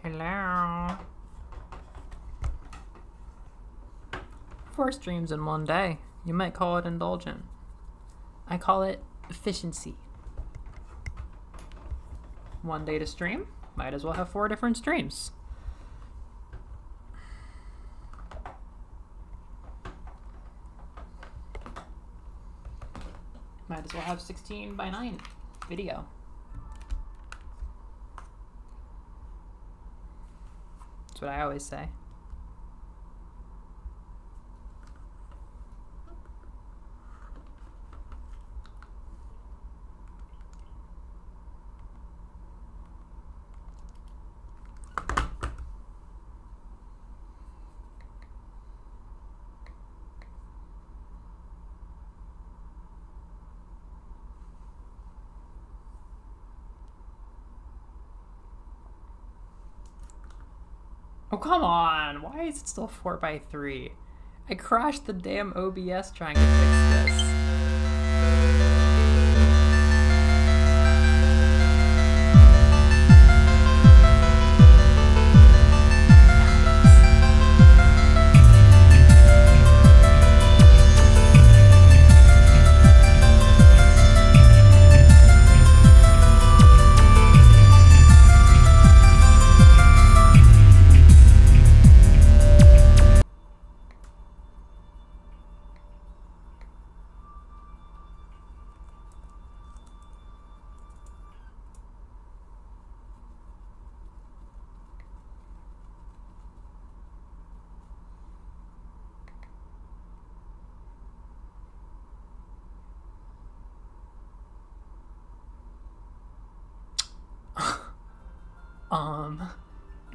Hello. 4 streams in one day. You might call it indulgent. I call it efficiency. 1 day to stream. Might as well have 4 different streams. Might as well have 16:9 video. That's what I always say. Oh, come on! Why is it still 4:3? I crashed the damn OBS trying to fix this.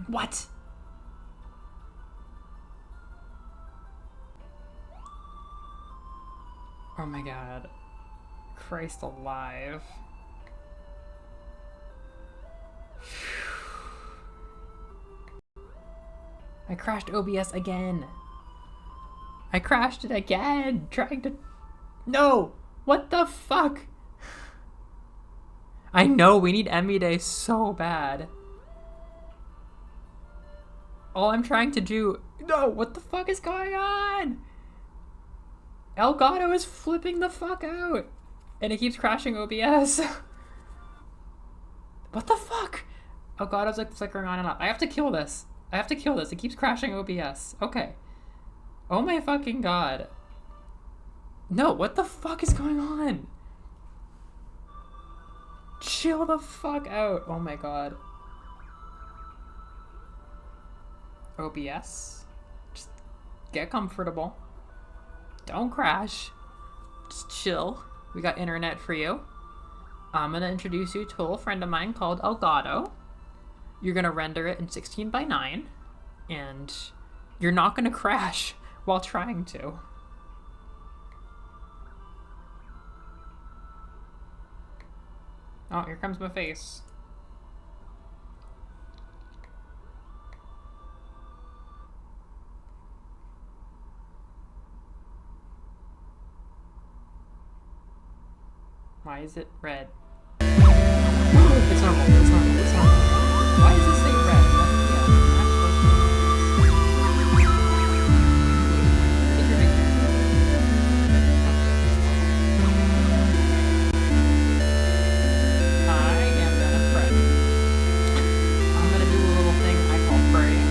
What? Oh my god. Christ alive. I crashed OBS again. I crashed it again, trying to... No! What the fuck? I know, we need Emmy Day so bad. All I'm trying to do... No, what the fuck is going on? Elgato is flipping the fuck out. And it keeps crashing OBS. What the fuck? Elgato's like flickering on and off. I have to kill this. I have to kill this. It keeps crashing OBS. Okay. Oh my fucking god. No, what the fuck is going on? Chill the fuck out. Oh my god. OBS. Just get comfortable. Don't crash. Just chill. We got internet for you. I'm gonna introduce you to a little friend of mine called Elgato. You're gonna render it in 16:9, and you're not gonna crash while trying to. Oh, here comes my face. Why is it red? It's normal, it's normal, it's normal. Why does this say red? I am gonna pray. I'm gonna do a little thing I call praying.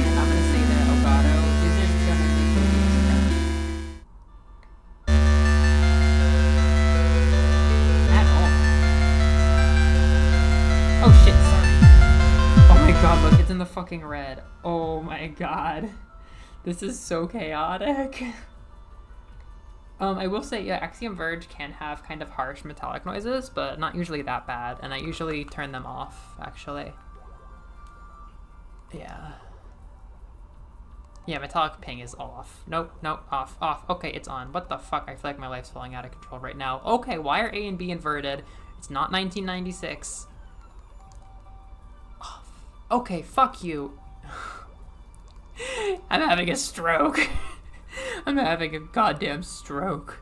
And I'm gonna say that Elgato isn't gonna make the music. Oh shit, sorry. Oh my god, look, it's in the fucking red. Oh my god. This is so chaotic. I will say, yeah, Axiom Verge can have kind of harsh metallic noises, but not usually that bad, and I usually turn them off, actually. Yeah. Yeah, metallic ping is off. Nope, nope, off, off. Okay, it's on. What the fuck? I feel like my life's falling out of control right now. Okay, why are A and B inverted? It's not 1996. Okay, fuck you. I'm having a stroke. I'm having a goddamn stroke.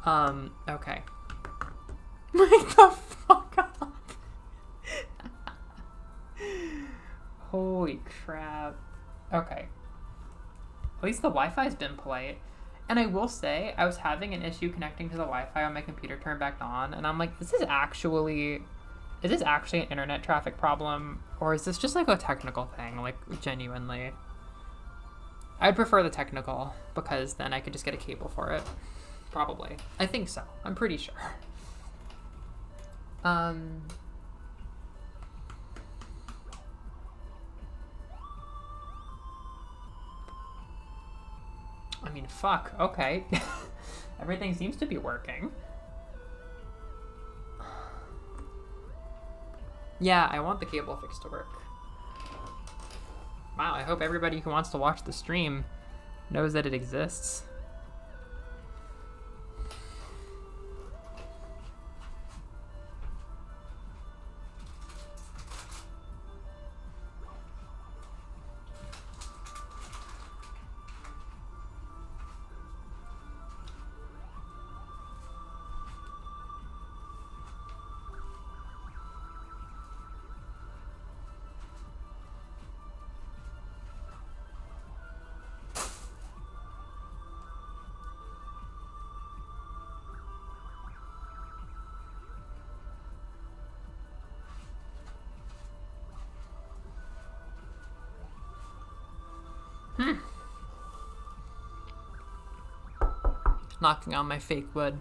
Okay. Wake the fuck up. Holy crap. Okay. At least the Wi-Fi's been polite. And I will say, I was having an issue connecting to the Wi-Fi on my computer turned back on, and I'm like, is this actually an internet traffic problem? Or is this just like a technical thing, like genuinely? I'd prefer the technical, because then I could just get a cable for it. Probably. I think so. I'm pretty sure. I mean, fuck. Okay. Everything seems to be working. Yeah, I want the cable fix to work. Wow, I hope everybody who wants to watch the stream knows that it exists. Knocking on my fake wood.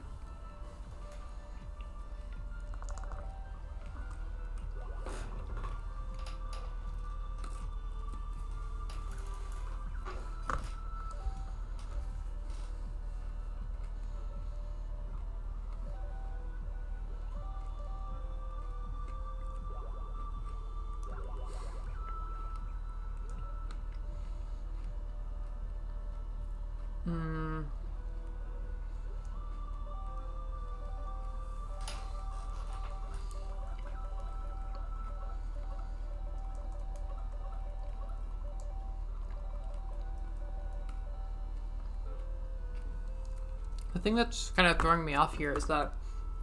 The thing that's kind of throwing me off here is that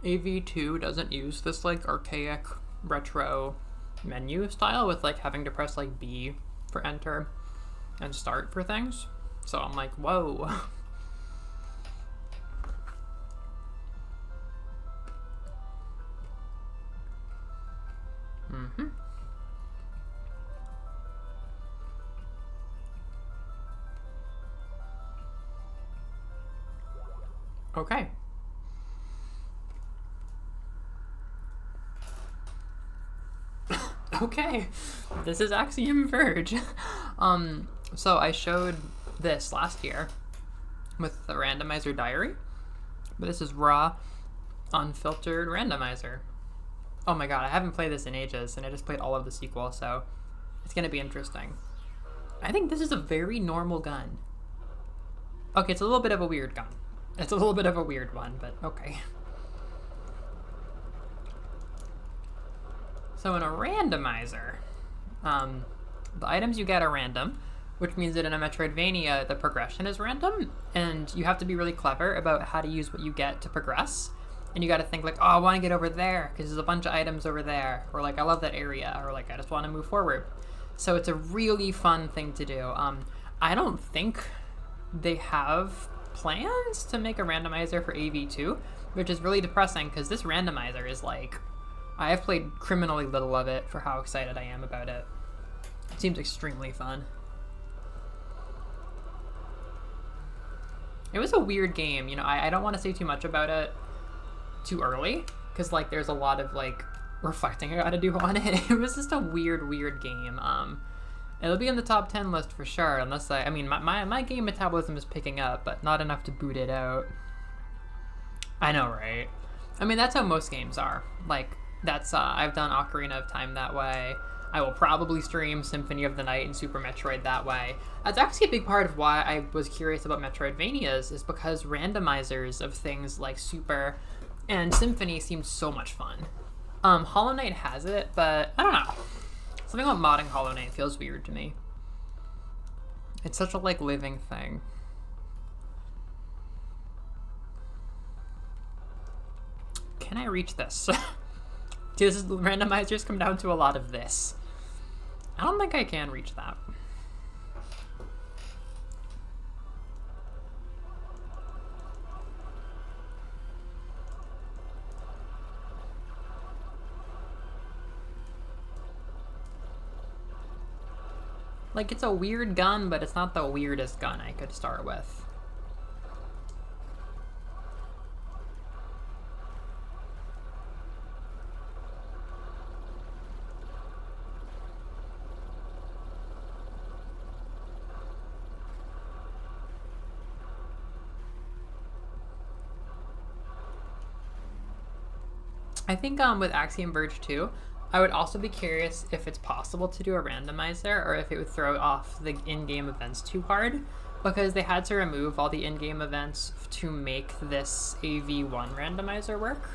AV2 doesn't use this like archaic retro menu style with like having to press like B for enter and start for things. So I'm like, whoa. Okay. Okay. This is Axiom Verge. So I showed this last year with the Randomizer diary, but this is raw, unfiltered Randomizer. Oh my god, I haven't played this in ages, and I just played all of the sequel, so it's gonna be interesting. I think this is a very normal gun. Okay, it's a little bit of a weird gun. It's a little bit of a weird one, but okay. So in a randomizer, the items you get are random, which means that in a Metroidvania, the progression is random, and you have to be really clever about how to use what you get to progress. And you got to think like, oh, I want to get over there because there's a bunch of items over there, or like I love that area, or like I just want to move forward. So it's a really fun thing to do. I don't think they have plans to make a randomizer for AV2, which is really depressing because this randomizer is like, I have played criminally little of it for how excited I am about it. It seems extremely fun. It was a weird game, you know, I don't want to say too much about it too early, because like there's a lot of like reflecting I gotta do on it. It was just a weird game. It'll be in the top 10 list for sure, unless I mean, my game metabolism is picking up, but not enough to boot it out. I know, right? I mean, that's how most games are. Like, that's, I've done Ocarina of Time that way. I will probably stream Symphony of the Night and Super Metroid that way. That's actually a big part of why I was curious about Metroidvanias, is because randomizers of things like Super and Symphony seemed so much fun. Hollow Knight has it, but I don't know. Something about modding Hollow Knight feels weird to me. It's such a, like, living thing. Can I reach this? See, randomizers come down to a lot of this. I don't think I can reach that. Like, it's a weird gun, but it's not the weirdest gun I could start with. I think with Axiom Verge 2, I would also be curious if it's possible to do a randomizer or if it would throw off the in-game events too hard, because they had to remove all the in-game events to make this AV1 randomizer work.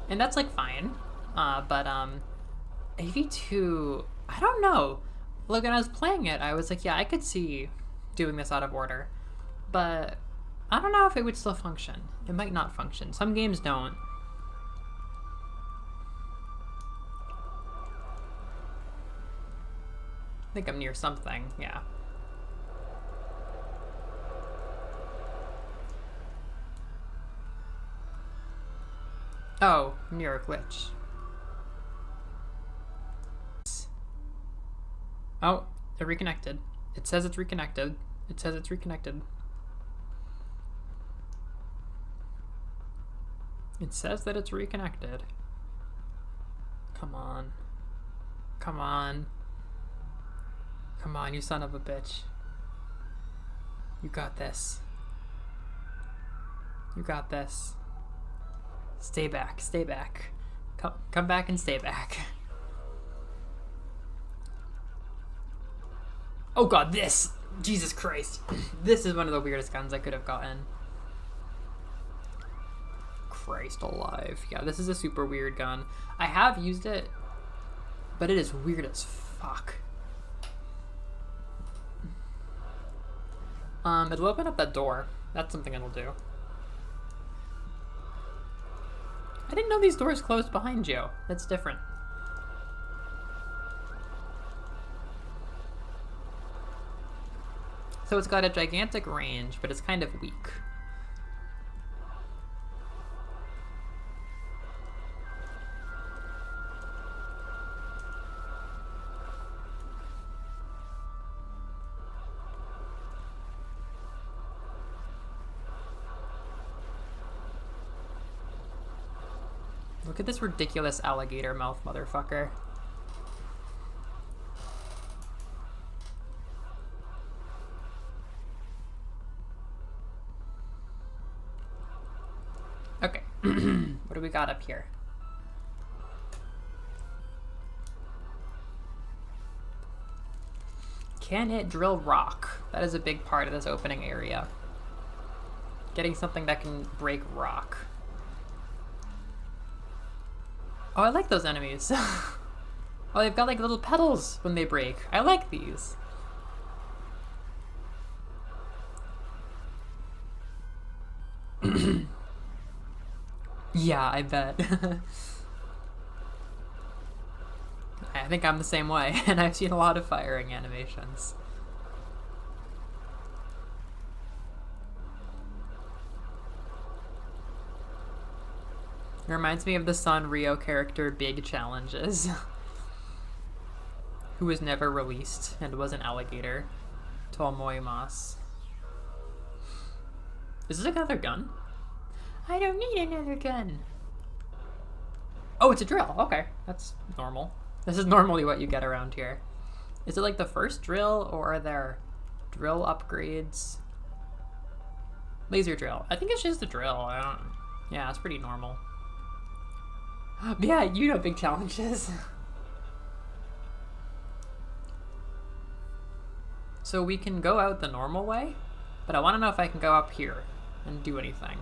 And that's like fine. But AV2, I don't know. Like when I was playing it, I was like, yeah, I could see doing this out of order. But I don't know if it would still function. It might not function. Some games don't. I think I'm near something, yeah. Oh, near a glitch. Oh, it reconnected. It says it's reconnected. It says it's reconnected. It says that it's reconnected. Come on. Come on. Come on, you son of a bitch. You got this. You got this. Stay back, stay back. Come back and stay back. Oh god, this! Jesus Christ. This is one of the weirdest guns I could have gotten. Christ alive. Yeah, this is a super weird gun. I have used it, but it is weird as fuck. It'll open up that door. That's something it'll do. I didn't know these doors closed behind you. That's different. So it's got a gigantic range, but it's kind of weak. Look at this ridiculous alligator mouth motherfucker. Okay, what do we got up here? Can it drill rock? That is a big part of this opening area. Getting something that can break rock. Oh, I like those enemies. Oh, they've got like little petals when they break. I like these. Yeah, I bet. I think I'm the same way, and I've seen a lot of firing animations. It reminds me of the Sanrio character Big Challenges, who was never released and was an alligator. Tomoimas. Is this another gun? I don't need another gun. Oh, it's a drill. Okay, that's normal. This is normally what you get around here. Is it like the first drill, or are there drill upgrades? Laser drill. I think it's just a drill. I don't. Yeah, it's pretty normal. Yeah, you know Big Challenges. So we can go out the normal way, but I want to know if I can go up here and do anything.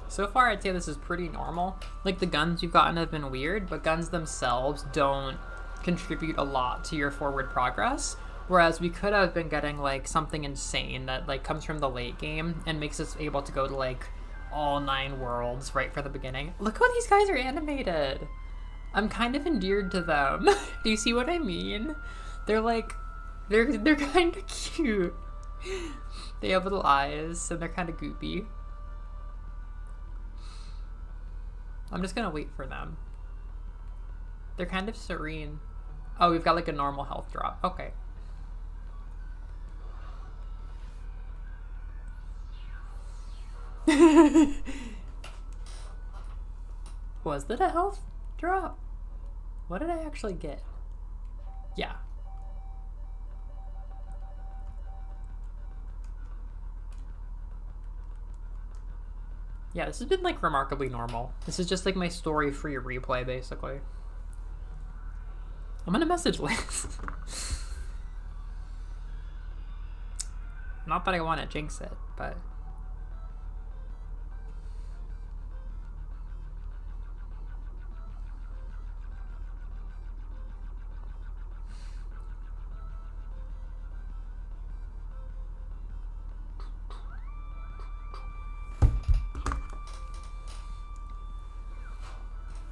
So far, I'd say this is pretty normal. Like, the guns you've gotten have been weird, but guns themselves don't contribute a lot to your forward progress. Whereas we could have been getting, like, something insane that, like, comes from the late game and makes us able to go to, like, all 9 worlds right for the beginning. Look how these guys are animated. I'm kind of endeared to them. Do you see what I mean? They're like, they're kind of cute. They have little eyes and they're kind of goopy. I'm just gonna wait for them. They're kind of serene. Oh, we've got like a normal health drop. Okay. Was that a health drop? What did I actually get? Yeah. Yeah, this has been like remarkably normal. This is just like my story-free replay, basically. I'm gonna message Lance. Not that I want to jinx it, but...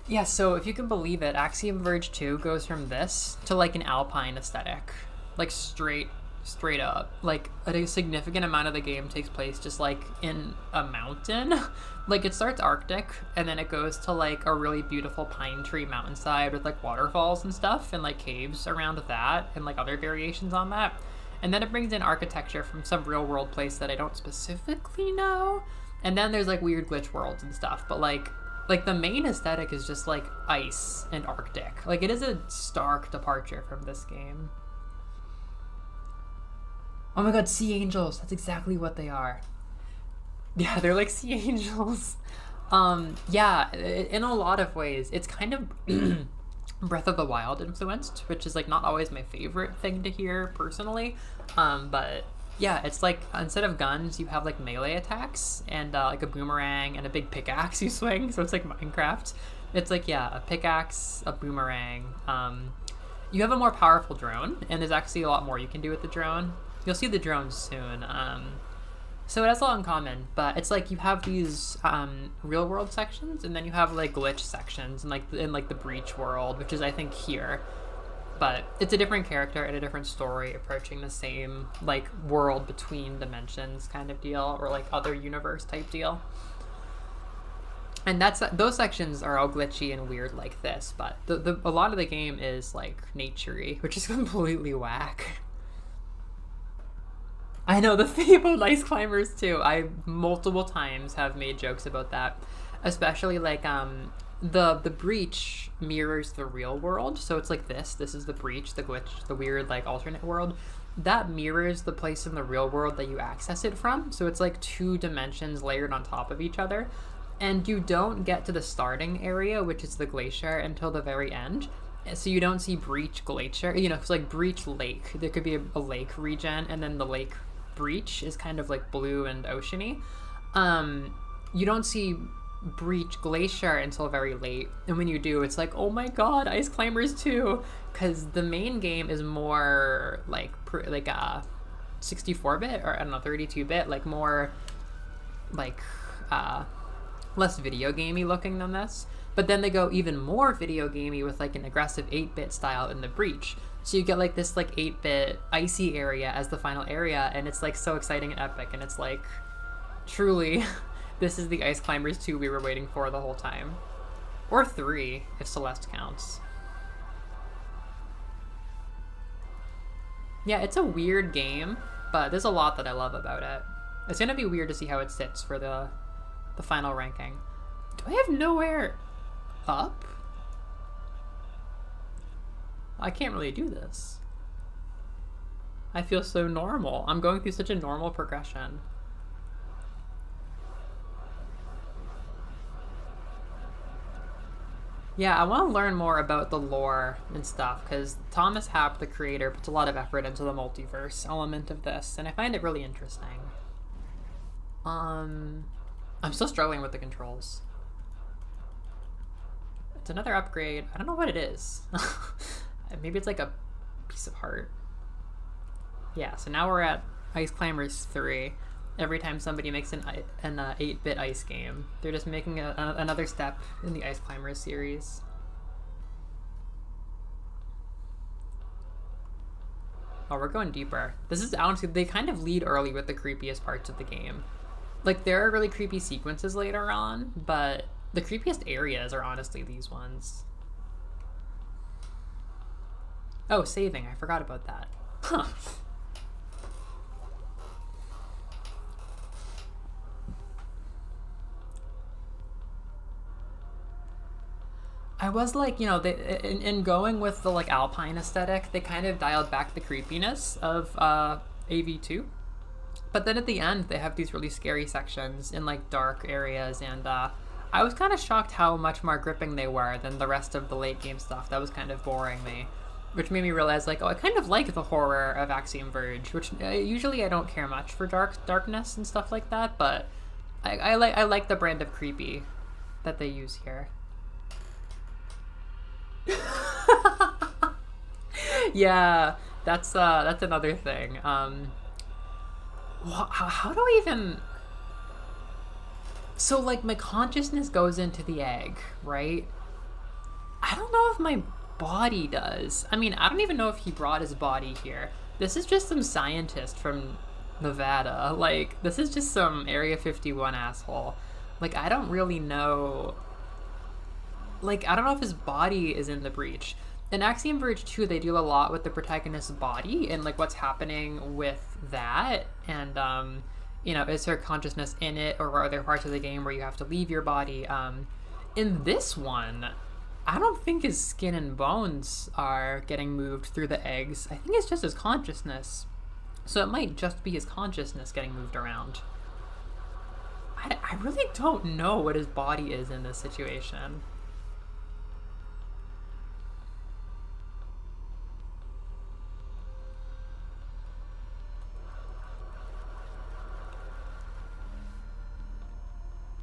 Yeah, so if you can believe it, Axiom Verge 2 goes from this to like an alpine aesthetic. Like straight up. Like a significant amount of the game takes place just like in a mountain. Like it starts Arctic and then it goes to like a really beautiful pine tree mountainside with like waterfalls and stuff and like caves around that and like other variations on that. And then it brings in architecture from some real world place that I don't specifically know. And then there's like weird glitch worlds and stuff, but like the main aesthetic is just like ice and Arctic. Like it is a stark departure from this game. Oh my god, sea angels. That's exactly what they are. Yeah, they're like sea angels. Yeah, in a lot of ways, it's kind of Breath of the Wild influenced, which is like not always my favorite thing to hear personally. But yeah, it's like instead of guns, you have like melee attacks and like a boomerang and a big pickaxe you swing. So it's like Minecraft. It's like, yeah, a pickaxe, a boomerang. You have a more powerful drone, and there's actually a lot more you can do with the drone. You'll see the drone soon. So it has a lot in common, but it's like you have these real world sections, and then you have like glitch sections, and like in like the breach world, which is I think here. But it's a different character and a different story approaching the same like world between dimensions kind of deal, or like other universe type deal. And those sections are all glitchy and weird like this, but a lot of the game is like nature-y, which is completely whack. I know, the thing about Ice Climbers too. I multiple times have made jokes about that, especially like the breach mirrors the real world, so it's like this is the breach, the glitch, the weird like alternate world that mirrors the place in the real world that you access it from. So it's like 2 dimensions layered on top of each other, and you don't get to the starting area, which is the glacier, until the very end. So you don't see breach glacier, you know, it's like breach lake. There could be a lake region, and then the lake breach is kind of like blue and oceany. You don't see breach glacier until very late, and when you do, it's like, oh my god, Ice Climbers 2, because the main game is more like a 64-bit, or I don't know, 32-bit, like more like less video gamey looking than this. But then they go even more video gamey with like an aggressive 8-bit style in the breach. So you get like this like 8-bit icy area as the final area, and it's like so exciting and epic, and it's like truly this is the Ice Climbers 2 we were waiting for the whole time. Or 3, if Celeste counts. Yeah, it's a weird game, but there's a lot that I love about it. It's gonna be weird to see how it sits for the final ranking. Do I have nowhere up? I can't really do this. I feel so normal. I'm going through such a normal progression. Yeah, I want to learn more about the lore and stuff, because Thomas Happ, the creator, puts a lot of effort into the multiverse element of this, and I find it really interesting. I'm still struggling with the controls. It's another upgrade. I don't know what it is. Maybe it's like a piece of heart. Yeah, so now we're at Ice Climbers 3. Every time somebody makes an 8-bit ice game, they're just making another step in the Ice Climbers series. Oh, we're going deeper. This is honestly, they kind of lead early with the creepiest parts of the game. Like, there are really creepy sequences later on, but the creepiest areas are honestly these ones. Oh, saving. I forgot about that. Huh. I was like, you know, in going with the like Alpine aesthetic, they kind of dialed back the creepiness of AV2. But then at the end, they have these really scary sections in like dark areas, and I was kind of shocked how much more gripping they were than the rest of the late game stuff that was kind of boring me. Which made me realize, like, oh, I kind of like the horror of Axiom Verge, which usually I don't care much for darkness and stuff like that, but I like the brand of creepy that they use here. Yeah, that's another thing. How do I even... So, like, my consciousness goes into the egg, right? I don't know if my body does. I mean, I don't even know if he brought his body here. This is just some scientist from Nevada. Like, this is just some Area 51 asshole. Like, I don't really know... Like, I don't know if his body is in the breach. In Axiom Verge 2, they deal a lot with the protagonist's body and, like, what's happening with that. And, you know, is her consciousness in it, or are there parts of the game where you have to leave your body? In this one, I don't think his skin and bones are getting moved through the eggs. I think it's just his consciousness. So it might just be his consciousness getting moved around. I really don't know what his body is in this situation.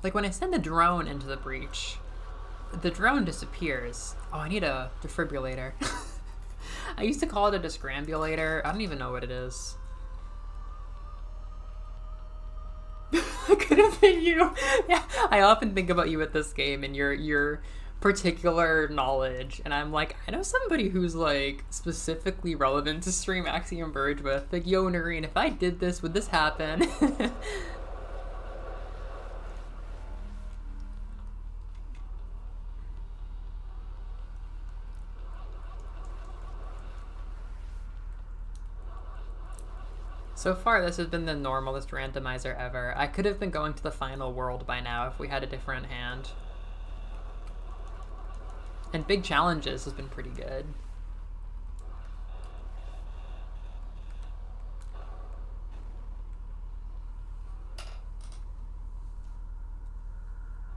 Like, when I send the drone into the breach, the drone disappears. Oh, I need a defibrillator. I used to call it a descrambulator. I don't even know what it is. It could have been you. Yeah, I often think about you at this game and your particular knowledge, and I'm like, I know somebody who's like specifically relevant to stream Axiom Verge with. Like, yo, Noreen, if I did this, would this happen? So far, this has been the normalest randomizer ever. I could have been going to the final world by now if we had a different hand. And Big Challenges has been pretty good.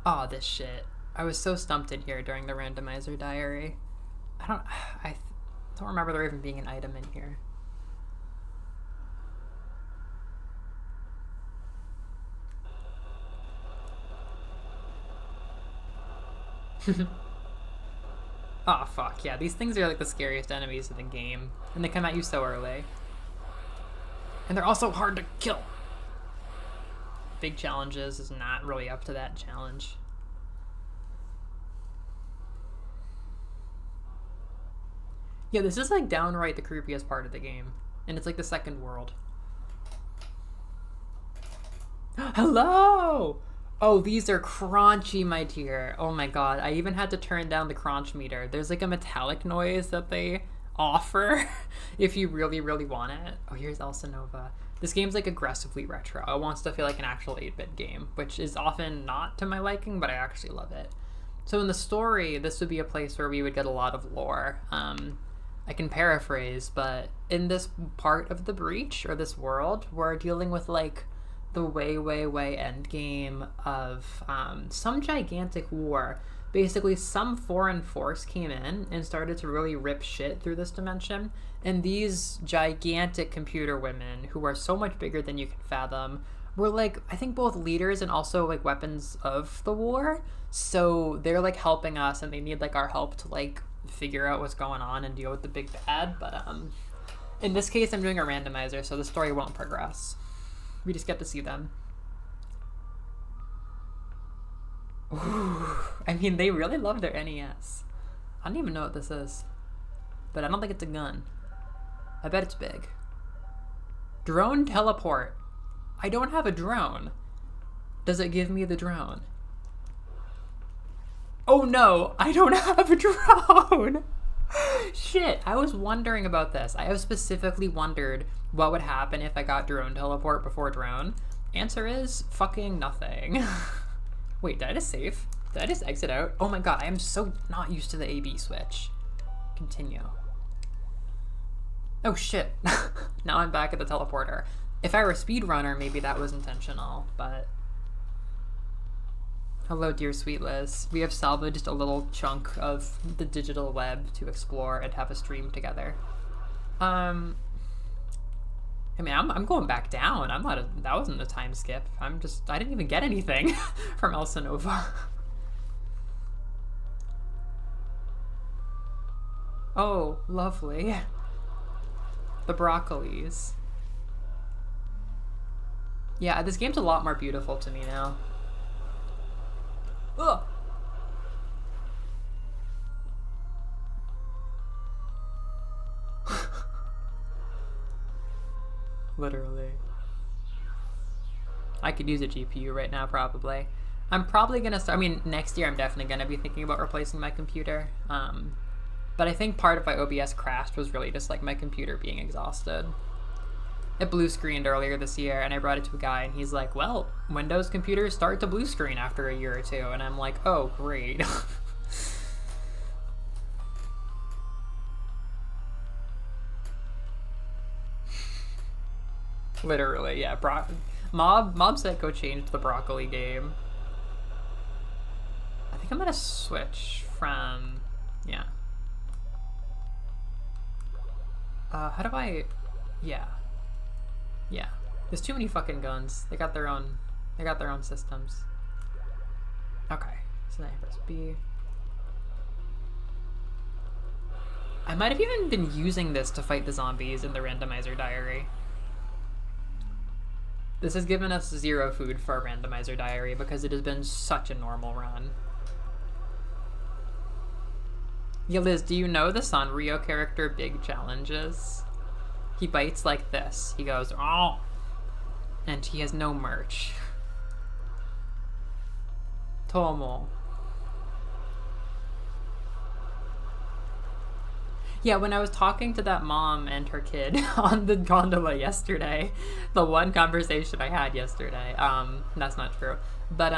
Oh, this shit. I was so stumped in here during the randomizer diary. I don't remember there even being an item in here. Oh, fuck, yeah, these things are like the scariest enemies in the game, and they come at you so early. And they're also hard to kill. Big Challenges is not really up to that challenge. Yeah, this is like downright the creepiest part of the game, and it's like the second world. Hello! Oh, these are crunchy, my dear. Oh my god, I even had to turn down the crunch meter. There's like a metallic noise that they offer if you really, really want it. Oh, here's Elsa Nova. This game's like aggressively retro. It wants to feel like an actual 8-bit game, which is often not to my liking, but I actually love it. So in the story, this would be a place where we would get a lot of lore. I can paraphrase, but in this part of the breach, or this world, we're dealing with like the way end game of some gigantic war. Basically, some foreign force came in and started to really rip shit through this dimension, and these gigantic computer women, who are so much bigger than you can fathom, were like, I think, both leaders and also like weapons of the war. So they're like helping us, and they need like our help to like figure out what's going on and deal with the big bad. But in this case, I'm doing a randomizer, so the story won't progress. We just get to see them. Ooh, I mean, they really love their NES. I don't even know what this is, but I don't think it's a gun. I bet it's big. Drone teleport. I don't have a drone. Does it give me the drone? Oh no, I don't have a drone. Shit, I was wondering about this. I have specifically wondered what would happen if I got drone teleport before drone. Answer is fucking nothing. Wait, did I just save? Did I just exit out? Oh my god, I am so not used to the A-B switch. Continue. Oh shit. Now I'm back at the teleporter. If I were a speedrunner, maybe that was intentional, but... Hello, dear sweet Liz. We have salvaged a little chunk of the digital web to explore and have a stream together. I mean, I'm going back down. That wasn't a time skip. I didn't even get anything from Elsa Nova. Oh, lovely. The broccolis. Yeah, this game's a lot more beautiful to me now. Ugh. Literally. I could use a GPU right now, probably. I'm probably gonna start, I mean, next year I'm definitely gonna be thinking about replacing my computer. But I think part of why OBS crashed was really just like my computer being exhausted. It blue screened earlier this year, and I brought it to a guy, and he's like, well, Windows computers start to blue screen after a year or two, and I'm like, oh, great. Literally, yeah. Mob Psycho changed the broccoli game. I think I'm gonna switch from, yeah. How do I, yeah. Yeah, there's too many fucking guns. They got their own systems. Okay, so then I press B. I might have even been using this to fight the zombies in the Randomizer diary. This has given us 0 food for our Randomizer diary because it has been such a normal run. Yeah, Liz, do you know the Sanrio character Big Challenges? He bites like this. He goes, oh, and he has no merch. Tomo. Yeah, when I was talking to that mom and her kid on the gondola yesterday, the one conversation I had yesterday, that's not true, but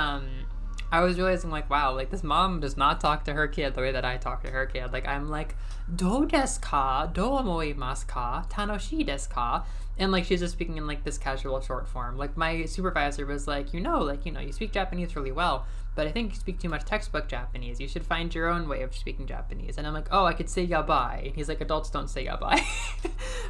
I was realizing, like, wow, like, this mom does not talk to her kid the way that I talk to her kid. Like, I'm like, do desu ka? Do omoimasu ka? Tanoshii desu ka? And, like, she's just speaking in, like, this casual short form. Like, my supervisor was like, you speak Japanese really well, but I think you speak too much textbook Japanese. You should find your own way of speaking Japanese. And I'm like, oh, I could say yabai. And he's like, adults don't say yabai.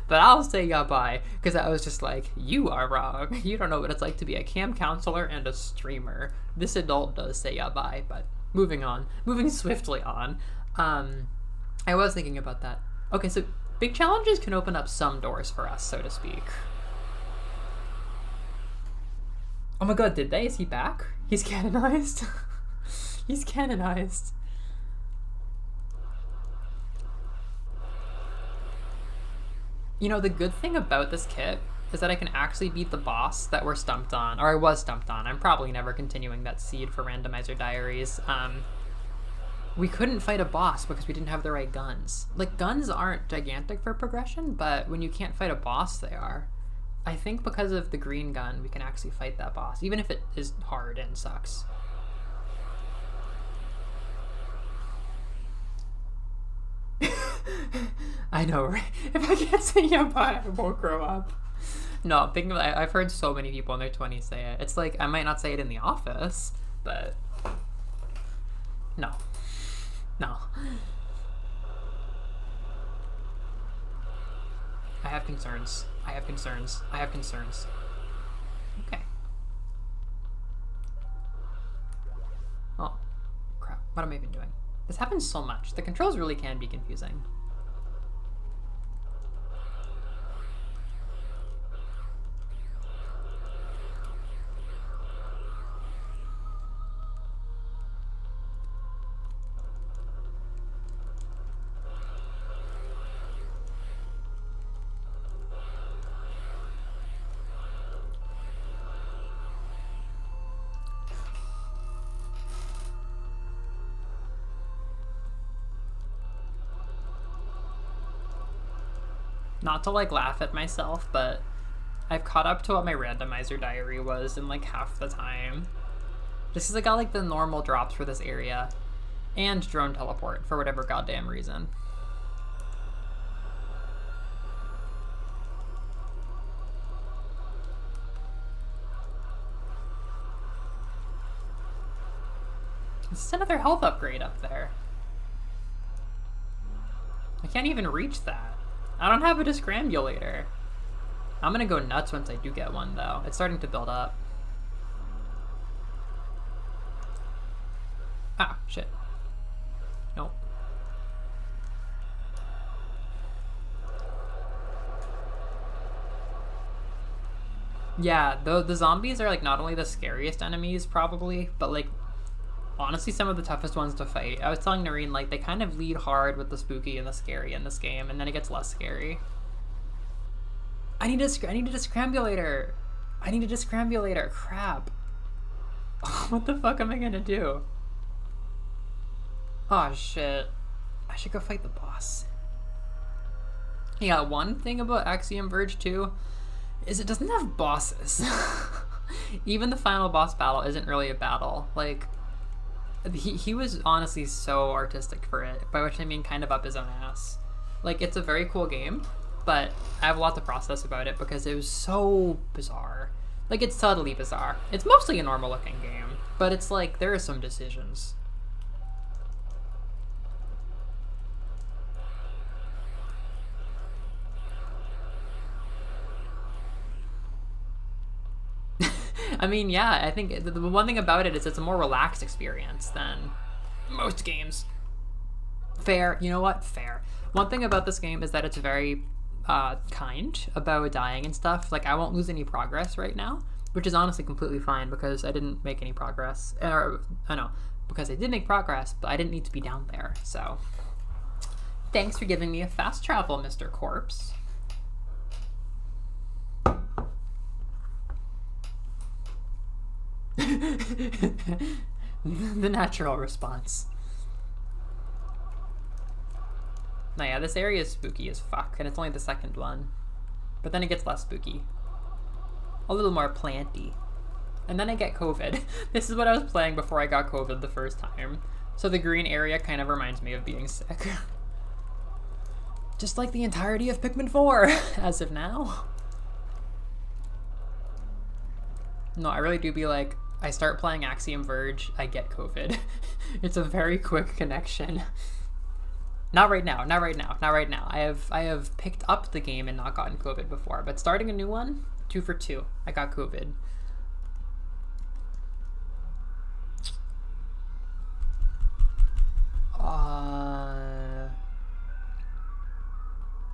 But I'll say yabai, because I was just like, you are wrong. You don't know what it's like to be a camp counselor and a streamer. This adult does say yabai, but moving swiftly on. I was thinking about that. Okay, so big challenges can open up some doors for us, so to speak. Oh my god, did they? Is he back? He's canonized. He's canonized. You know, the good thing about this kit is that I can actually beat the boss that we're stumped on, or I was stumped on. I'm probably never continuing that seed for Randomizer Diaries. We couldn't fight a boss because we didn't have the right guns. Like, guns aren't gigantic for progression, but when you can't fight a boss, they are. I think because of the green gun, we can actually fight that boss, even if it is hard and sucks. I know, right? If I can't say yabai, I won't grow up. No, I've heard so many people in their 20s say it. It's like, I might not say it in the office, but no. No. I have concerns. I have concerns. I have concerns. Okay. Oh, crap. What am I even doing? This happens so much. The controls really can be confusing. Not to like laugh at myself, but I've caught up to what my randomizer diary was in like half the time. Just because I got like the normal drops for this area and drone teleport for whatever goddamn reason. This is another health upgrade up there. I can't even reach that. I don't have a discrambulator. I'm gonna go nuts once I do get one though. It's starting to build up. Ah, shit. Nope. Yeah, the zombies are like not only the scariest enemies probably, but like honestly some of the toughest ones to fight. I was telling Noreen, like, they kind of lead hard with the spooky and the scary in this game, and then it gets less scary. I need a discrambulator. I need a discrambulator. Crap. What the fuck am I gonna do? Oh shit. I should go fight the boss. Yeah, one thing about Axiom Verge 2 is it doesn't have bosses. Even the final boss battle isn't really a battle. Like, he was honestly so artistic for it, by which I mean kind of up his own ass. Like, it's a very cool game, but I have a lot to process about it because it was so bizarre. Like, it's subtly bizarre. It's mostly a normal looking game, but it's like, there are some decisions. I mean, yeah, I think the one thing about it is it's a more relaxed experience than most games. Fair. You know what? Fair. One thing about this game is that it's very kind about dying and stuff. Like, I won't lose any progress right now, which is honestly completely fine because I didn't make any progress. Or, I know, because I did make progress, but I didn't need to be down there. So, thanks for giving me a fast travel, Mr. Corpse. The natural response. Now, yeah, this area is spooky as fuck, and it's only the second one. But then it gets less spooky. A little more planty. And then I get COVID. This is what I was playing before I got COVID the first time. So the green area kind of reminds me of being sick. Just like the entirety of Pikmin 4, as of now. No, I really do be like, I start playing Axiom Verge, I get COVID. It's a very quick connection. Not right now, not right now, not right now. I have picked up the game and not gotten COVID before, but starting a new one, 2 for 2. I got COVID.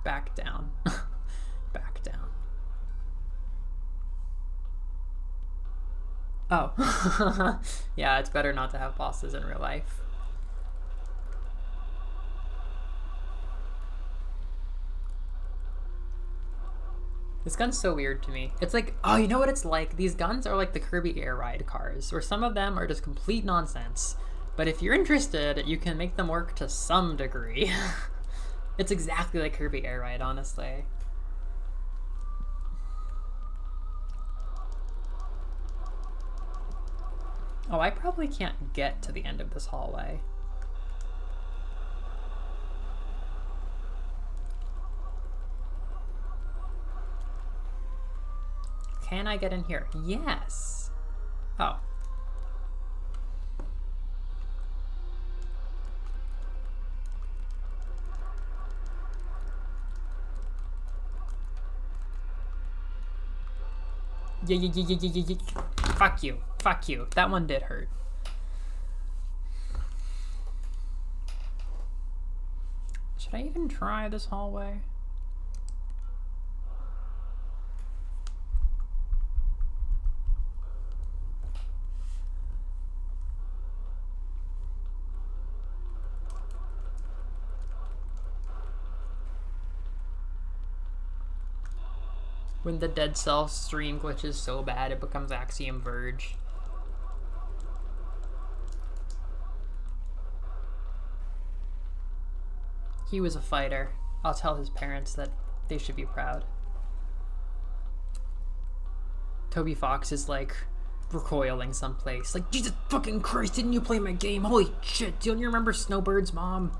Back down. Back down. Oh. Yeah, it's better not to have bosses in real life. This gun's so weird to me. It's like, oh, you know what it's like? These guns are like the Kirby Air Ride cars, where some of them are just complete nonsense. But if you're interested, you can make them work to some degree. It's exactly like Kirby Air Ride, honestly. Oh, I probably can't get to the end of this hallway. Can I get in here? Yes. Oh. Yeah. Fuck you. Fuck you. That one did hurt. Should I even try this hallway? When the Dead Cell stream glitches so bad it becomes Axiom Verge. He was a fighter. I'll tell his parents that They should be proud. Toby Fox is like recoiling someplace. Like, Jesus fucking Christ, didn't you play my game? Holy shit, don't you remember Snowbird's mom?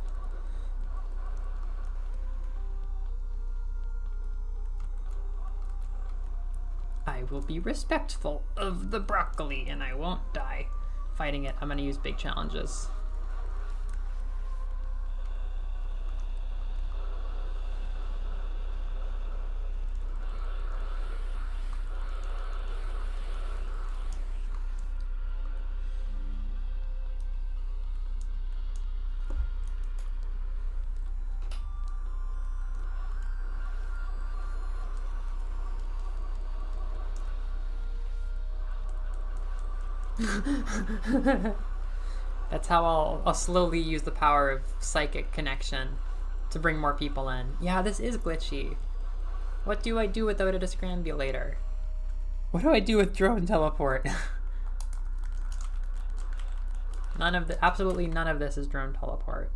I will be respectful of the broccoli and I won't die fighting it. I'm gonna use big challenges. That's how I'll slowly use the power of psychic connection to bring more people in. Yeah, this is glitchy. What do I do without a descrambulator? What do I do with drone teleport? Absolutely none of this is drone teleport.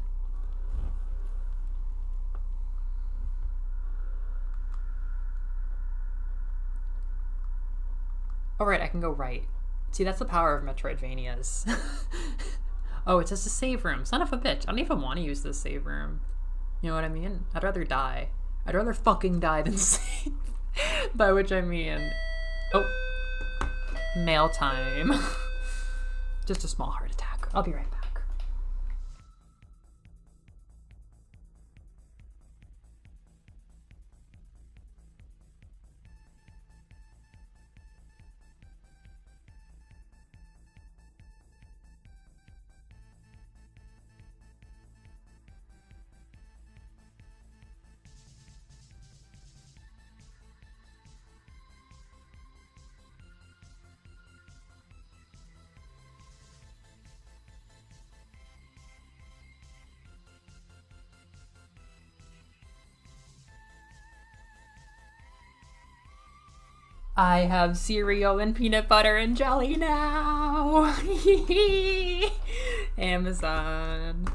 Oh right, I can go right. See, that's the power of Metroidvanias. Oh, it's just a save room. Son of a bitch. I don't even want to use this save room. You know what I mean? I'd rather die. I'd rather fucking die than save. By which I mean... Oh. Mail time. Just a small heart attack. I'll be right back. I have cereal and peanut butter and jelly now. Amazon,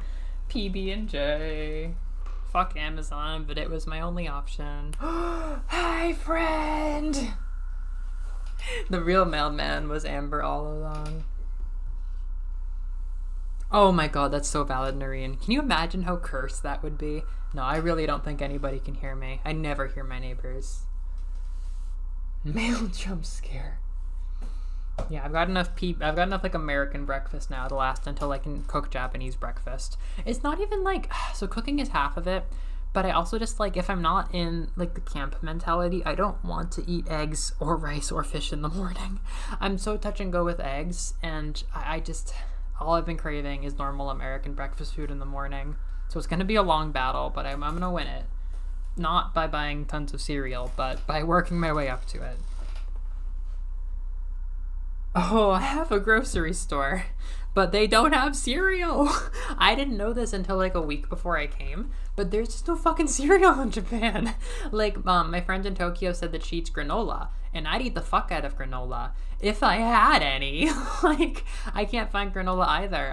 PB&J. Fuck Amazon, but it was my only option. Hi, friend. The real mailman was Amber all along. Oh my god, that's so valid, Noreen. Can you imagine how cursed that would be? No, I really don't think anybody can hear me. I never hear my neighbors. Male jump scare. Yeah, I've got enough like American breakfast now to last until I can cook Japanese breakfast. It's not even like, so cooking is half of it, but I also just like, if I'm not in like the camp mentality, I don't want to eat eggs or rice or fish in the morning. I'm so touch and go with eggs, and I just, all I've been craving is normal American breakfast food in the morning. So it's gonna be a long battle, but I'm gonna win it. Not by buying tons of cereal, but by working my way up to it. Oh, I have a grocery store, but they don't have cereal. I didn't know this until like a week before I came, but there's just no fucking cereal in Japan. Like, my friend in Tokyo said that she eats granola, and I'd eat the fuck out of granola if I had any. Like, I can't find granola either.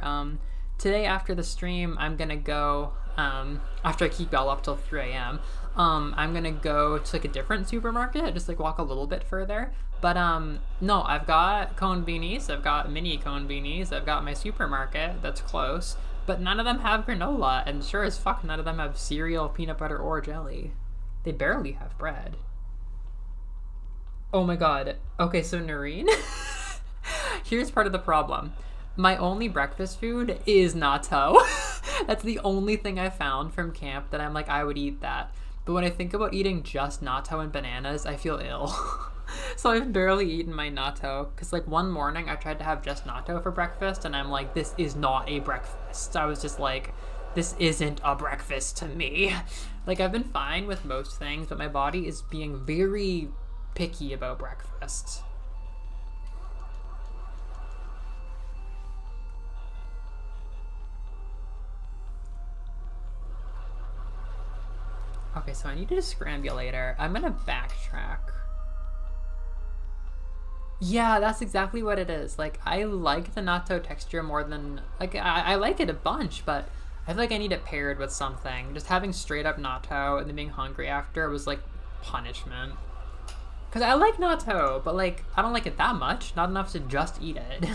Today after the stream, I'm gonna go, after I keep y'all up till 3 a.m., I'm gonna go to like a different supermarket, just like walk a little bit further. But no, I've got cone beanies, I've got mini cone beanies, I've got my supermarket that's close, but none of them have granola, and sure as fuck none of them have cereal, peanut butter, or jelly. They barely have bread. Oh my god. Okay, so Noreen, here's part of the problem. My only breakfast food is natto. That's the only thing I found from camp that I'm like, I would eat that. But when I think about eating just natto and bananas, I feel ill. So I've barely eaten my natto, because like one morning I tried to have just natto for breakfast, and I'm like, this is not a breakfast. I was just like, this isn't a breakfast to me. Like, I've been fine with most things, but my body is being very picky about breakfast. Okay, so I need a scrambulator. I'm gonna backtrack. Yeah, that's exactly what it is. Like, I like the natto texture more than, like, I like it a bunch, but I feel like I need it paired with something. Just having straight up natto and then being hungry after was like punishment. Because I like natto, but like, I don't like it that much. Not enough to just eat it.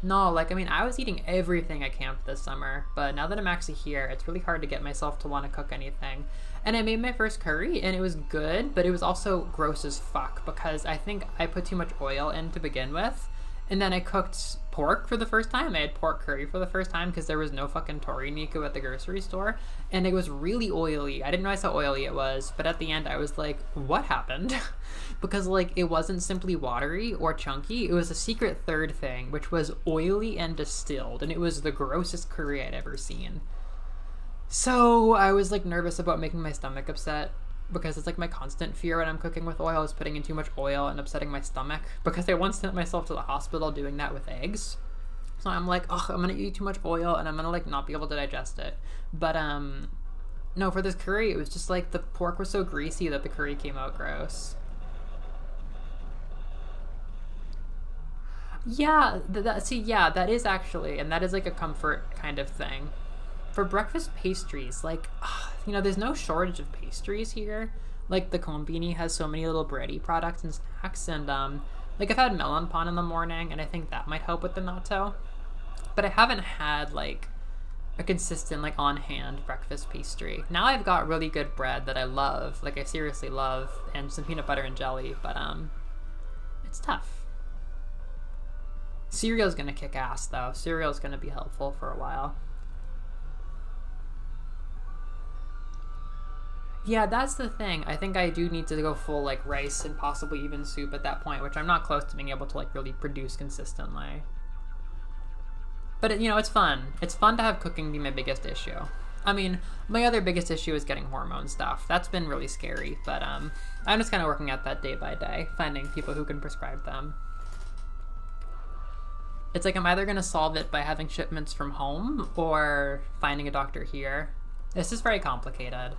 No, like, I mean, I was eating everything at camp this summer, but now that I'm actually here, it's really hard to get myself to want to cook anything. And I made my first curry, and it was good, but it was also gross as fuck, because I think I put too much oil in to begin with, and then I cooked pork for the first time. I had pork curry for the first time, because there was no fucking tori niku at the grocery store, and it was really oily. I didn't realize how oily it was, but at the end I was like, what happened? Because like, it wasn't simply watery or chunky, it was a secret third thing, which was oily and distilled, and it was the grossest curry I'd ever seen. So I was like nervous about making my stomach upset, because it's like my constant fear when I'm cooking with oil is putting in too much oil and upsetting my stomach, because I once sent myself to the hospital doing that with eggs. So I'm like, oh, I'm gonna eat too much oil and I'm gonna like not be able to digest it. But no, for this curry, it was just like the pork was so greasy that the curry came out gross. Yeah, that is actually, and that is like a comfort kind of thing. For breakfast pastries, like, you know, there's no shortage of pastries here. Like, the Konbini has so many little bready products and snacks, and like, I've had melon pan in the morning, and I think that might help with the natto. But I haven't had like a consistent, like, on-hand breakfast pastry. Now I've got really good bread that I love, like I seriously love, and some peanut butter and jelly, but it's tough. Cereal's gonna kick ass though. Cereal's gonna be helpful for a while. Yeah, that's the thing. I think I do need to go full like rice and possibly even soup at that point, which I'm not close to being able to like really produce consistently. But you know, it's fun. It's fun to have cooking be my biggest issue. I mean, my other biggest issue is getting hormone stuff. That's been really scary, but I'm just kind of working at that day by day, finding people who can prescribe them. It's like I'm either going to solve it by having shipments from home or finding a doctor here. This is very complicated.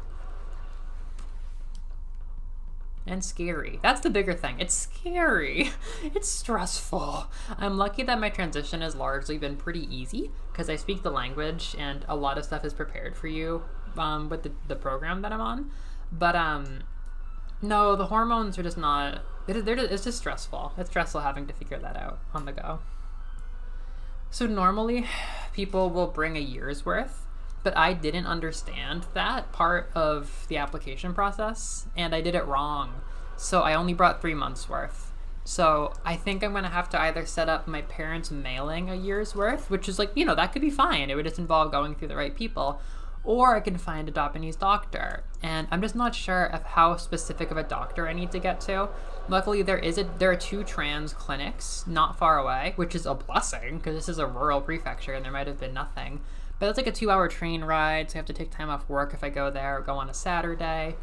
And scary. That's the bigger thing. It's scary. It's stressful. I'm lucky that my transition has largely been pretty easy because I speak the language and a lot of stuff is prepared for you with the program that I'm on. But no, the hormones are just not, it's just stressful. It's stressful having to figure that out on the go. So normally people will bring a year's worth, but I didn't understand that part of the application process and I did it wrong. So I only brought 3 months worth. So I think I'm gonna have to either set up my parents mailing a year's worth, which is like, you know, that could be fine. It would just involve going through the right people, or I can find a Japanese doctor. And I'm just not sure of how specific of a doctor I need to get to. Luckily, there are 2 trans clinics not far away, which is a blessing because this is a rural prefecture and there might have been nothing. But it's like a 2-hour train ride, so I have to take time off work if I go there or go on a Saturday.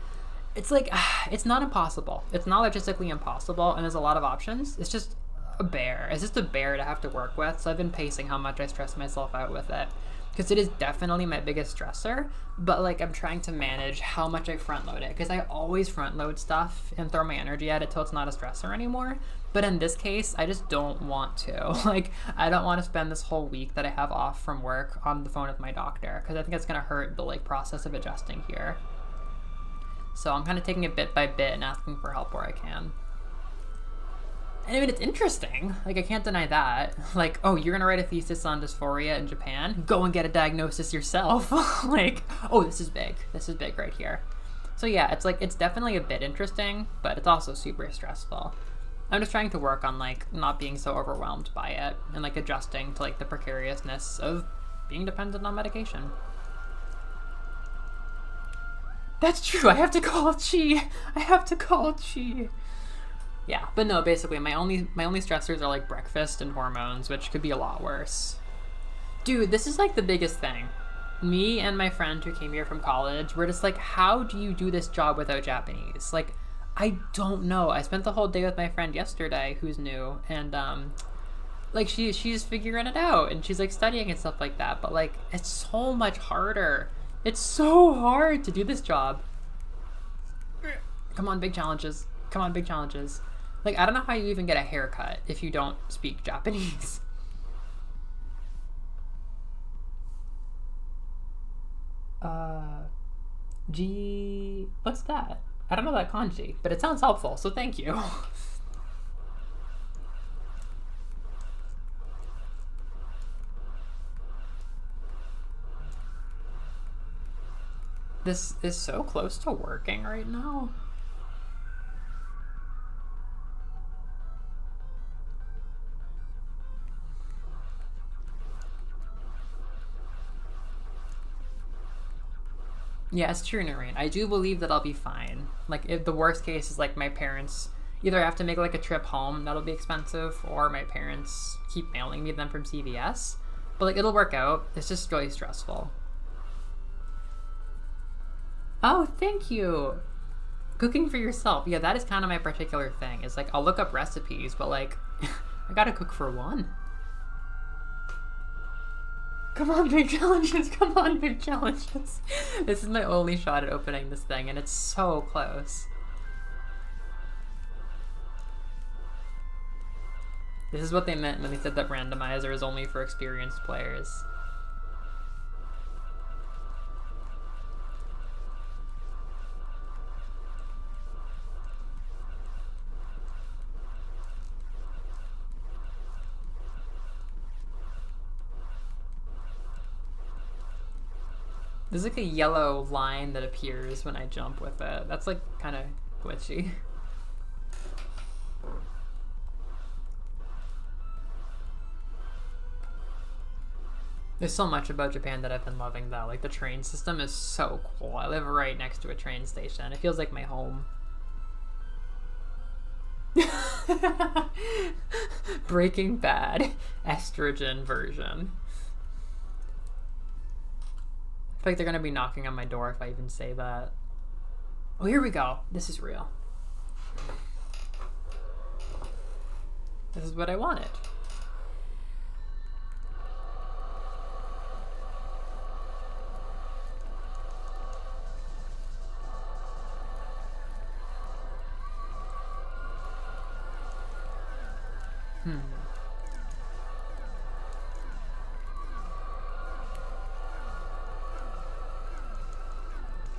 It's like, it's not impossible. It's not logistically impossible, and there's a lot of options. It's just a bear. It's just a bear to have to work with, so I've been pacing how much I stress myself out with it. Because it is definitely my biggest stressor, but like I'm trying to manage how much I front load it, because I always front load stuff and throw my energy at it till it's not a stressor anymore. But in this case, I just don't want to. Like, I don't want to spend this whole week that I have off from work on the phone with my doctor, because I think it's going to hurt the like process of adjusting here. So I'm kind of taking it bit by bit and asking for help where I can. And I mean, it's interesting. Like, I can't deny that. Like, oh, you're gonna write a thesis on dysphoria in Japan? Go and get a diagnosis yourself. Like, oh, this is big. This is big right here. So yeah, it's like, it's definitely a bit interesting, but it's also super stressful. I'm just trying to work on like not being so overwhelmed by it and like adjusting to like the precariousness of being dependent on medication. That's true. I have to call Chi. Yeah, but no, basically my only stressors are like breakfast and hormones, which could be a lot worse. Dude, this is like the biggest thing. Me and my friend who came here from college, we're just like, how do you do this job without Japanese? Like, I don't know. I spent the whole day with my friend yesterday who's new, and like she's figuring it out and she's like studying and stuff like that, but like it's so much harder. It's so hard to do this job. Come on, big challenges. Like, I don't know how you even get a haircut if you don't speak Japanese. G... What's that? I don't know that kanji, but it sounds helpful, so thank you. This is so close to working right now. Yeah, it's true, Noreen. I do believe that I'll be fine. Like, if the worst case is like my parents either have to make like a trip home that'll be expensive, or my parents keep mailing me them from CVS. But like, it'll work out. It's just really stressful. Oh, thank you. Cooking for yourself. Yeah, that is kind of my particular thing. Is like, I'll look up recipes, but like, I gotta cook for one. Come on, big challenges. Come on, big challenges. This is my only shot at opening this thing, and it's so close. This is what they meant when they said that Randomizer is only for experienced players. There's like a yellow line that appears when I jump with it. That's like kind of glitchy. There's so much about Japan that I've been loving though. Like the train system is so cool. I live right next to a train station. It feels like my home. Breaking Bad estrogen version. I feel like they're gonna be knocking on my door if I even say that. Oh, here we go. This is real. This is what I wanted.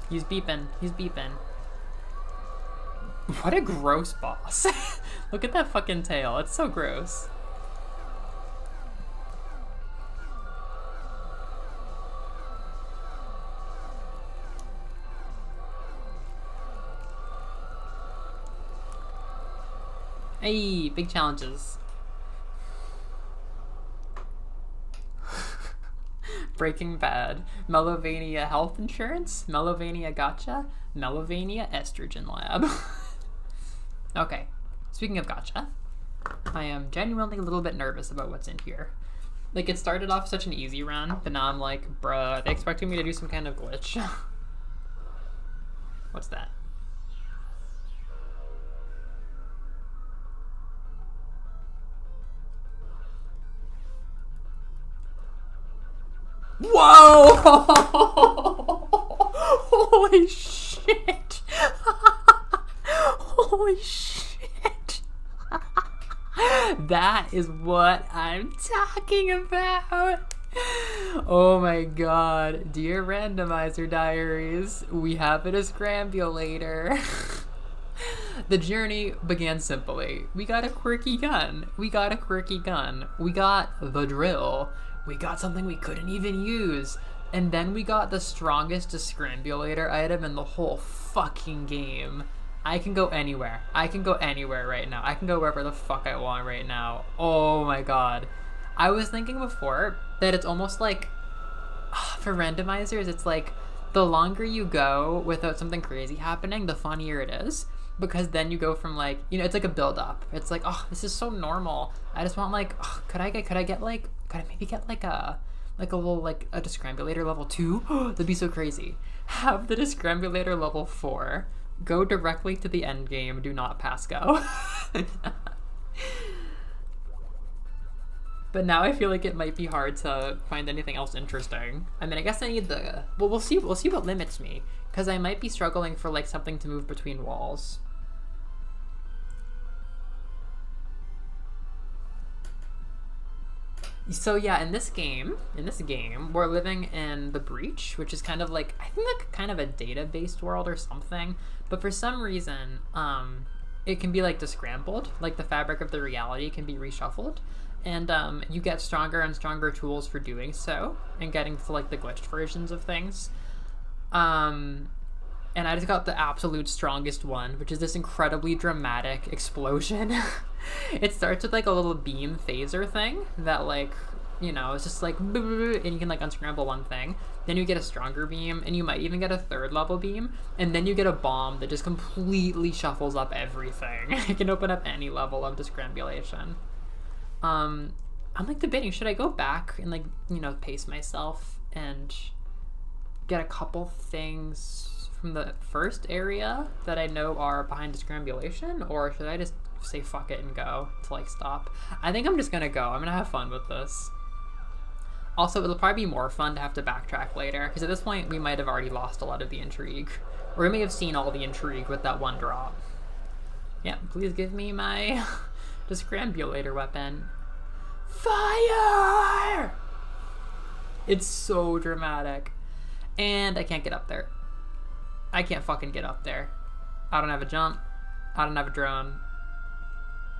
He's beeping. He's beeping. What a gross boss. Look at that fucking tail. It's so gross. Hey, big challenges. Breaking Bad, Melovania Health Insurance, Melovania Gotcha, Melovania Estrogen Lab. Okay, speaking of gotcha, I am genuinely a little bit nervous about what's in here. Like, it started off such an easy run, but now I'm like, bruh, they expecting me to do some kind of glitch. What's that? Whoa! Holy shit! Holy shit! That is what I'm talking about! Oh my god. Dear Randomizer Diaries, we have a scrambulator. The journey began simply. We got a quirky gun. We got a quirky gun. We got the drill. We got something we couldn't even use. And then we got the strongest scrambulator item in the whole fucking game. I can go anywhere. I can go anywhere right now. I can go wherever the fuck I want right now. Oh my god. I was thinking before that it's almost like, for randomizers, it's like the longer you go without something crazy happening, the funnier it is. Because then you go from like, you know, it's like a build up. It's like, oh, this is so normal. I just want like, oh, could I maybe get like a little, like a descrambulator level 2? That'd be so crazy. Have the descrambulator level 4. Go directly to the end game. Do not pass go. But now I feel like it might be hard to find anything else interesting. I mean, I guess I need the, well, we'll see what limits me. Because I might be struggling for like something to move between walls. So yeah, in this game, we're living in the Breach, which is kind of like, I think like kind of a data-based world or something. But for some reason, it can be like descrambled, like the fabric of the reality can be reshuffled, and you get stronger and stronger tools for doing so, and getting to like the glitched versions of things. And I just got the absolute strongest one, which is this incredibly dramatic explosion. It starts with like a little beam phaser thing that like, you know, it's just like, and you can like unscramble one thing. Then you get a stronger beam, and you might even get a third level beam, and then you get a bomb that just completely shuffles up everything. It can open up any level of descrambulation. I'm like debating, should I go back and like, you know, pace myself and get a couple things from the first area that I know are behind descrambulation, or should I just say fuck it and go to like stop? I think I'm just gonna go. I'm gonna have fun with this. Also, it'll probably be more fun to have to backtrack later, because at this point we might have already lost a lot of the intrigue, or we may have seen all the intrigue with that one drop. Yeah, please give me my descrambulator weapon. Fire! It's so dramatic. And I can't get up there. I can't fucking get up there. I don't have a jump. I don't have a drone.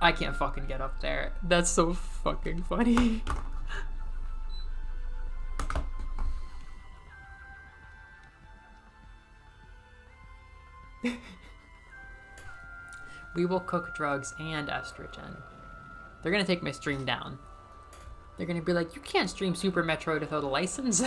I can't fucking get up there. That's so fucking funny. We will cook drugs and estrogen. They're gonna take my stream down. They're gonna be like, you can't stream Super Metroid without a license.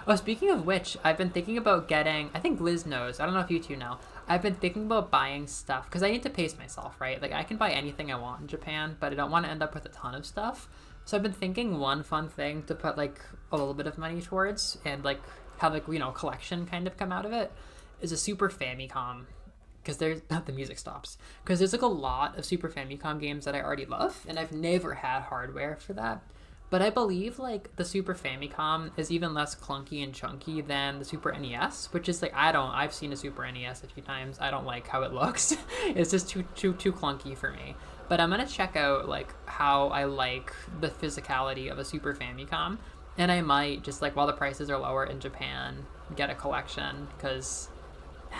Oh, speaking of which, I've been thinking about getting, I think Liz knows, I don't know if you two know, I've been thinking about buying stuff, because I need to pace myself, right? Like, I can buy anything I want in Japan, but I don't want to end up with a ton of stuff. So I've been thinking one fun thing to put, like, a little bit of money towards, and, like, have, like, you know, collection kind of come out of it, is a Super Famicom. Because there's, the music stops. Because there's, like, a lot of Super Famicom games that I already love, and I've never had hardware for that. But I believe, like, the Super Famicom is even less clunky and chunky than the Super NES, which is, like, I've seen a Super NES a few times. I don't like how it looks. It's just too clunky for me. But I'm gonna check out, like, how I like the physicality of a Super Famicom. And I might, just, like, while the prices are lower in Japan, get a collection, because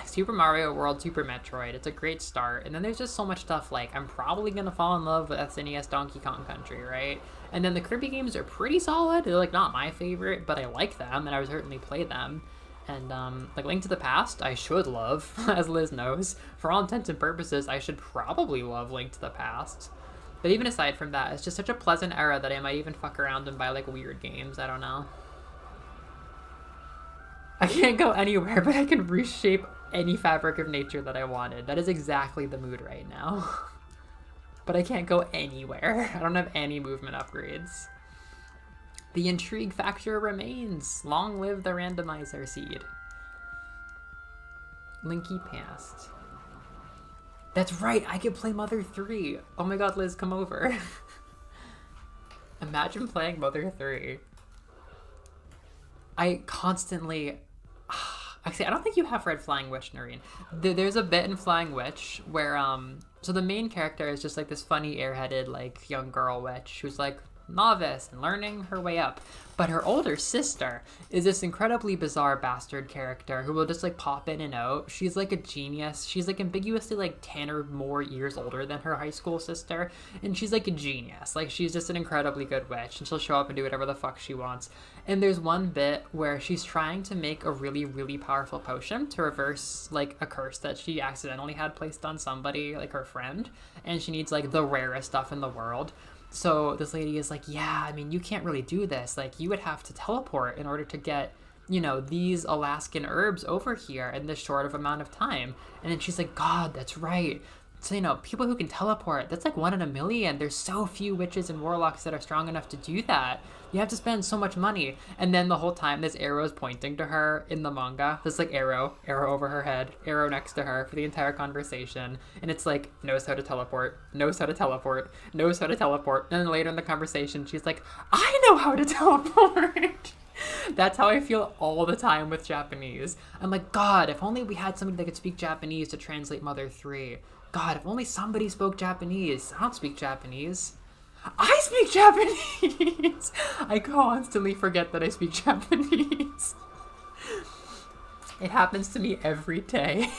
Super Mario World, Super Metroid, it's a great start. And then there's just so much stuff, like, I'm probably gonna fall in love with SNES Donkey Kong Country, right? And then the Kirby games are pretty solid. They're, like, not my favorite, but I like them, and I would certainly play them. And, like, Link to the Past, I should love, as Liz knows. For all intents and purposes, I should probably love Link to the Past. But even aside from that, it's just such a pleasant era that I might even fuck around and buy, like, weird games. I don't know. I can't go anywhere, but I can reshape any fabric of nature that I wanted. That is exactly the mood right now. But I can't go anywhere. I don't have any movement upgrades. The intrigue factor remains. Long live the randomizer seed. Linky Past. That's right, I could play Mother 3. Oh my god, Liz, come over. Imagine playing Mother 3. I constantly... Actually, I don't think you have read Flying Witch, Noreen. There's a bit in Flying Witch where, so the main character is just, like, this funny, airheaded, like, young girl witch who's, like, novice and learning her way up. But her older sister is this incredibly bizarre bastard character who will just, like, pop in and out. She's, like, a genius. She's, like, ambiguously, like, 10 or more years older than her high school sister. And she's, like, a genius. Like, she's just an incredibly good witch. And she'll show up and do whatever the fuck she wants. And there's one bit where she's trying to make a really, really powerful potion to reverse, like, a curse that she accidentally had placed on somebody, like, her friend. And she needs, like, the rarest stuff in the world. So this lady is like, yeah, I mean, you can't really do this. Like, you would have to teleport in order to get, you know, these Alaskan herbs over here in this short of amount of time. And then she's like, God, that's right. So, you know, people who can teleport, that's like 1 in a million. There's so few witches and warlocks that are strong enough to do that. You have to spend so much money. And then the whole time this arrow is pointing to her in the manga. This like arrow over her head, arrow next to her for the entire conversation. And it's like, knows how to teleport, knows how to teleport, knows how to teleport. And then later in the conversation, she's like, I know how to teleport. That's how I feel all the time with Japanese. I'm like, God, if only we had somebody that could speak Japanese to translate Mother 3. God, if only somebody spoke Japanese. I don't speak Japanese. I speak Japanese! I constantly forget that I speak Japanese. It happens to me every day.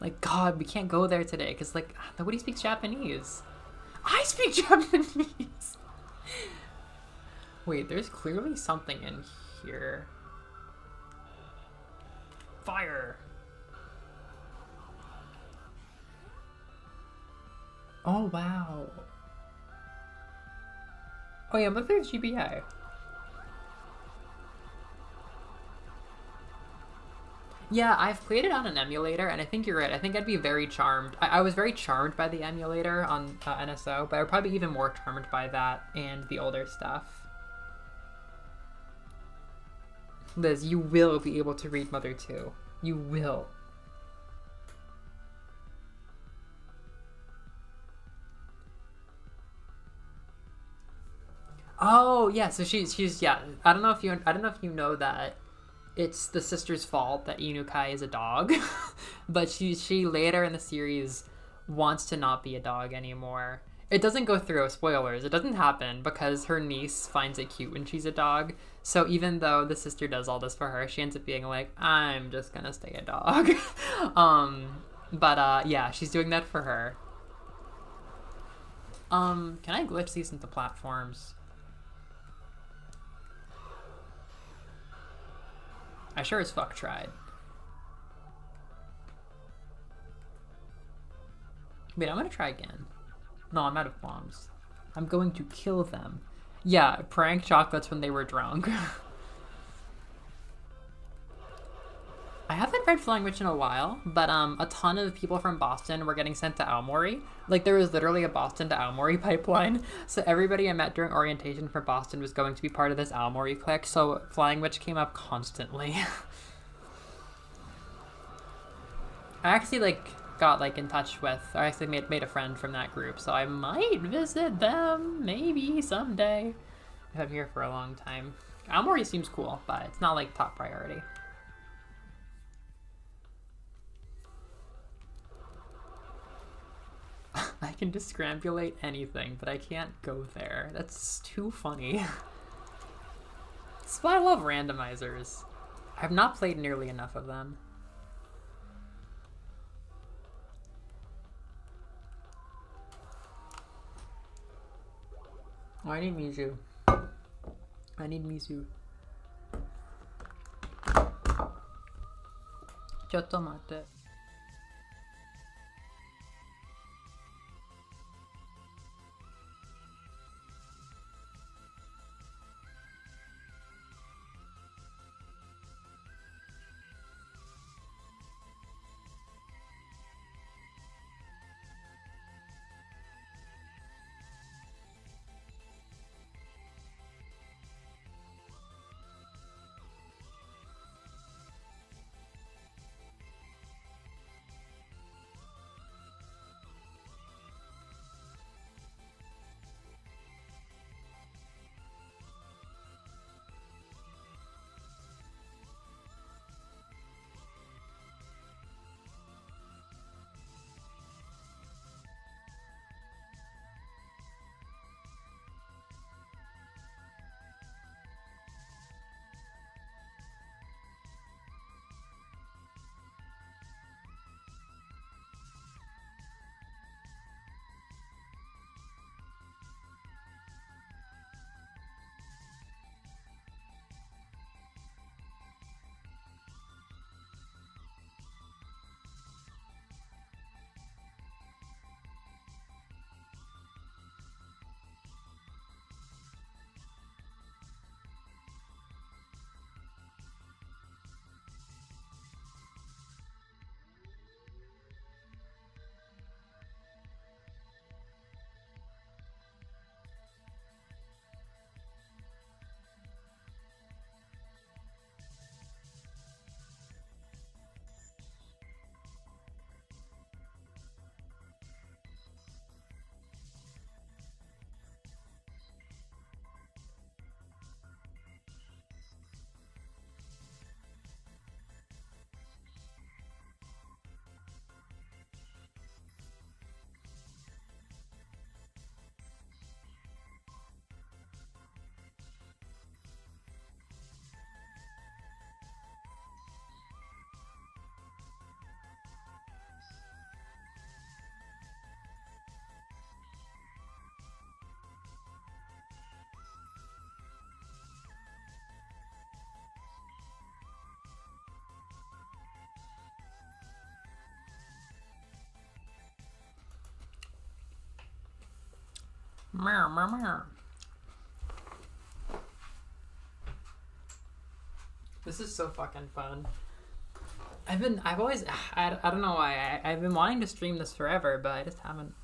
Like, God, we can't go there today because, like, nobody speaks Japanese. I speak Japanese! Wait, there's clearly something in here. Fire! Oh, wow. Oh, yeah, but there's GBI. Yeah, I've played it on an emulator, and I think you're right. I think I'd be very charmed. I was very charmed by the emulator on NSO, but I would probably be even more charmed by that and the older stuff. Liz, you will be able to read Mother 2. You will. Oh yeah, so she's yeah. I don't know if you know that it's the sister's fault that Inukai is a dog, but she later in the series wants to not be a dog anymore. It doesn't go through, spoilers. It doesn't happen because her niece finds it cute when she's a dog. So even though the sister does all this for her, she ends up being like, I'm just gonna stay a dog. But yeah, she's doing that for her. Can I glitch these into platforms? I sure as fuck tried. Wait, I'm gonna try again. No, I'm out of bombs. I'm going to kill them. Yeah, prank chocolates when they were drunk. I haven't read Flying Witch in a while, but a ton of people from Boston were getting sent to Aomori. Like, there was literally a Boston to Aomori pipeline. So everybody I met during orientation for Boston was going to be part of this Aomori clique, so Flying Witch came up constantly. I actually, like, got, like, in touch with, or I actually made a friend from that group, so I might visit them, maybe, someday, if I'm here for a long time. Aomori seems cool, but it's not, like, top priority. I can discrambulate anything, but I can't go there. That's too funny. That's why I love randomizers. I've not played nearly enough of them. Oh, I need Mizu. I need Mizu. Chotto matte. Meow, meow, meow. This is so fucking fun. I've always, I don't know why, I've been wanting to stream this forever, but I just haven't.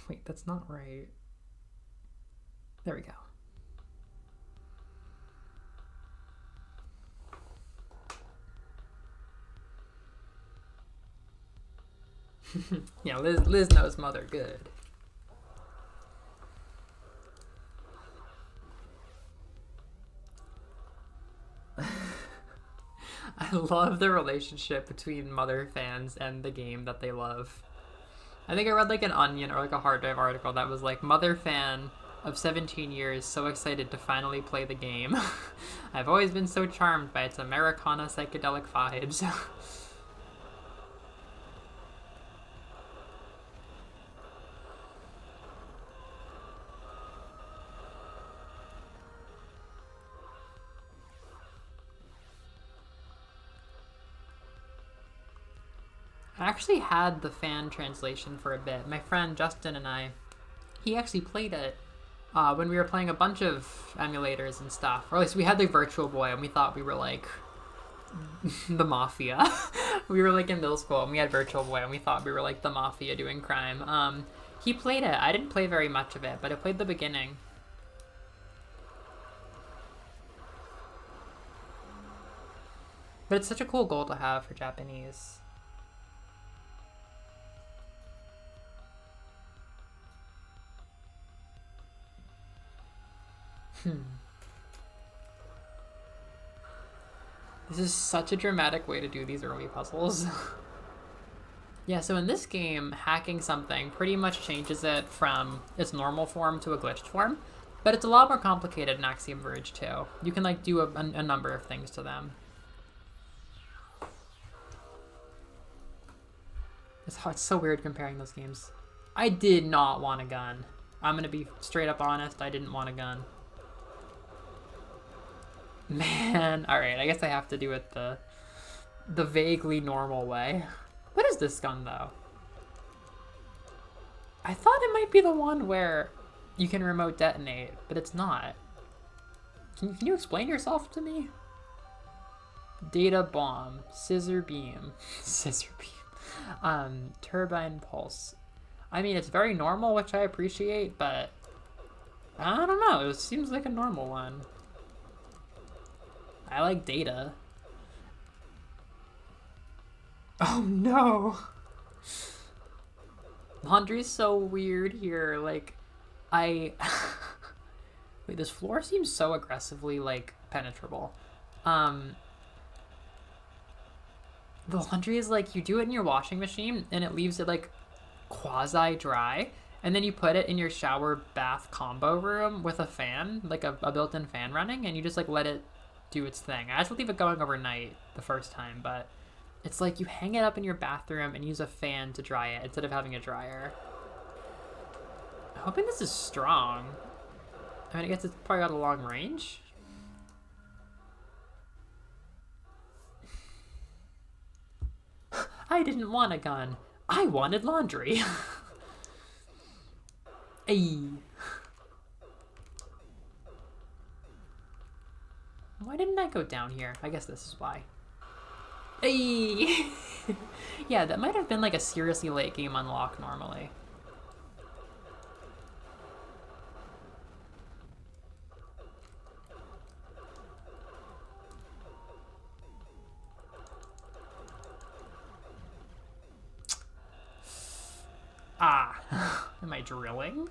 Wait, that's not right. There we go. Yeah, Liz knows mother good. I love the relationship between mother fans and the game that they love. I think I read like an Onion or like a Hard Drive article that was like, mother fan of 17 years so excited to finally play the game. I've always been so charmed by its Americana psychedelic vibes. I actually had the fan translation for a bit. My friend Justin and I, he actually played it when we were playing a bunch of emulators and stuff. Or at least we had the Virtual Boy and we thought we were like the mafia. We were like in middle school and we had Virtual Boy and we thought we were like the mafia doing crime. He played it. I didn't play very much of it, but I played the beginning. But it's such a cool goal to have for Japanese. This is such a dramatic way to do these early puzzles. Yeah, so in this game, hacking something pretty much changes it from its normal form to a glitched form, but it's a lot more complicated in Axiom Verge too. You can like do a number of things to them. It's so weird comparing those games. I did not want a gun. I'm gonna be straight up honest, I didn't want a gun. Man, alright, I guess I have to do it the vaguely normal way. What is this gun, though? I thought it might be the one where you can remote detonate, but it's not. Can you explain yourself to me? Data bomb, scissor beam, scissor beam, turbine pulse. I mean, it's very normal, which I appreciate, but I don't know, it seems like a normal one. I like data. Oh no! Laundry's so weird here, like, Wait, this floor seems so aggressively, like, penetrable. The laundry is like, you do it in your washing machine, and it leaves it, like, quasi-dry, and then you put it in your shower bath combo room with a fan, like a built-in fan running, and you just, like, let it do its thing. I just leave it going overnight the first time, but it's like you hang it up in your bathroom and use a fan to dry it instead of having a dryer. I'm hoping this is strong. I mean, I guess it's probably got a long range. I didn't want a gun. I wanted laundry. Ay. Why didn't I go down here? I guess this is why. Hey! Yeah, that might have been like a seriously late game unlock normally. Ah, am I drilling?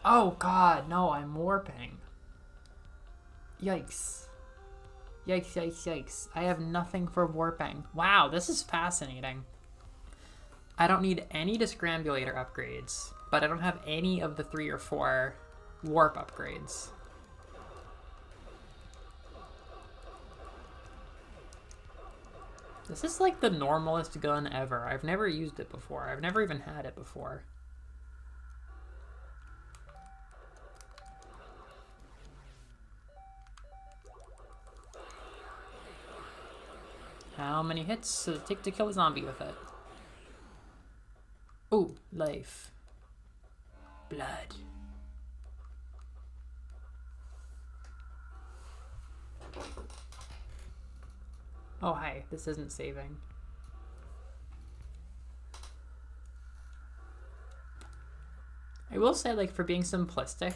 Oh god, no, I'm warping. Yikes. Yikes, yikes, yikes. I have nothing for warping. Wow, this is fascinating. I don't need any Discrambulator upgrades, but I don't have any of the 3 or 4 warp upgrades. This is like the normalest gun ever. I've never used it before. I've never even had it before. How many hits does it take to kill a zombie with it? Ooh, life. Blood. Oh, hi. This isn't saving. I will say, like, for being simplistic,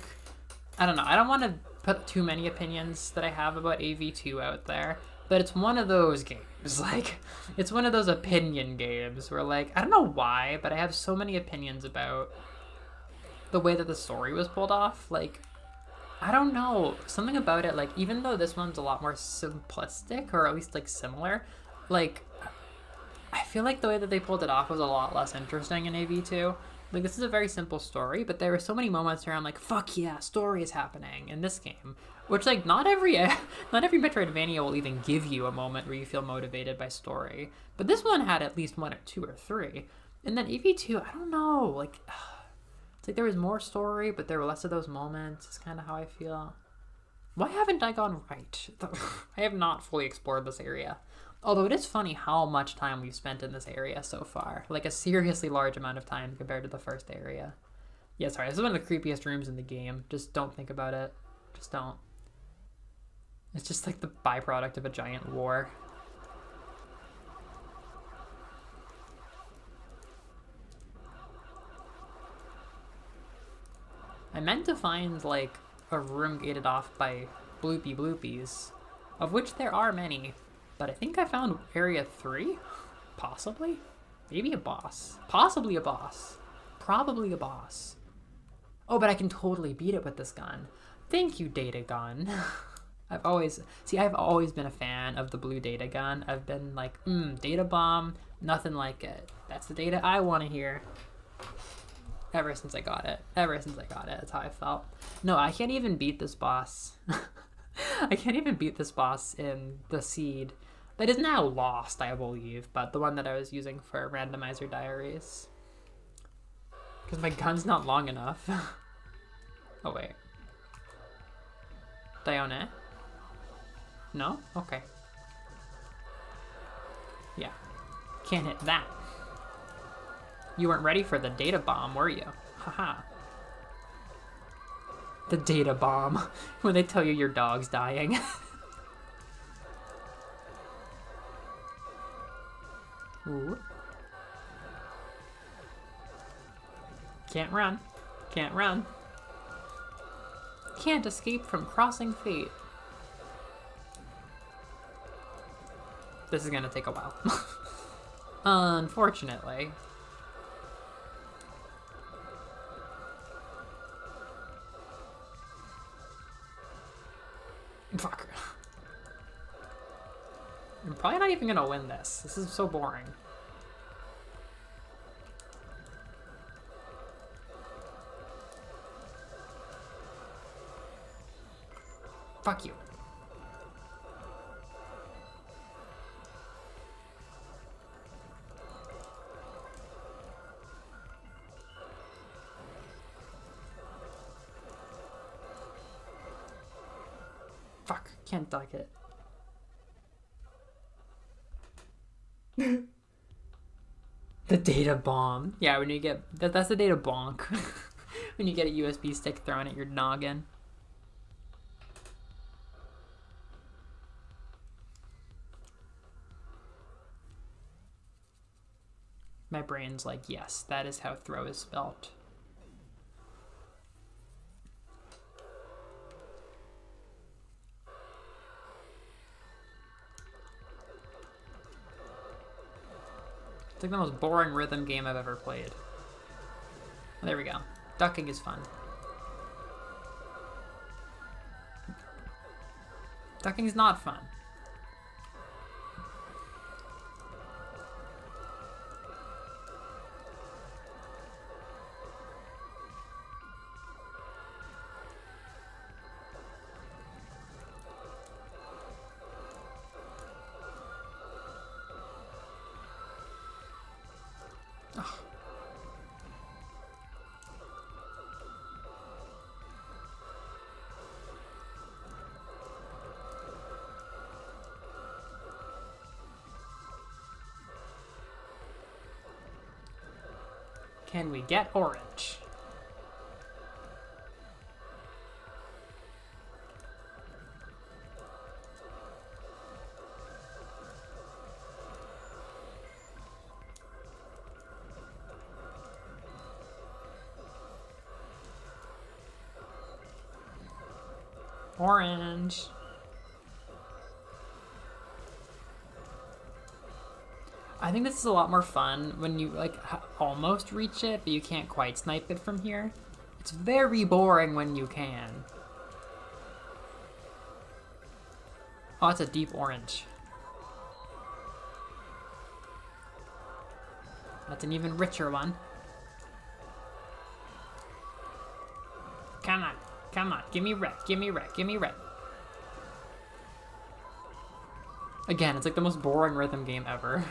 I don't know. I don't want to put too many opinions that I have about AV2 out there, but it's one of those games. Like, it's one of those opinion games where, like, I don't know why, but I have so many opinions about the way that the story was pulled off. Like, I don't know. Something about it, like, even though this one's a lot more simplistic, or at least, like, similar, like, I feel like the way that they pulled it off was a lot less interesting in AV2. Like, this is a very simple story, but there were so many moments where I'm like, fuck yeah, story is happening in this game. Which, like, not every Metroidvania will even give you a moment where you feel motivated by story. But this one had at least one or two or three. And then AV2, I don't know, like, it's like there was more story, but there were less of those moments. It's kind of how I feel. Why haven't I gone right? I have not fully explored this area. Although it is funny how much time we've spent in this area so far. Like a seriously large amount of time compared to the first area. Yeah, sorry, this is one of the creepiest rooms in the game. Just don't think about it. Just don't. It's just like the byproduct of a giant war. I meant to find like a room gated off by bloopy bloopies, of which there are many. But I think I found area 3? Possibly? Maybe a boss. Possibly a boss. Probably a boss. Oh, but I can totally beat it with this gun. Thank you, data gun. I've always been a fan of the blue data gun. I've been like, data bomb, nothing like it. That's the data I want to hear. Ever since I got it. That's how I felt. No, I can't even beat this boss. I can't even beat this boss in the seed. That is now lost, I believe, but the one that I was using for Randomizer Diaries. Because my gun's not long enough. Oh, wait. Dione? No? Okay. Yeah. Can't hit that. You weren't ready for the data bomb, were you? Haha. The data bomb. When they tell you your dog's dying. Ooh. Can't run. Can't run. Can't escape from crossing fate. This is gonna take a while. Unfortunately. Fuck. I'm probably not even gonna win this. This is so boring. Fuck you. Fuck, can't duck it. The data bomb. Yeah, when you get... That's the data bonk. When you get a USB stick thrown at your noggin. My brain's like, yes, that is how throw is spelt. It's like the most boring rhythm game I've ever played. There we go. Ducking is fun. Ducking is not fun. Can we get orange? Orange. I think this is a lot more fun when you like almost reach it, but you can't quite snipe it from here. It's very boring when you can. Oh, it's a deep orange. That's an even richer one. Come on, come on, give me red, give me red, give me red. Again, it's like the most boring rhythm game ever.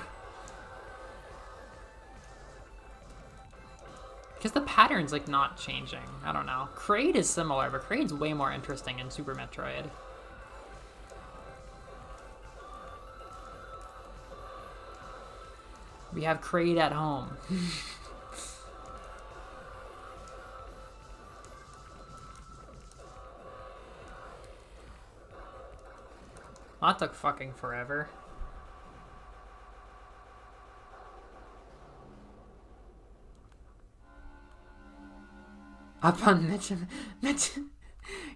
Because the pattern's like not changing. I don't know. Kraid is similar, but Kraid's way more interesting in Super Metroid. We have Kraid at home. That took fucking forever. Up on Mitch.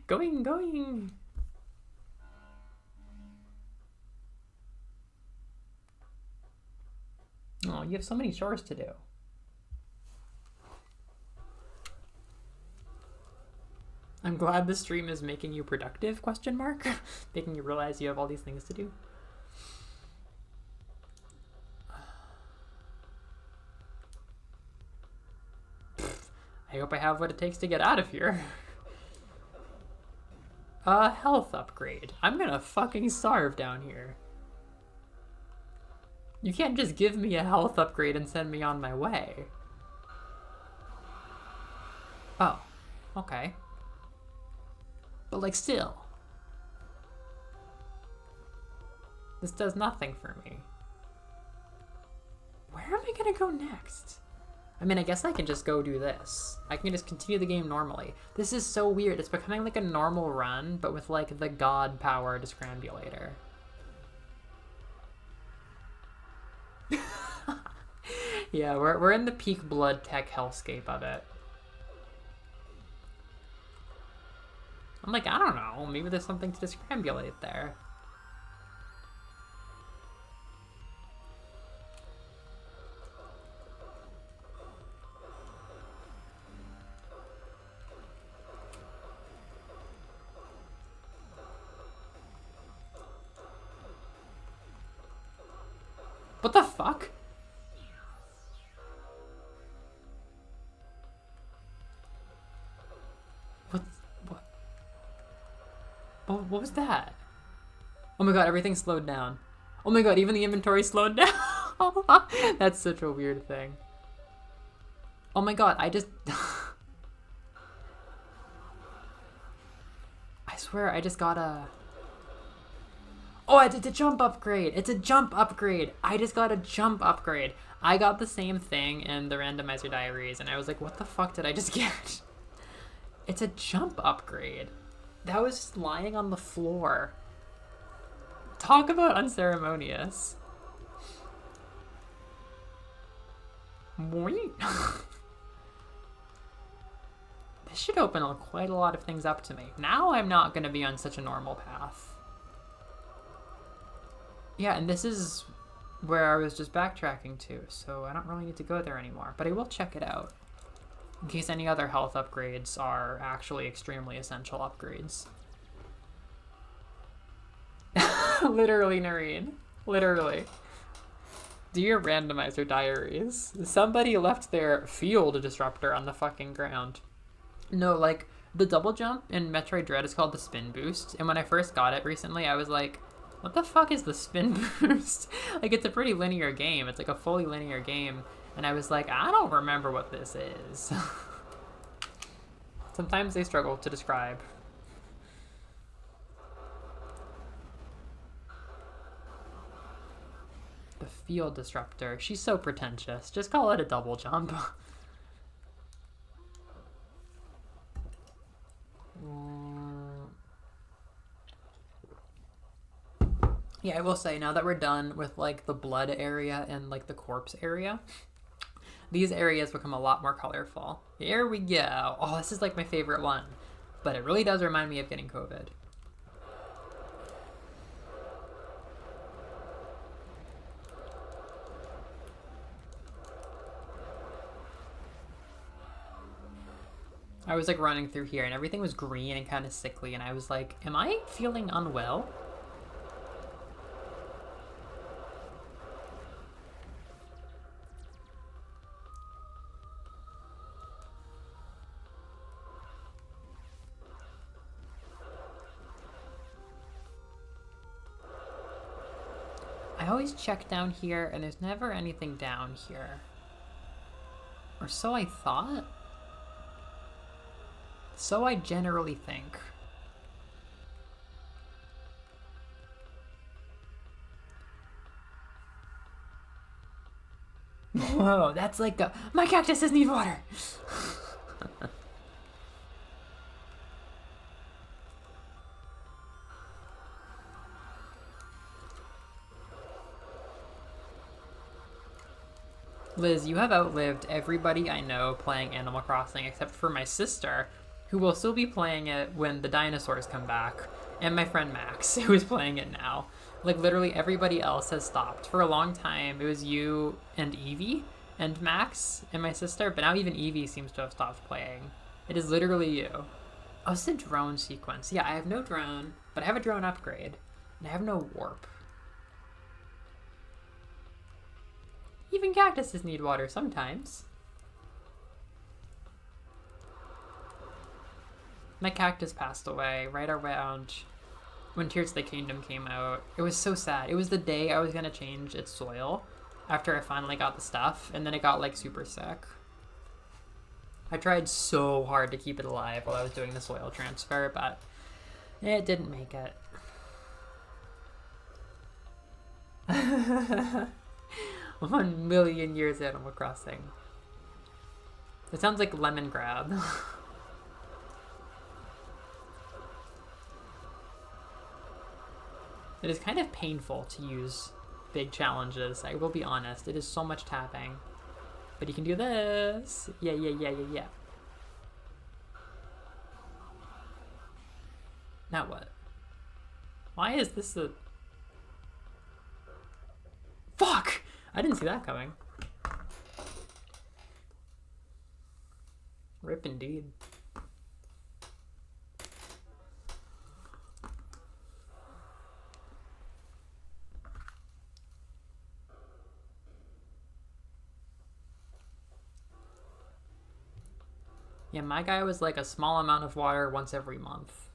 Going. Oh, you have so many chores to do. I'm glad the stream is making you productive, question mark? Making you realize you have all these things to do. I hope I have what it takes to get out of here. A health upgrade. I'm gonna fucking starve down here. You can't just give me a health upgrade and send me on my way. Oh, okay. But like still. This does nothing for me. Where am I gonna go next? I mean, I guess I can just go do this. I can just continue the game normally. This is so weird. It's becoming like a normal run, but with like the god power discrambulator. Yeah, we're in the peak blood tech hellscape of it. I'm like, I don't know, maybe there's something to discrambulate there. What the fuck? What was that? Oh my god, everything slowed down. Oh my god, even the inventory slowed down. That's such a weird thing. Oh my god, I just... I swear, I just got a... Oh, it's a jump upgrade. It's a jump upgrade. I just got a jump upgrade. I got the same thing in the Randomizer Diaries, and I was like, what the fuck did I just get? It's a jump upgrade. That was just lying on the floor. Talk about unceremonious. This should open quite a lot of things up to me. Now I'm not going to be on such a normal path. Yeah, and this is where I was just backtracking to, so I don't really need to go there anymore. But I will check it out, in case any other health upgrades are actually extremely essential upgrades. Literally, Noreen. Literally. Dear Randomizer Diaries, somebody left their field disruptor on the fucking ground. No, like, the double jump in Metroid Dread is called the spin boost, and when I first got it recently, I was like, what the fuck is the spin boost? Like, it's a pretty linear game. It's like a fully linear game, and I was like, I don't remember what this is. Sometimes they struggle to describe. The field disruptor. She's so pretentious. Just call it a double jump. Yeah, I will say, now that we're done with like the blood area and like the corpse area, these areas become a lot more colorful. Here we go. Oh, this is like my favorite one. But it really does remind me of getting COVID. I was like running through here and everything was green and kind of sickly, and I was like, am I feeling unwell? I always check down here and there's never anything down here. Or so I thought. So I generally think. Whoa, that's like a... My cactuses need water! Liz, you have outlived everybody I know playing Animal Crossing except for my sister, who will still be playing it when the dinosaurs come back, and my friend Max, who is playing it now. Like, literally everybody else has stopped. For a long time, it was you and Evie and Max and my sister, but now even Evie seems to have stopped playing. It is literally you. Oh, it's a drone sequence. Yeah, I have no drone, but I have a drone upgrade, and I have no warp. Even cactuses need water sometimes. My cactus passed away right around when Tears of the Kingdom came out. It was so sad. It was the day I was gonna change its soil after I finally got the stuff, and then it got like super sick. I tried so hard to keep it alive while I was doing the soil transfer, but it didn't make it. 1,000,000 years Animal Crossing. It sounds like lemon grab. It is kind of painful to use big challenges. I will be honest. It is so much tapping. But you can do this. Yeah. Now what? Why is this a... Fuck! I didn't see that coming. Rip indeed. Yeah, my guy was like a small amount of water once every month.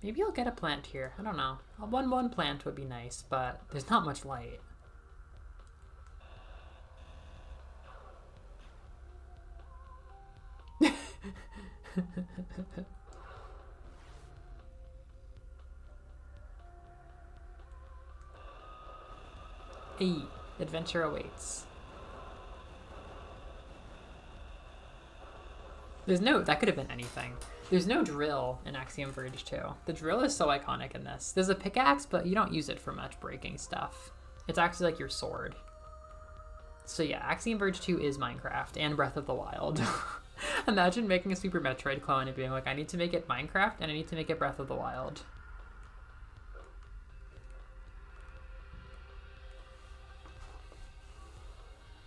Maybe I'll get a plant here. I don't know. One plant would be nice, but there's not much light. Hey, adventure awaits. There's no... That could have been anything. There's no drill in Axiom Verge 2. The drill is so iconic in this. There's a pickaxe, but you don't use it for much breaking stuff. It's actually like your sword. So yeah, Axiom Verge 2 is Minecraft and Breath of the Wild. Imagine making a Super Metroid clone and being like, I need to make it Minecraft and I need to make it Breath of the Wild.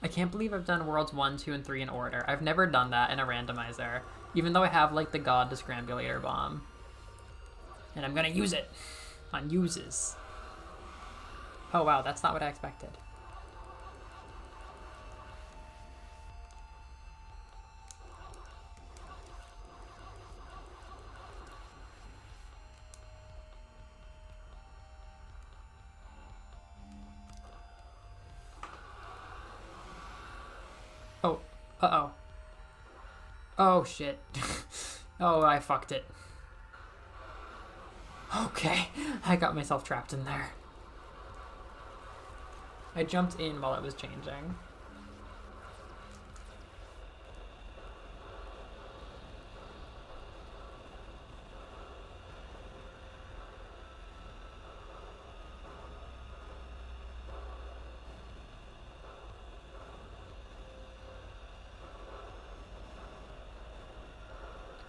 I can't believe I've done Worlds 1, 2, and 3 in order. I've never done that in a randomizer, even though I have, like, the God Discrambulator bomb. And I'm gonna use it on uses. Oh, wow, that's not what I expected. Oh, uh-oh. Oh, shit. Oh, I fucked it. Okay, I got myself trapped in there. I jumped in while it was changing.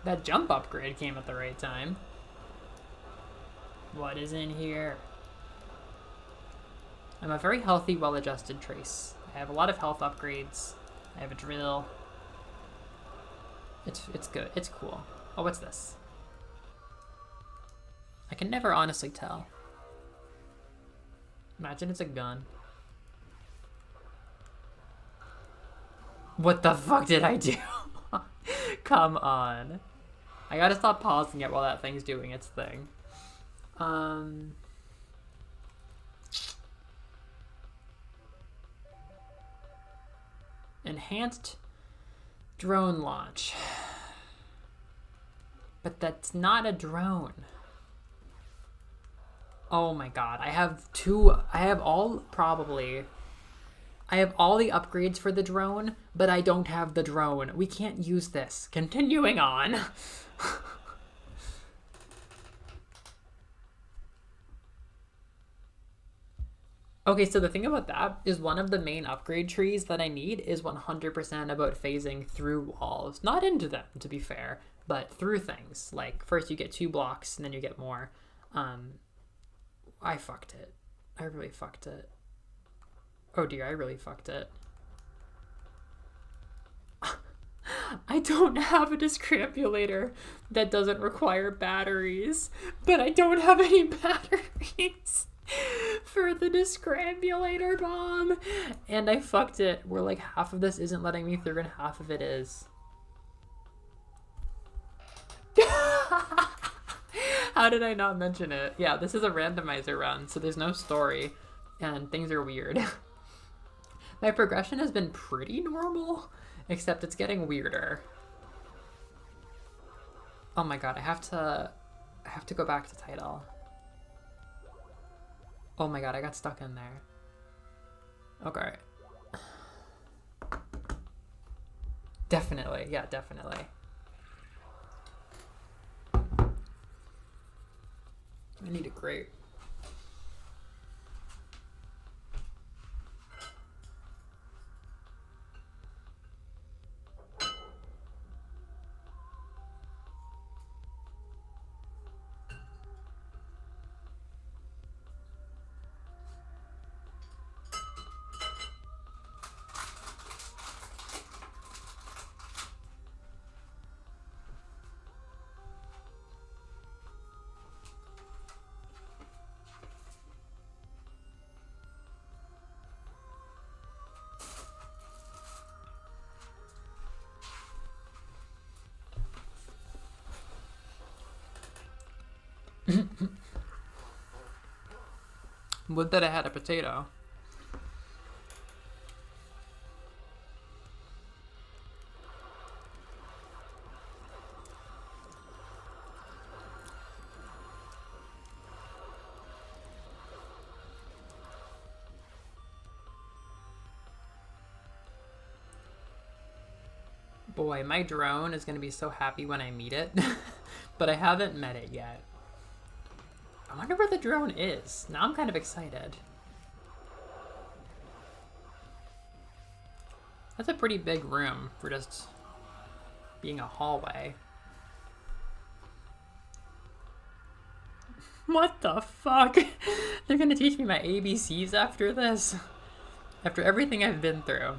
That jump upgrade came at the right time. What is in here? I'm a very healthy, well-adjusted trace. I have a lot of health upgrades. I have a drill. It's good. It's cool. Oh, what's this? I can never honestly tell. Imagine it's a gun. What the fuck did I do? Come on. I gotta stop pausing it while that thing's doing its thing. Enhanced drone launch. But that's not a drone. Oh my god. I have all the upgrades for the drone, but I don't have the drone. We can't use this. Continuing on. Okay, so the thing about that is one of the main upgrade trees that I need is 100% about phasing through walls. Not into them, to be fair, but through things. Like, first you get 2 blocks, and then you get more. I fucked it. I really fucked it. Oh dear, I really fucked it. I don't have a discrambulator that doesn't require batteries, but I don't have any batteries for the discrambulator bomb. And I fucked it. Where like half of this isn't letting me through and half of it is. How did I not mention it? Yeah, this is a randomizer run, so there's no story, and things are weird. My progression has been pretty normal, except it's getting weirder. Oh my god, I have to go back to title. Oh my god, I got stuck in there. Okay. Definitely, yeah, definitely. I need a grate. Would that I had a potato. Boy, my drone is going to be so happy when I meet it, but I haven't met it yet. I wonder where the drone is. Now I'm kind of excited. That's a pretty big room for just being a hallway. What the fuck? They're gonna teach me my ABCs after this? After everything I've been through.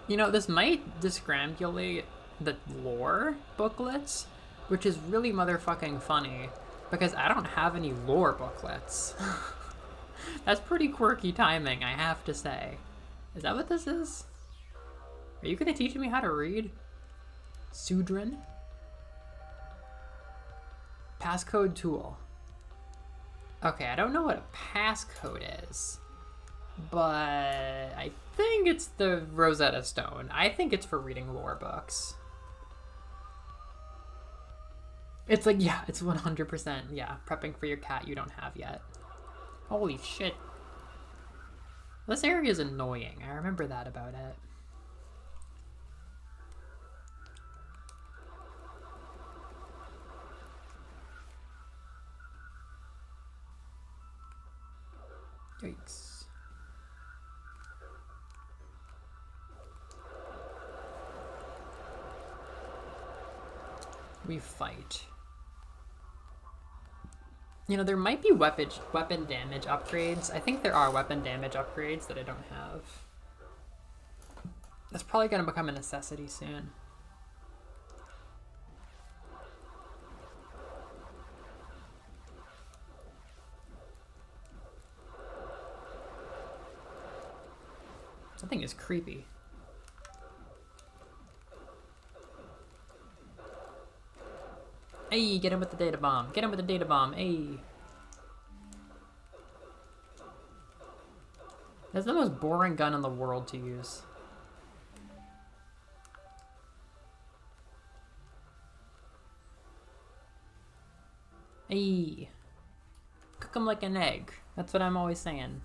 You know, this might discrambulate the lore booklets, which is really motherfucking funny. Because I don't have any lore booklets. That's pretty quirky timing, I have to say. Is that what this is? Are you gonna teach me how to read? Sudrin? Passcode tool. Okay, I don't know what a passcode is. But I think it's the Rosetta Stone. I think it's for reading lore books. It's like, yeah, it's 100%, yeah, prepping for your cat you don't have yet. Holy shit. This area is annoying. I remember that about it. Yikes. We fight. You know, there might be weapon damage upgrades. I think there are weapon damage upgrades that I don't have. That's probably going to become a necessity soon. That thing is creepy. Hey, get him with the data bomb. Get him with the data bomb. Hey. That's the most boring gun in the world to use. Hey. Cook him like an egg. That's what I'm always saying.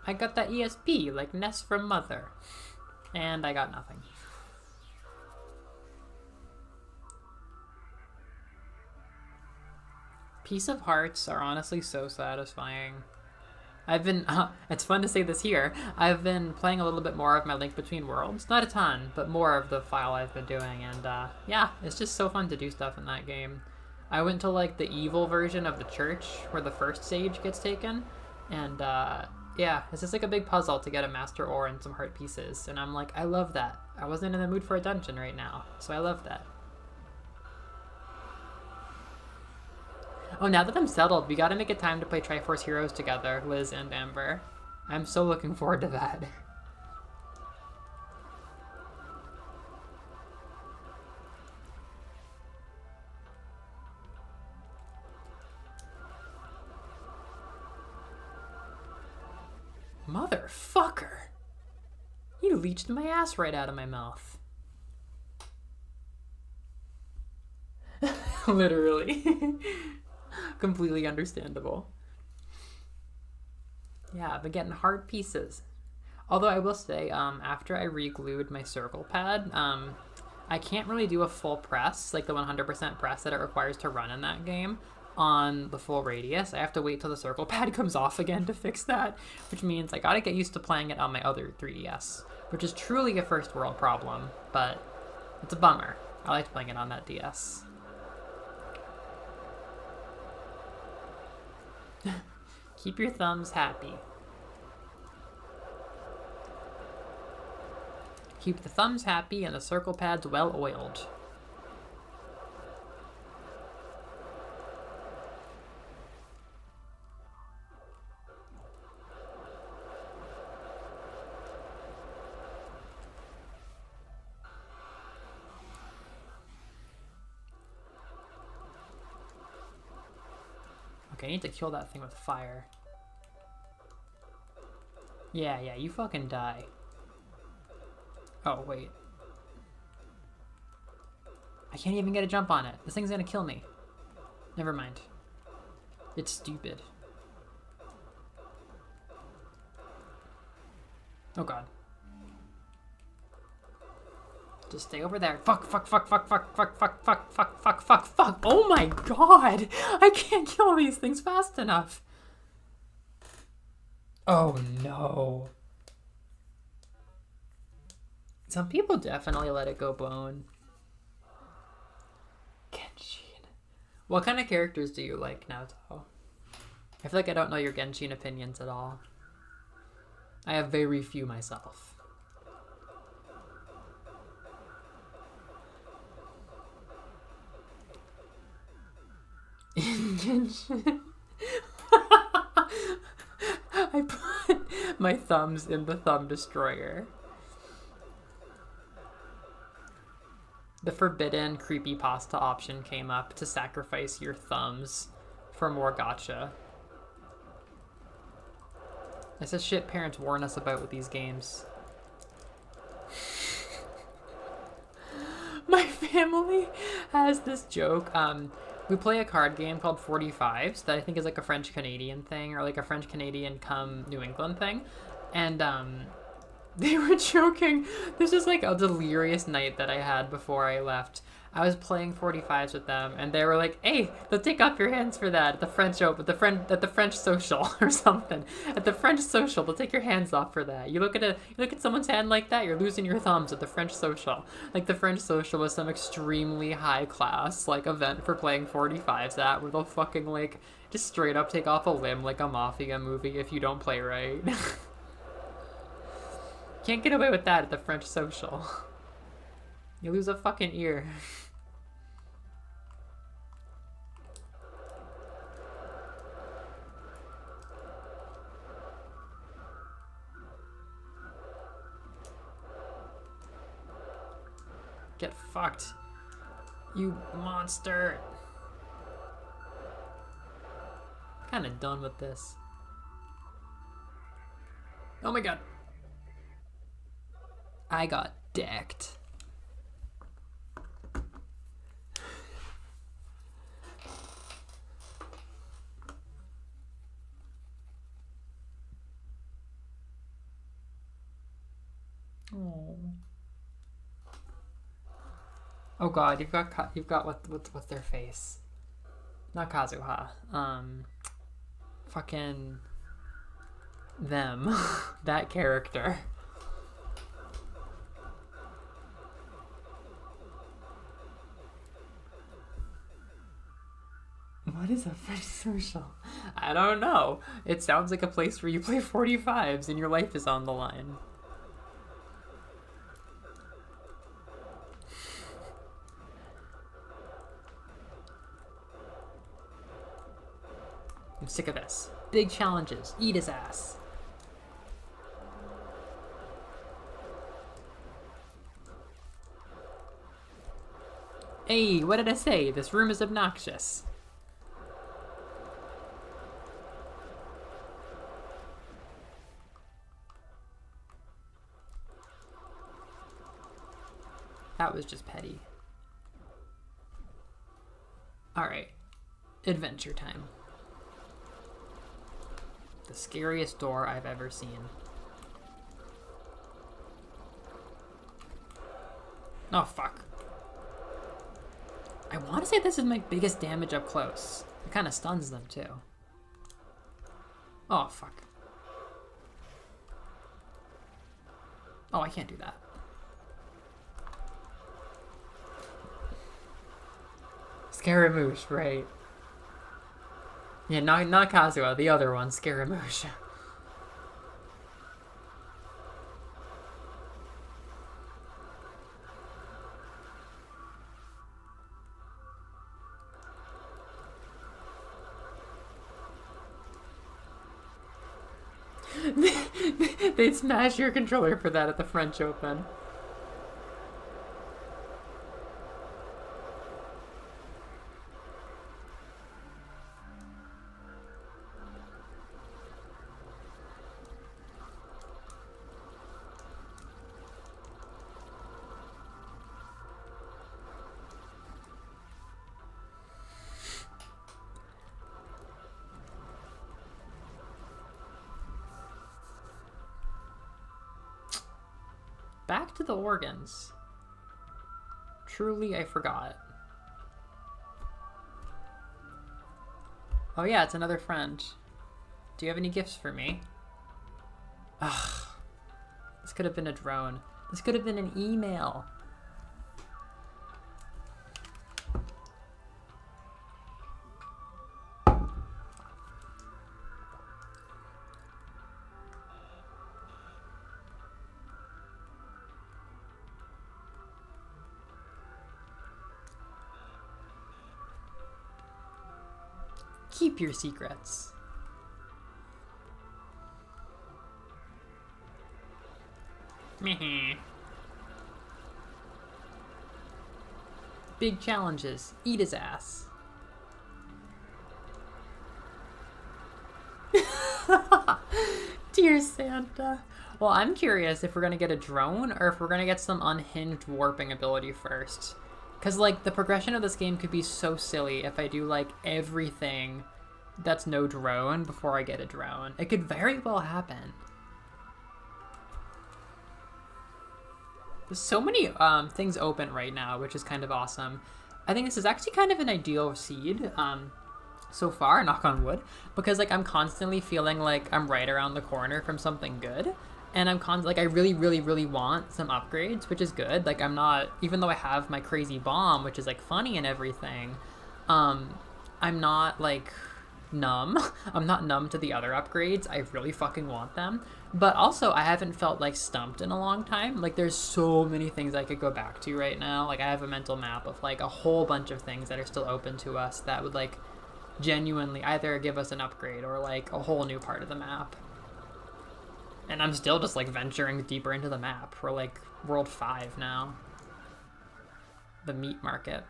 I got that ESP, like Ness from Mother. And I got nothing. Piece of Hearts are honestly so satisfying. I've been, it's fun to say this here, I've been playing a little bit more of my Link Between Worlds. Not a ton, but more of the file I've been doing. And yeah, it's just so fun to do stuff in that game. I went to like the evil version of the church where the first sage gets taken. And yeah, it's just like a big puzzle to get a master ore and some heart pieces. And I'm like, I love that. I wasn't in the mood for a dungeon right now, so I love that. Oh, now that I'm settled, we gotta make a time to play Triforce Heroes together, Liz and Amber. I'm so looking forward to that. Motherfucker! You leached my ass right out of my mouth. Literally. Completely understandable. Yeah, I've been getting hard pieces. Although I will say, after I re-glued my circle pad, I can't really do a full press, like the 100% press that it requires to run in that game, on the full radius. I have to wait till the circle pad comes off again to fix that, which means I gotta get used to playing it on my other 3DS, which is truly a first world problem, but it's a bummer. I liked playing it on that DS. Keep your thumbs happy. Keep the thumbs happy and the circle pads well oiled. Okay, I need to kill that thing with fire. Yeah, you fucking die. Oh, wait. I can't even get a jump on it. This thing's gonna kill me. Never mind. It's stupid. Oh god. Just stay over there. Fuck. Oh my god! I can't kill these things fast enough. Oh no. Some people definitely let it go bone. Genshin. What kind of characters do you like, Naoto? I feel like I don't know your Genshin opinions at all. I have very few myself. Genshin. I put my thumbs in the thumb destroyer. The forbidden creepypasta option came up to sacrifice your thumbs for more gacha. That's the shit parents warn us about with these games. My family has this joke. We play a card game called 45s that I think is like a French-Canadian thing, or like a French-Canadian come New England thing. And They were joking. This is like a delirious night that I had before I left. I was playing 45s with them, and they were like, "Hey, they'll take off your hands for that at the French Open, at the French social or something. At the French social, they'll take your hands off for that. You look at someone's hand like that, you're losing your thumbs at the French social. Like the French social was some extremely high class like event for playing 45s at, where they'll fucking like just straight up take off a limb like a mafia movie if you don't play right. Can't get away with that at the French social. You lose a fucking ear." Get fucked, you monster. Kinda done with this. Oh my god. I got decked. Oh. Oh god, you've got what's their face? Not Kazuha. Fucking them. That character. What is a French social? I don't know. It sounds like a place where you play 45s and your life is on the line. I'm sick of this. Big challenges. Eat his ass. Hey, what did I say? This room is obnoxious. That was just petty. Alright. Adventure time. The scariest door I've ever seen. Oh, fuck. I want to say this is my biggest damage up close. It kind of stuns them, too. Oh, fuck. Oh, I can't do that. Scaramouche, right. Yeah, not Kazuha, the other one, Scaramouche. They'd smash your controller for that at the French Open. Back to the organs. Truly, I forgot. Oh yeah, it's another friend. Do you have any gifts for me? Ugh. This could have been a drone. This could have been an email. Keep your secrets. Big challenges. Eat his ass. Dear Santa. Well, I'm curious if we're gonna get a drone or if we're gonna get some unhinged warping ability first. Because, like, the progression of this game could be so silly if I do, like, everything that's no drone before I get a drone. It could very well happen. There's so many things open right now, which is kind of awesome. I think this is actually kind of an ideal seed so far, knock on wood, because like I'm constantly feeling like I'm right around the corner from something good. And like I really, really, really want some upgrades, which is good. Like I'm not, even though I have my crazy bomb, which is like funny and everything, I'm not like numb. I'm not numb to the other upgrades. I really fucking want them. But also, I haven't felt like stumped in a long time. Like there's so many things I could go back to right now. Like I have a mental map of like a whole bunch of things that are still open to us that would like genuinely either give us an upgrade or like a whole new part of the map. And I'm still just like venturing deeper into the map. We're like world 5 now. The meat market.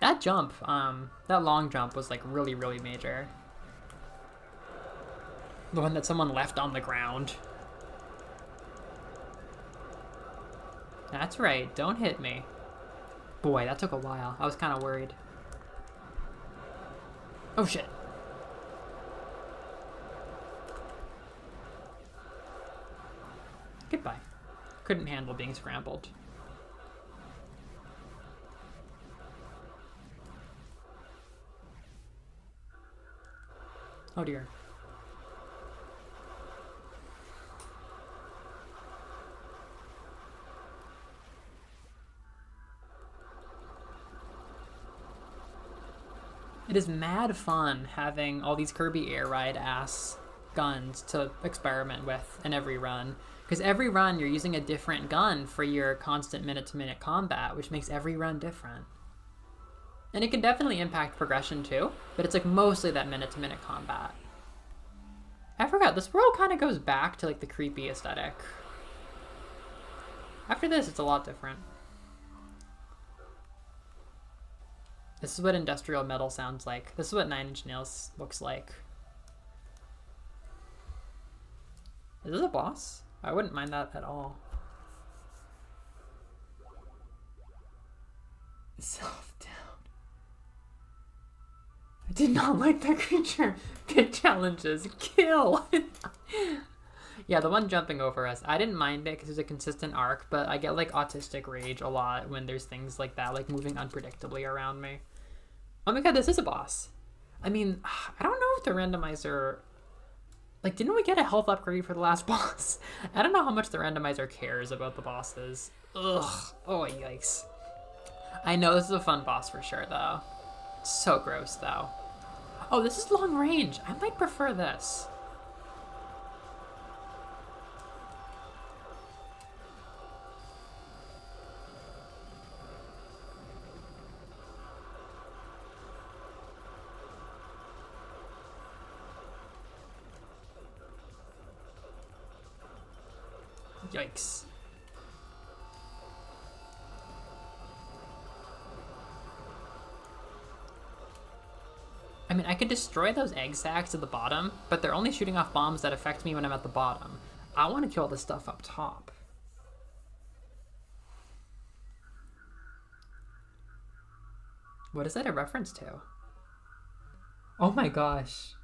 That jump, that long jump was like really, really major. The one that someone left on the ground. That's right, don't hit me. Boy, that took a while. I was kind of worried. Oh shit. Goodbye. Couldn't handle being scrambled. Oh dear. It is mad fun having all these Kirby Air Ride ass guns to experiment with in every run. Because every run you're using a different gun for your constant minute-to-minute combat, which makes every run different. And it can definitely impact progression too, but it's like mostly that minute-to-minute combat. I forgot, this world kind of goes back to like the creepy aesthetic. After this, it's a lot different. This is what industrial metal sounds like. This is what 9 Inch Nails looks like. Is this a boss? I wouldn't mind that at all. Self-down. I did not like that creature. Big challenges. Kill! Yeah, the one jumping over us. I didn't mind it because there's a consistent arc, but I get like autistic rage a lot when there's things like that, like moving unpredictably around me. Oh my god, this is a boss. I mean, I don't know if the randomizer... Like, didn't we get a health upgrade for the last boss? I don't know how much the randomizer cares about the bosses. Ugh. Oh, yikes. I know this is a fun boss for sure, though. So gross, though. Oh, this is long range. I might prefer this. Yikes. I mean, I could destroy those egg sacs at the bottom, but they're only shooting off bombs that affect me when I'm at the bottom. I want to kill the stuff up top. What is that a reference to? Oh my gosh.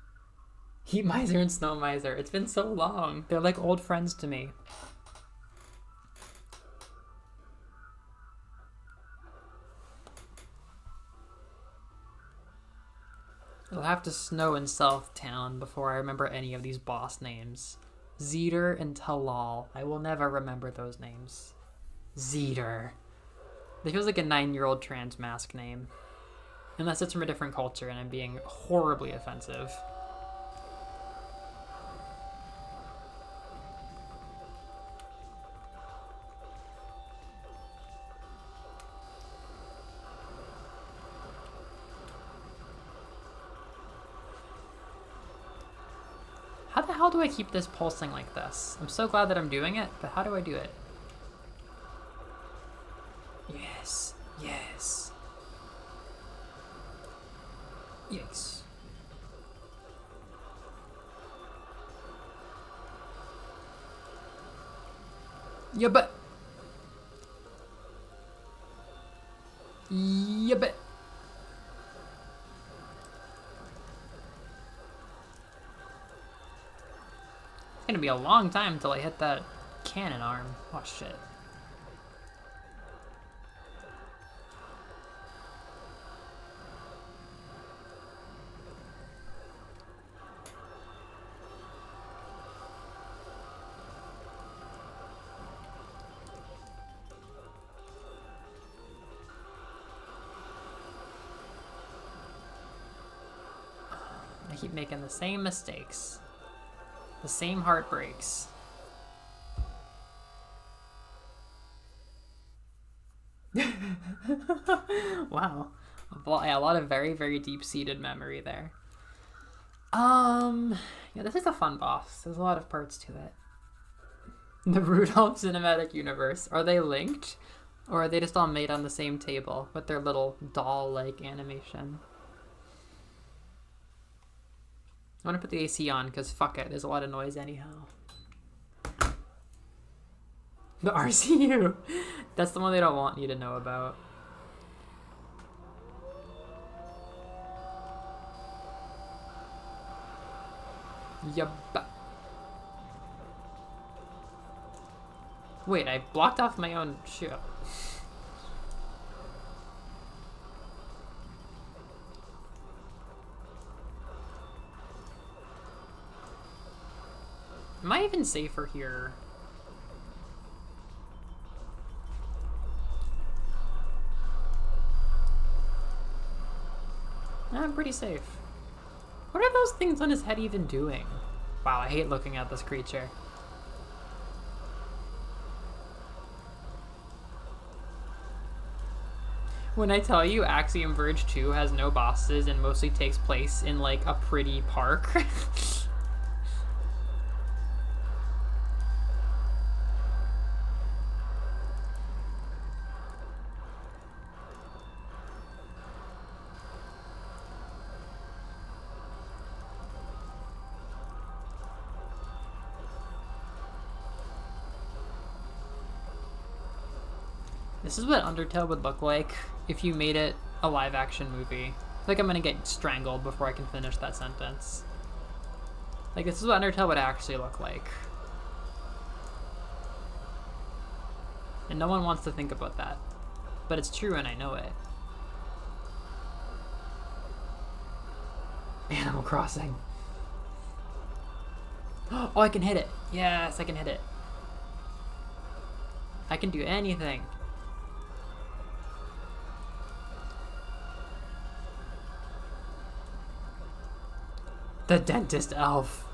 Heat Miser and Snow Miser. It's been so long. They're like old friends to me. It'll have to snow in South Town before I remember any of these boss names. Zeter and Talal. I will never remember those names. Zeter. It feels like a 9-year-old trans mask name. Unless it's from a different culture and I'm being horribly offensive. How the hell do I keep this pulsing like this? I'm so glad that I'm doing it, but how do I do it? Yes, yes. Yikes. Yeah, but... Yeah, but... It's gonna be a long time until I hit that cannon arm. Oh shit. I keep making the same mistakes. The same heartbreaks. Wow. Yeah, a lot of very, very deep-seated memory there. Yeah, this is a fun boss. There's a lot of parts to it. The Rudolph Cinematic Universe. Are they linked? Or are they just all made on the same table with their little doll-like animation? I want to put the AC on because fuck it, there's a lot of noise anyhow. The RCU! That's the one they don't want you to know about. Yup. Wait, I blocked off my own ship. Am I even safer here? I'm pretty safe. What are those things on his head even doing? Wow, I hate looking at this creature. When I tell you Axiom Verge 2 has no bosses and mostly takes place in like a pretty park. This is what Undertale would look like if you made it a live-action movie. I feel like I'm gonna get strangled before I can finish that sentence. Like, this is what Undertale would actually look like. And no one wants to think about that. But it's true and I know it. Animal Crossing. Oh, I can hit it. Yes, I can hit it. I can do anything. The dentist elf.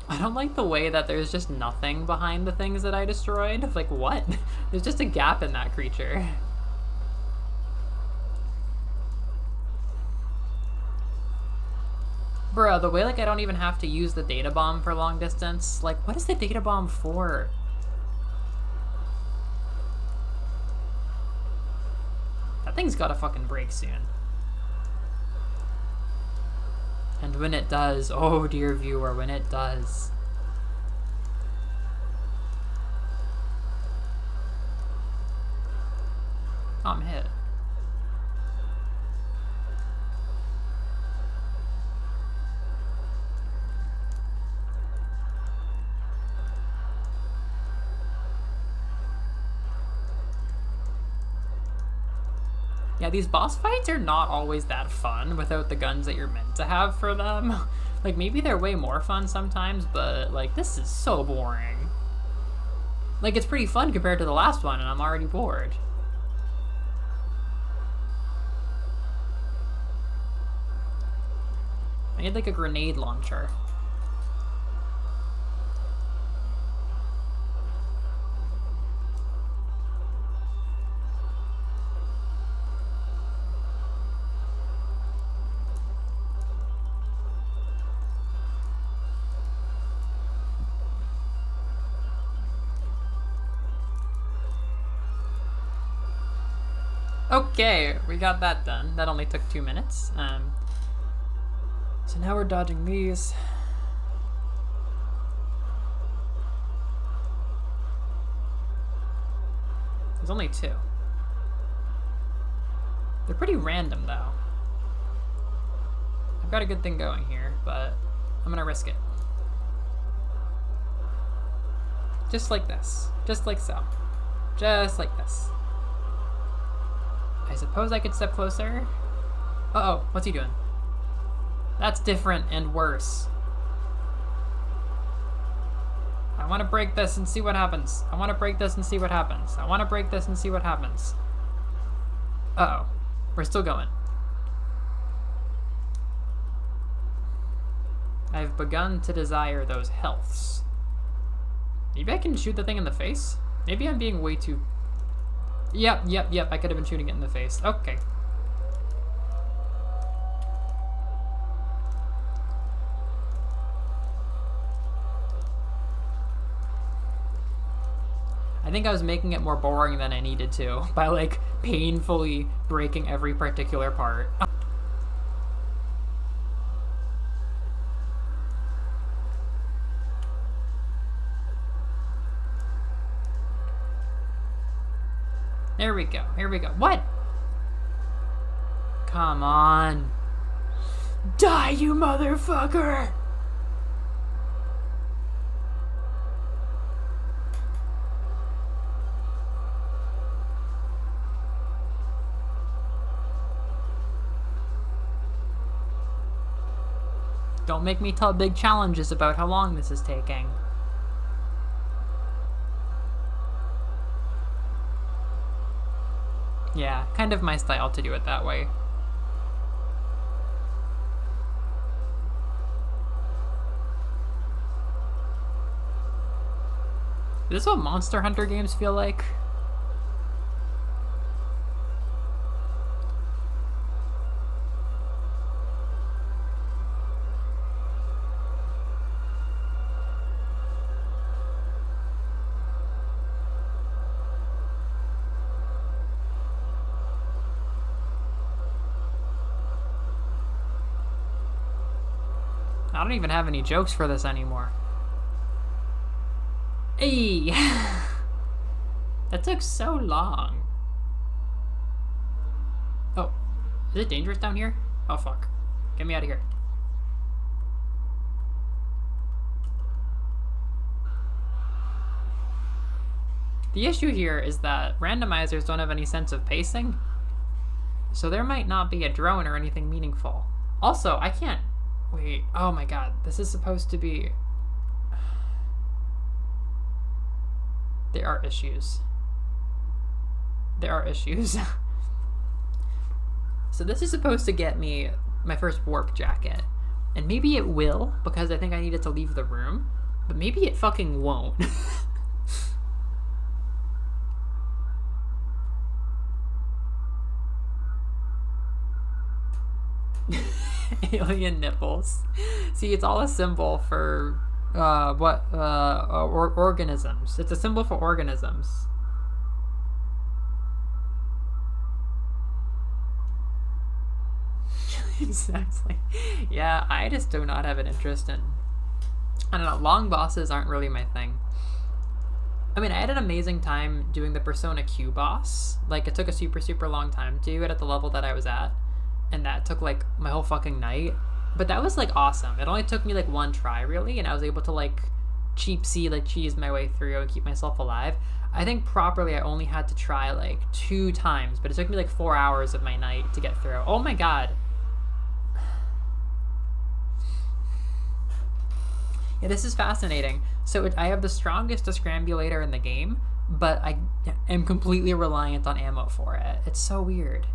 I don't like the way that there's just nothing behind the things that I destroyed. Like, what? There's just a gap in that creature. Bro, the way like I don't even have to use the data bomb for long distance. Like, what is the data bomb for? That thing's gotta fucking break soon. And when it does, oh dear viewer, when it does. Oh, I'm hit. Yeah, these boss fights are not always that fun without the guns that you're meant to have for them. Like, maybe they're way more fun sometimes, but, like, this is so boring. Like, it's pretty fun compared to the last one, and I'm already bored. I need, like, a grenade launcher. Okay, we got that done. That only took 2 minutes. So now we're dodging these. There's only 2. They're pretty random, though. I've got a good thing going here, but I'm gonna risk it. Just like this. Just like so. Just like this. I suppose I could step closer. Uh-oh, what's he doing? That's different and worse. I want to break this and see what happens. I want to break this and see what happens. I want to break this and see what happens. Uh-oh. We're still going. I've begun to desire those healths. Maybe I can shoot the thing in the face? Maybe I'm being way too... Yep. I could have been shooting it in the face. Okay. I think I was making it more boring than I needed to by, like, painfully breaking every particular part. There we go. Here we go. What? Come on. Die, you motherfucker! Don't make me tell big challenges about how long this is taking. Yeah, kind of my style to do it that way. Is this what Monster Hunter games feel like? I don't even have any jokes for this anymore. Hey! That took so long. Oh, is it dangerous down here? Oh fuck. Get me out of here. The issue here is that randomizers don't have any sense of pacing, so there might not be a drone or anything meaningful. Also, I can't... Wait, oh my god, this is supposed to be... There are issues. There are issues. So this is supposed to get me my first warp jacket. And maybe it will, because I think I needed to leave the room. But maybe it fucking won't. Alien nipples. See, it's all a symbol for organisms. It's a symbol for organisms. Exactly. Yeah, I just do not have an interest in... I don't know, long bosses aren't really my thing. I mean, I had an amazing time doing the Persona Q boss. Like, it took a super long time to do it at the level that I was at. And that took, like, my whole fucking night. But that was, like, awesome. It only took me, like, one try, really. And I was able to, like, cheese my way through and keep myself alive. I think properly I only had to try, like, 2 times. But it took me, like, 4 hours of my night to get through. Oh, my God. Yeah, this is fascinating. So I have the strongest discrambulator in the game, but I am completely reliant on ammo for it. It's so weird.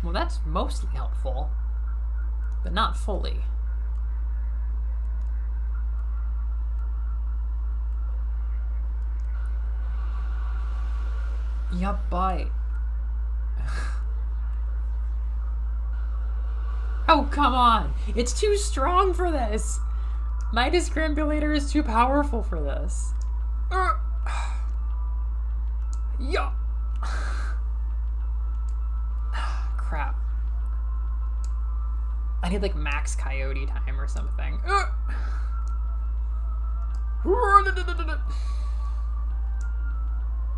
Well, that's mostly helpful, but not fully. Yeah, bye. Oh, come on. It's too strong for this. My Discrambulator is too powerful for this. Yeah. Crap. I need like max coyote time or something.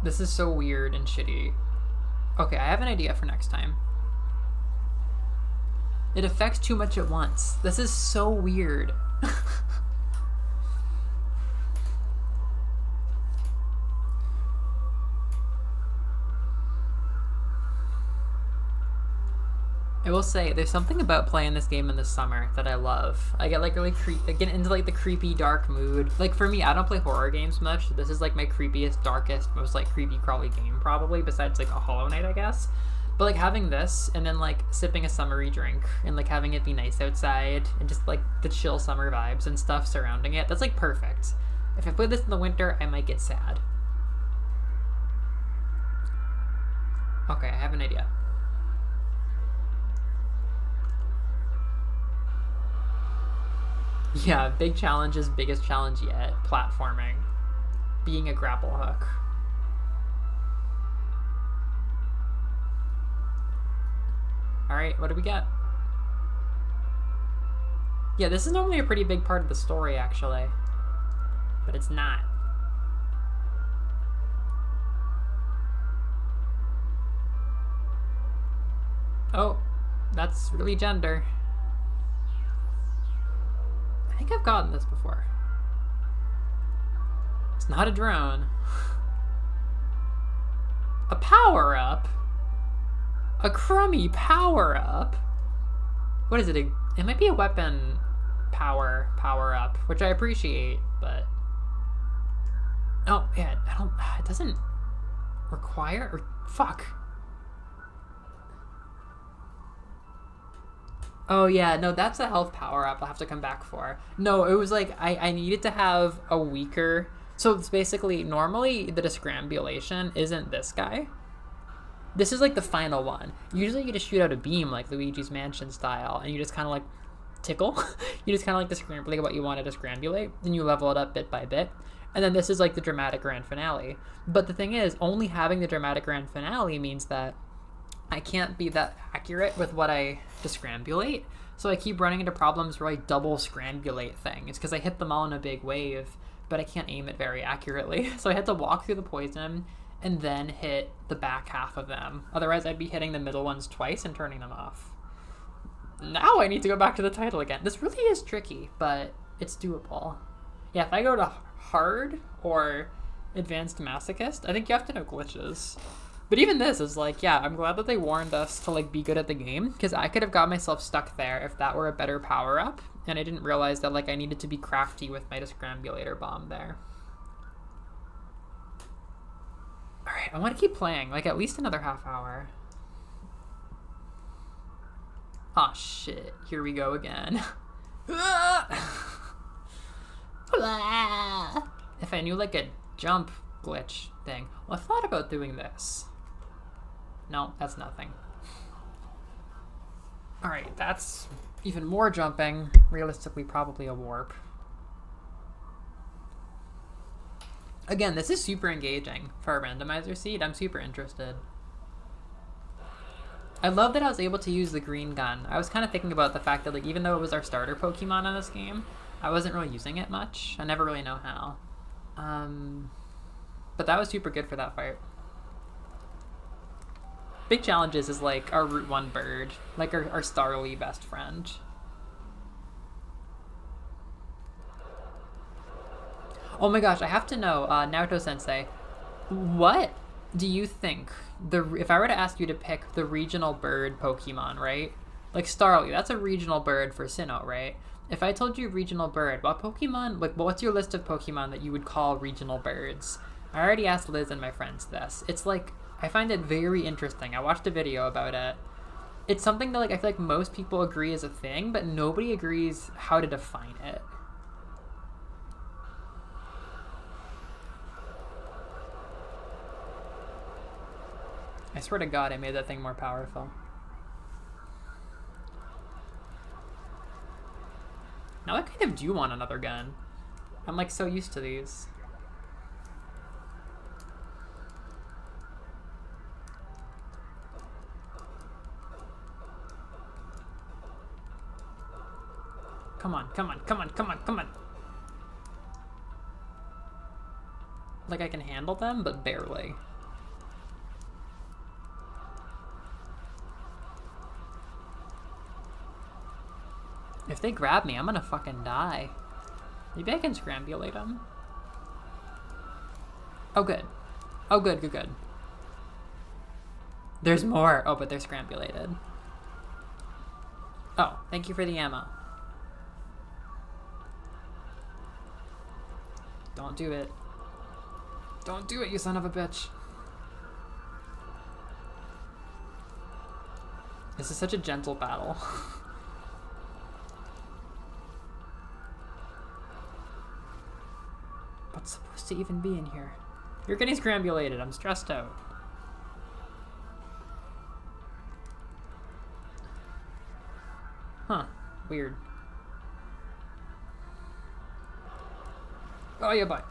This is so weird and shitty. Okay, I have an idea for next time. It affects too much at once. This is so weird. I will say, there's something about playing this game in the summer that I love. I get like really I get into like the creepy, dark mood. Like for me, I don't play horror games much. So this is like my creepiest, darkest, most like creepy, crawly game probably, besides like a Hollow Knight, I guess. But like having this and then like sipping a summery drink and like having it be nice outside and just like the chill summer vibes and stuff surrounding it, that's like perfect. If I play this in the winter, I might get sad. Okay, I have an idea. Yeah, big challenges, biggest challenge yet. Platforming. Being a grapple hook. Alright, what do we get? Yeah, this is normally a pretty big part of the story, actually. But it's not. Oh, that's really gender. I think I've gotten this before. It's not a drone. A power-up? A crummy power-up? What is it? It might be a weapon power-up, which I appreciate, but... Oh, yeah, it doesn't require, or fuck. Oh yeah, no, that's a health power-up I'll have to come back for. No, it was like, I needed to have a weaker... So it's basically, normally the Discrambulation isn't this guy. This is like the final one. Usually you just shoot out a beam like Luigi's Mansion style, and you just kind of like tickle. You just kind of like discrambulate what you want to discrambulate, then you level it up bit by bit. And then this is like the dramatic grand finale. But the thing is, only having the dramatic grand finale means that I can't be that accurate with what I discrambulate. So I keep running into problems where I double scrambulate things because I hit them all in a big wave, but I can't aim it very accurately. So I had to walk through the poison and then hit the back half of them. Otherwise I'd be hitting the middle ones twice and turning them off. Now I need to go back to the title again. This really is tricky, but it's doable. Yeah, if I go to hard or advanced masochist, I think you have to know glitches. But even this is like, yeah, I'm glad that they warned us to like be good at the game, because I could have got myself stuck there if that were a better power-up, and I didn't realize that like I needed to be crafty with my Discrambulator bomb there. Alright, I want to keep playing, like at least another half hour. Aw, shit. Here we go again. If I knew like a jump glitch thing. Well, I thought about doing this. No, that's nothing. Alright, that's even more jumping. Realistically, probably a warp. Again, this is super engaging for a randomizer seed. I'm super interested. I love that I was able to use the green gun. I was kind of thinking about the fact that like even though it was our starter Pokemon in this game, I wasn't really using it much. I never really know how. But that was super good for that fight. Big challenges is like our Route 1 bird, like our Starly best friend. Oh my gosh, I have to know, Naruto-sensei, what do you think, if I were to ask you to pick the regional bird Pokemon, right? Like Starly, that's a regional bird for Sinnoh, right? If I told you regional bird, what Pokemon, like what's your list of Pokemon that you would call regional birds? I already asked Liz and my friends this. It's like, I find it very interesting. I watched a video about it. It's something that like I feel like most people agree is a thing, but nobody agrees how to define it. I swear to God, I made that thing more powerful. Now I kind of do want another gun. I'm like so used to these. Come on, come on, come on, come on, come on. Like I can handle them, but barely. If they grab me, I'm gonna fucking die. Maybe I can scrambulate them. Oh, good. Oh, good, good, good. There's more. Oh, but they're scrambulated. Oh, thank you for the ammo. Don't do it. Don't do it, you son of a bitch. This is such a gentle battle. What's supposed to even be in here? You're getting scrambulated. I'm stressed out. Huh. Weird. Oh, yeah, bye.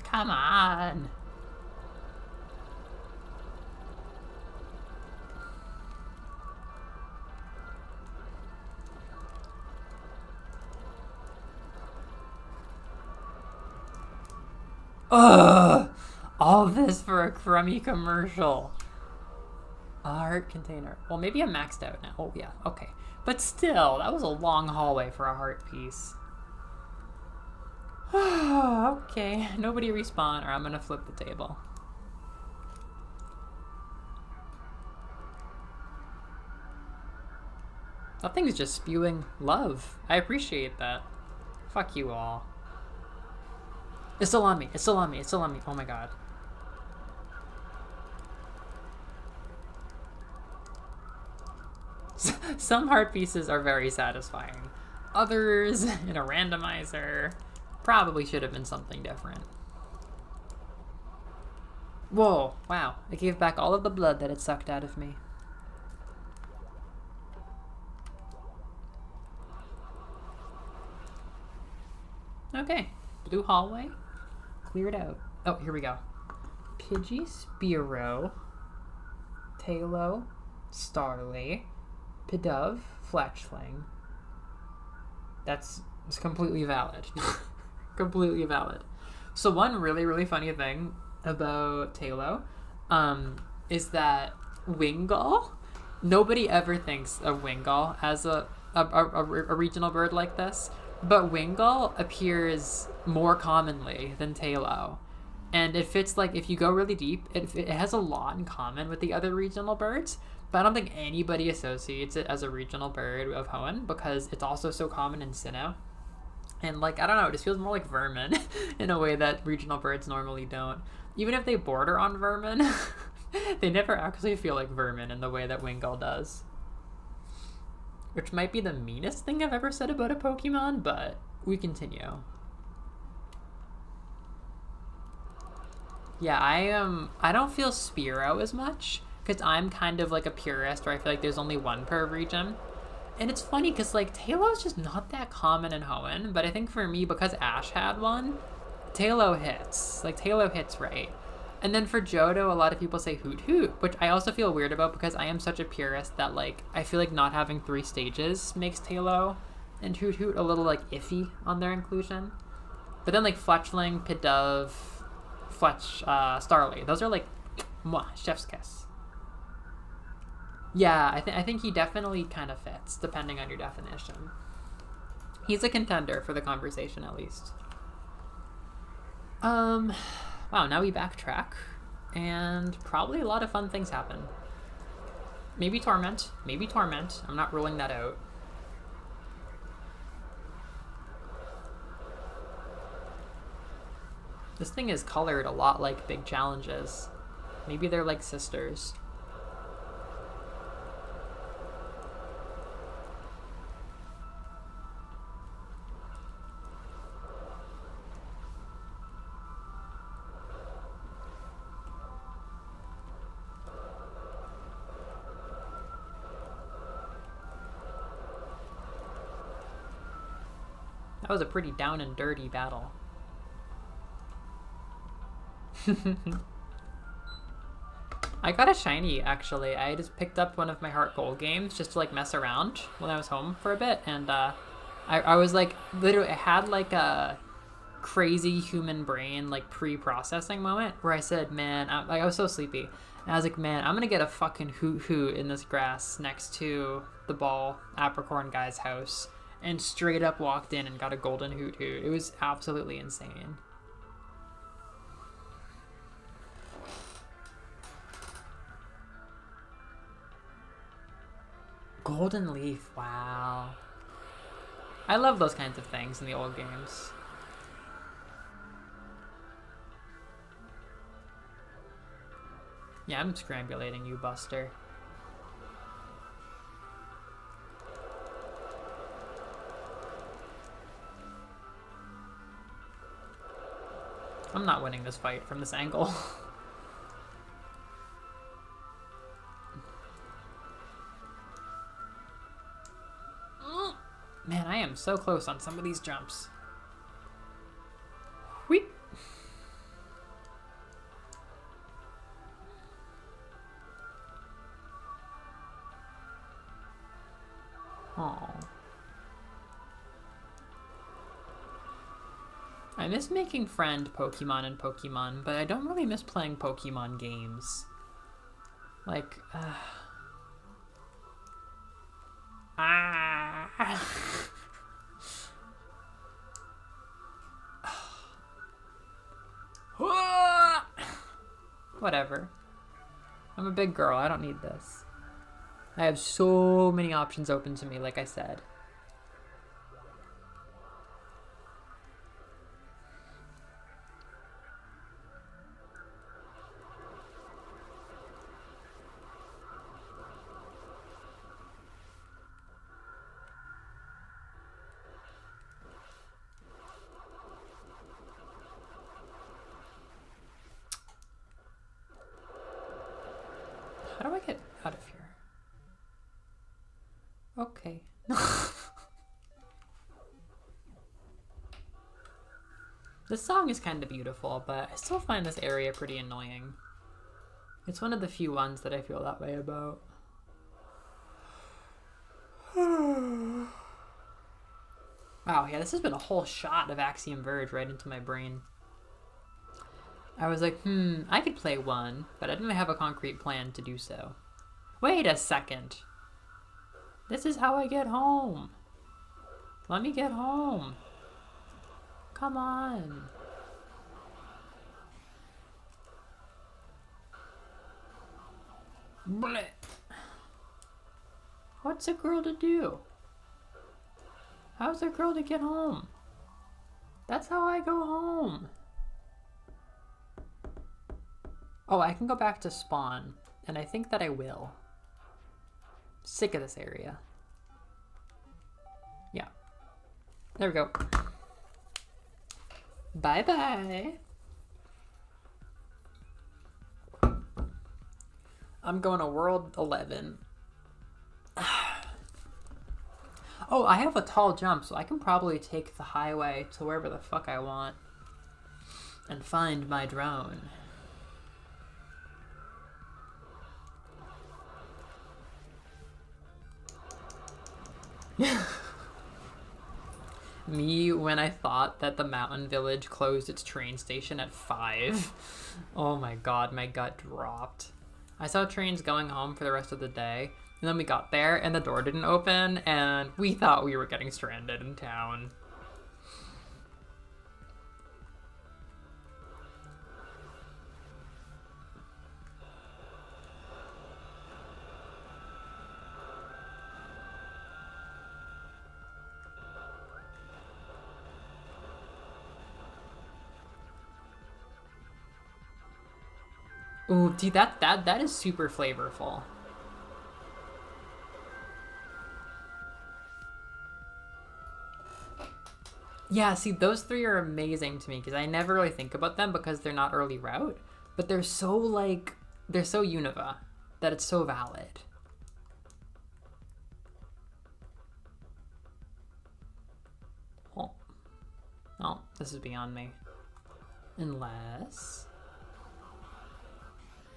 Come on. Ugh! All this for a crummy commercial. A heart container. Well, maybe I'm maxed out now. Oh, yeah. Okay. But still, that was a long hallway for a heart piece. Okay. Nobody respawn or I'm gonna flip the table. That thing's just spewing love. I appreciate that. Fuck you all. It's still on me. It's still on me. It's still on me. Oh my god. Some heart pieces are very satisfying. Others, in a randomizer, probably should have been something different. Whoa, wow. I gave back all of the blood that it sucked out of me. Okay, blue hallway, cleared out. Oh, here we go. Pidgey, Spearow, Talo, Starly, Pidove, Fletchling. That's completely valid. Completely valid. So one really funny thing about Talo is that Wingull, nobody ever thinks of Wingull as a regional bird like this, but Wingull appears more commonly than Talo. And it fits, like, if you go really deep, it has a lot in common with the other regional birds, but I don't think anybody associates it as a regional bird of Hoenn because it's also so common in Sinnoh. And, like, I don't know, it just feels more like vermin in a way that regional birds normally don't. Even if they border on vermin, they never actually feel like vermin in the way that Wingull does. Which might be the meanest thing I've ever said about a Pokemon, but we continue. Yeah, I don't feel Spearow as much, because I'm kind of like a purist where I feel like there's only one per region. And it's funny because, like, Talo's just not that common in Hoenn, but I think for me, because Ash had one, Talo hits. Like, Talo hits right. And then for Johto, a lot of people say Hoot Hoot, which I also feel weird about because I am such a purist that, like, I feel like not having 3 stages makes Talo and Hoot Hoot a little, like, iffy on their inclusion. But then, like, Fletchling, Pidove, Starly, those are, like, mwah, chef's kiss. Yeah, I think he definitely kind of fits, depending on your definition. He's a contender for the conversation, at least. Wow, now we backtrack, and probably a lot of fun things happen. Maybe Torment. Maybe Torment. I'm not ruling that out. This thing is colored a lot like Big Challenges. Maybe they're like sisters. That was a pretty down and dirty battle. I got a shiny, actually. I just picked up one of my Heart Gold games just to like mess around when I was home for a bit, and I was like, literally, I had like a crazy human brain like pre-processing moment where I said, man, I was so sleepy, and I was like, man, I'm gonna get a fucking hoot in this grass next to the ball apricorn guy's house, and straight up walked in and got a golden hoot. It was absolutely insane. Golden Leaf, wow. I love those kinds of things in the old games. Yeah, I'm scrambulating you, Buster. I'm not winning this fight from this angle. Man, I am so close on some of these jumps. Whee! Oh. I miss making friend Pokemon in Pokemon, but I don't really miss playing Pokemon games. Like, Whatever. I'm a big girl. I don't need this. I have so many options open to me, like I said. How do I get out of here? Okay. This song is kind of beautiful, but I still find this area pretty annoying. It's one of the few ones that I feel that way about. Wow, yeah, this has been a whole shot of Axiom Verge right into my brain. I was like, I could play one, but I didn't have a concrete plan to do so. Wait a second. This is how I get home. Let me get home. Come on. Blech. What's a girl to do? How's a girl to get home? That's how I go home. Oh, I can go back to spawn, and I think that I will. Sick of this area. Yeah. There we go. Bye-bye. I'm going to World 11. Oh, I have a tall jump, so I can probably take the highway to wherever the fuck I want and find my drone. Me when I thought that the mountain village closed its train station at 5. Oh my god, my gut dropped. I saw trains going home for the rest of the day, and then we got there and the door didn't open, and we thought we were getting stranded in town. Ooh, dude, that is super flavorful. Yeah, see, those three are amazing to me because I never really think about them because they're not early route, but they're so like they're so Unova that it's so valid. Oh, oh, this is beyond me. Unless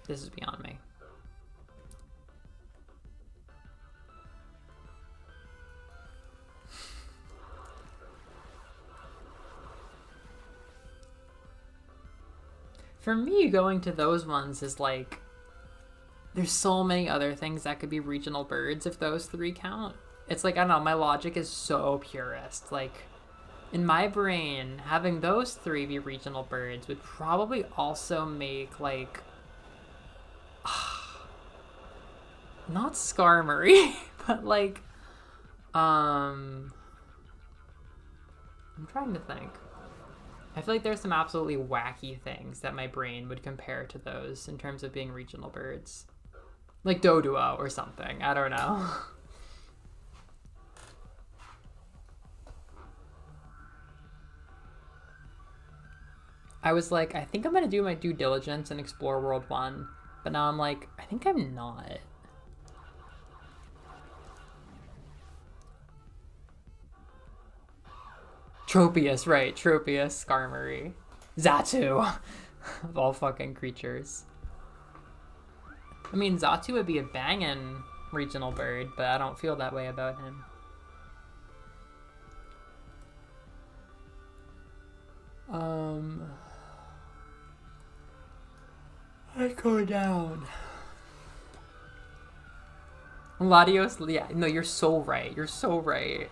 this is beyond me. For me, going to those ones is like, there's so many other things that could be regional birds if those three count. It's like, I don't know, my logic is so purist. Like, in my brain, having those three be regional birds would probably also make, like, not Skarmory, but like, I'm trying to think. I feel like there's some absolutely wacky things that my brain would compare to those in terms of being regional birds. Like Doduo or something. I don't know. I was like, I think I'm going to do my due diligence and explore World 1. But now I'm like, I think I'm not. Tropius, right. Tropius, Skarmory. Xatu. Of all fucking creatures. I mean, Xatu would be a bangin' regional bird, but I don't feel that way about him. I go down. Latios, yeah, no, you're so right. You're so right.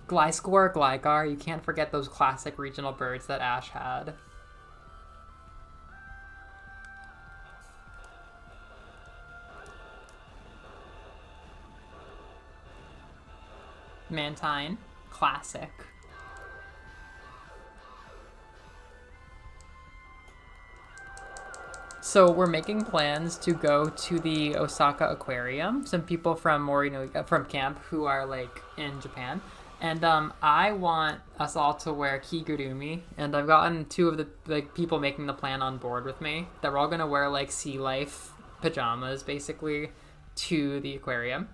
Gliscor, Gligar, you can't forget those classic regional birds that Ash had. Mantine, classic. So we're making plans to go to the Osaka Aquarium. Some people from Morino, from camp who are like in Japan. And I want us all to wear kigurumi, and I've gotten two of the like people making the plan on board with me that we're all gonna wear like sea life pajamas basically to the aquarium.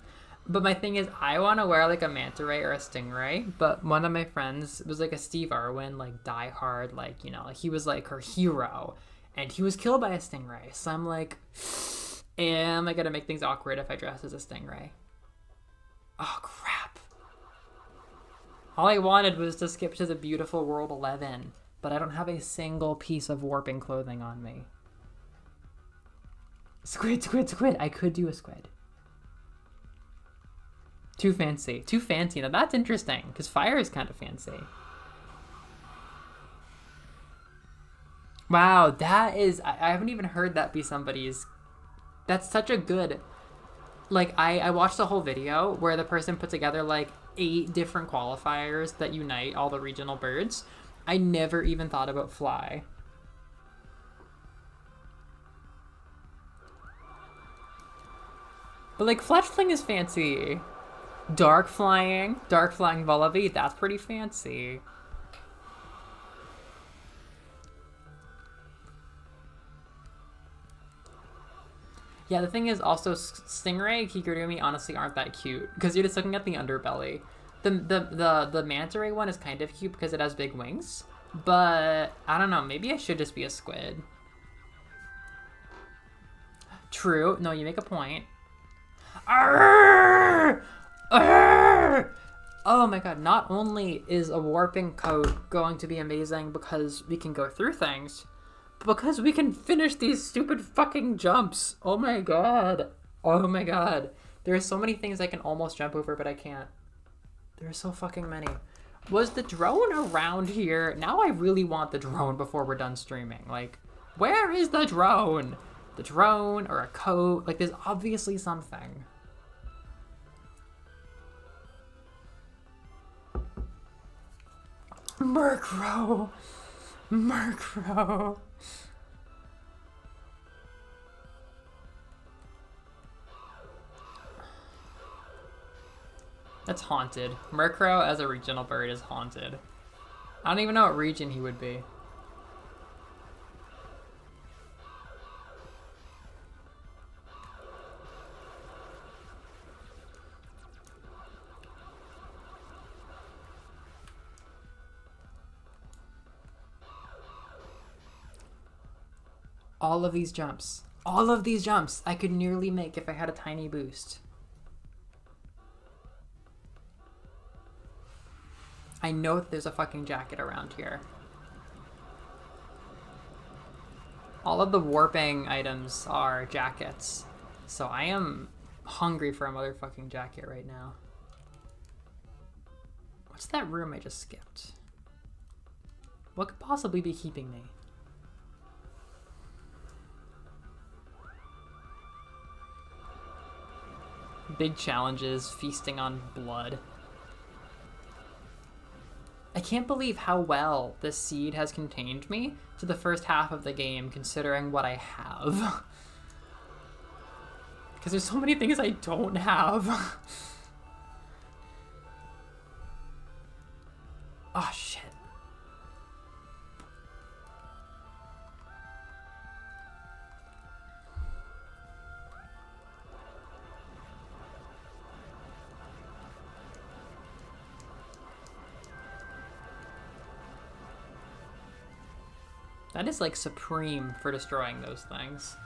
But my thing is, I want to wear like a manta ray or a stingray. But one of my friends was like a Steve Irwin, like diehard, like like he was like her hero, and he was killed by a stingray. So I'm like, am I gonna make things awkward if I dress as a stingray? Oh crap. All I wanted was to skip to the beautiful World 11, but I don't have a single piece of warping clothing on me. Squid, squid, squid. I could do a squid. Too fancy. Too fancy. Now that's interesting, because fire is kind of fancy. Wow, that is... I haven't even heard that be somebody's... That's such a good... Like, I watched the whole video where the person put together, like, 8 different qualifiers that unite all the regional birds. I never even thought about fly. But, like, Fletchling is fancy. Dark flying Vullaby, that's pretty fancy. Yeah, the thing is also Stingray, Kigurumi honestly aren't that cute because you're just looking at the underbelly. The manta ray one is kind of cute because it has big wings, but I don't know, maybe I should just be a squid. True. No, you make a point. Arrgh! Arrgh! Oh my god, not only is a warping coat going to be amazing because we can go through things, because we can finish these stupid fucking jumps. Oh my god. Oh my god. There are so many things I can almost jump over, but I can't. There are so fucking many. Was the drone around here? Now I really want the drone before we're done streaming. Like, where is the drone? The drone or a coat? Like, there's obviously something. Murkrow. Murkrow. That's haunted. Murkrow as a regional bird is haunted. I don't even know what region he would be. All of these jumps. All of these jumps I could nearly make if I had a tiny boost. I know that there's a fucking jacket around here. All of the warping items are jackets. So I am hungry for a motherfucking jacket right now. What's that room I just skipped? What could possibly be keeping me? Big challenges, feasting on blood. I can't believe how well this seed has contained me to the first half of the game, considering what I have. Because there's so many things I don't have. Oh, shit. That is like supreme for destroying those things.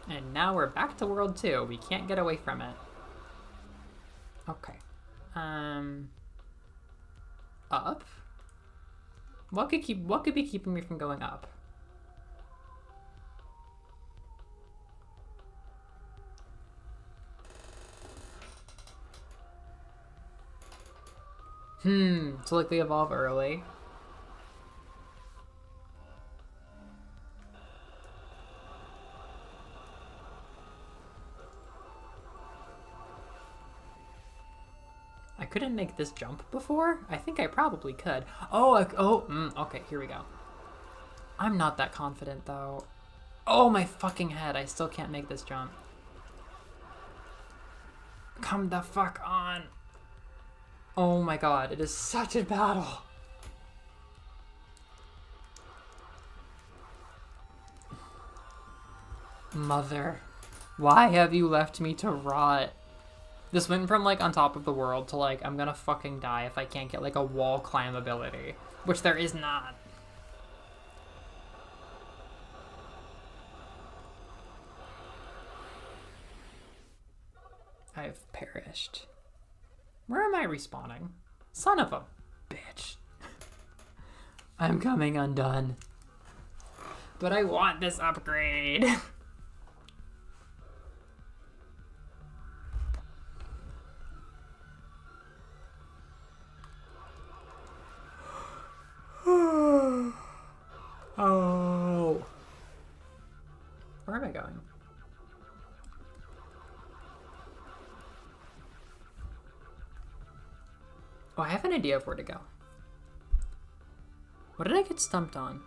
And now we're back to World 2. We can't get away from it. Okay. Up? What could be keeping me from going up? So like they evolve early. I couldn't make this jump before? I think I probably could. Okay, here we go. I'm not that confident though. Oh my fucking head, I still can't make this jump. Come the fuck on. Oh my god, it is such a battle. Mother, why have you left me to rot? This went from like on top of the world to like I'm gonna fucking die if I can't get like a wall climb ability, which there is not. I've perished. Where am I respawning? Son of a bitch. I'm coming undone. But I want this upgrade. Oh. Where am I going? Oh, I have an idea of where to go. What did I get stumped on?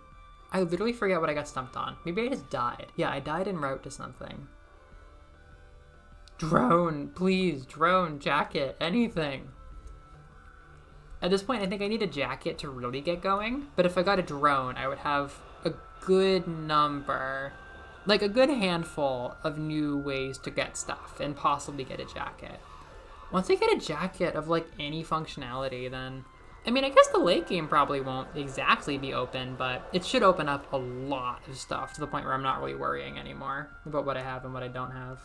I literally forget what I got stumped on. Maybe I just died. Yeah, I died en route to something. Drone, please, drone, jacket, anything. At this point, I think I need a jacket to really get going. But if I got a drone, I would have a good number, like a good handful of new ways to get stuff and possibly get a jacket. Once I get a jacket of like any functionality, then, I mean, I guess the late game probably won't exactly be open, but it should open up a lot of stuff to the point where I'm not really worrying anymore about what I have and what I don't have.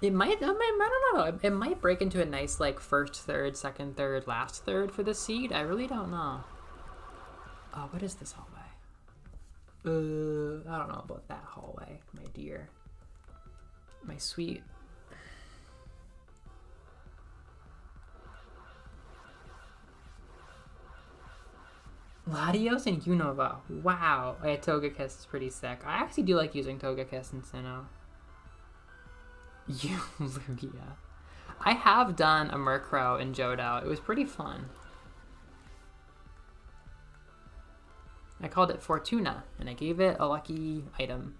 It might, I don't know, it might break into a nice like first third, second third, last third for the seed. I really don't know. Oh, what is this hallway? I don't know about that hallway, my dear. My sweet. Latios and Unova. Wow. Yeah, Togekiss is pretty sick. I actually do like using Togekiss and Sinnoh. You, Lugia. I have done a Murkrow in Johto. It was pretty fun. I called it Fortuna, and I gave it a lucky item.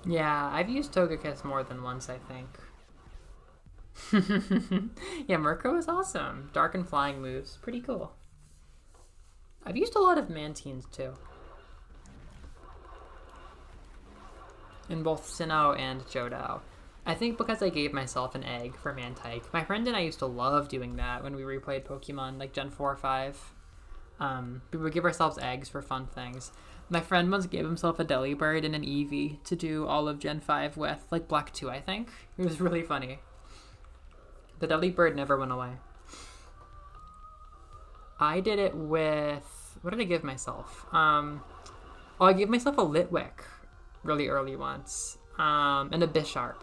Yeah, I've used Togekiss more than once, I think. Yeah, Murkrow is awesome. Dark and flying moves. Pretty cool. I've used a lot of Manteens, too. In both Sinnoh and Johto. I think because I gave myself an egg for Mantike. My friend and I used to love doing that when we replayed Pokemon, like Gen 4 or 5. We would give ourselves eggs for fun things. My friend once gave himself a Delibird and an Eevee to do all of Gen 5 with, like Black 2, I think. It was really funny. The Delibird never went away. I did it with... What did I give myself? I gave myself a Litwick really early once. And a Bisharp.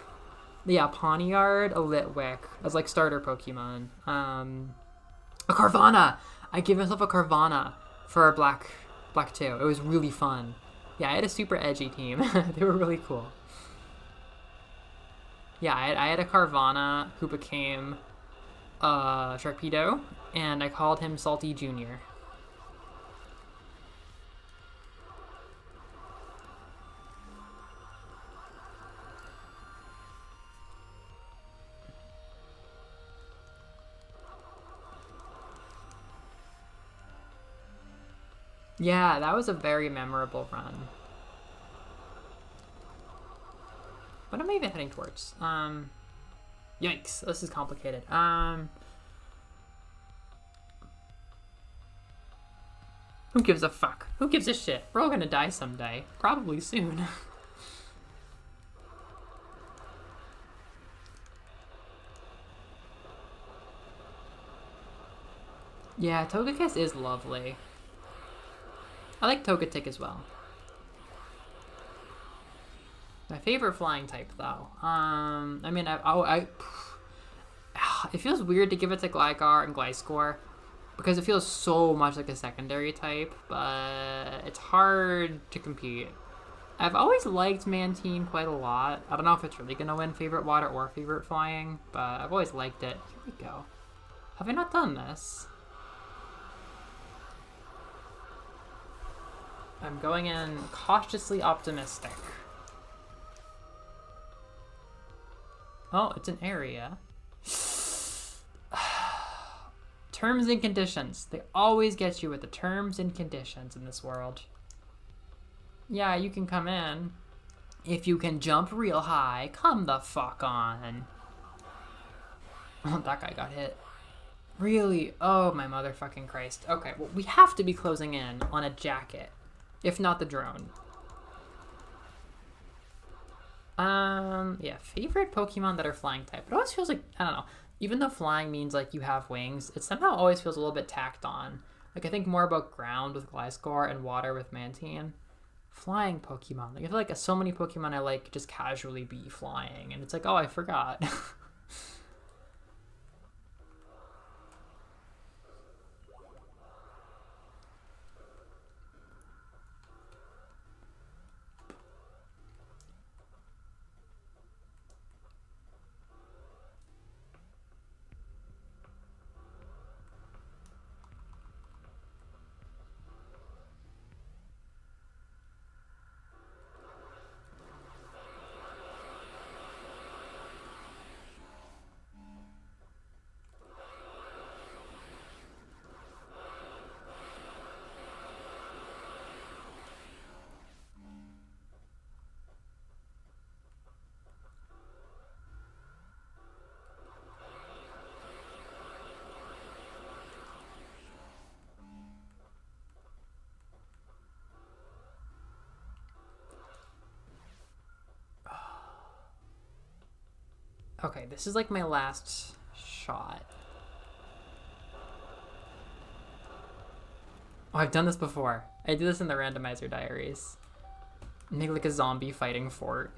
Yeah, Pawniard, a Litwick as like starter Pokemon. A Carvanha! I gave myself a Carvanha for Black 2. It was really fun. Yeah, I had a super edgy team. They were really cool. Yeah, I had a Carvanha who became Sharpedo, and I called him Salty Jr. Yeah, that was a very memorable run. What am I even heading towards? Yikes, this is complicated. Who gives a fuck? Who gives a shit? We're all gonna die someday. Probably soon. Yeah, Togekiss is lovely. I like Togetic as well. My favorite flying type, though. I mean, it feels weird to give it to Gligar and Gliscor because it feels so much like a secondary type, but it's hard to compete. I've always liked Manteen quite a lot. I don't know if it's really gonna win favorite water or favorite flying, but I've always liked it. Here we go. Have I not done this? I'm going in cautiously optimistic. Oh, it's an area. Terms and conditions. They always get you with the terms and conditions in this world. Yeah, you can come in. If you can jump real high, come the fuck on. Oh, that guy got hit. Really? Oh, my motherfucking Christ. Okay, well, we have to be closing in on a jacket. If not the drone. Yeah, favorite Pokemon that are flying type. It always feels like, I don't know, even though flying means like you have wings, it somehow always feels a little bit tacked on. Like I think more about ground with Gliscor and water with Manteen. Flying Pokemon. Like I feel like so many Pokemon I like just casually be flying, and it's like, oh, I forgot. Okay, this is like my last shot. Oh, I've done this before. I did this in the Randomizer diaries. Make like a zombie fighting fort.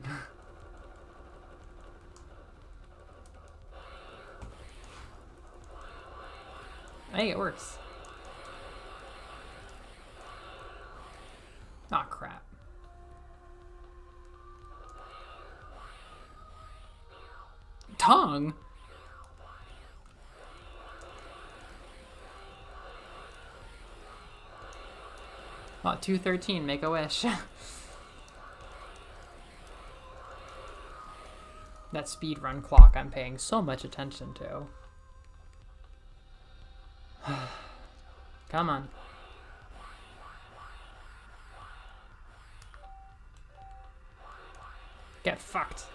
I think it works. Aw, oh, crap. Tongue? Oh, 213, make a wish. That speedrun clock I'm paying so much attention to. Come on. Get fucked.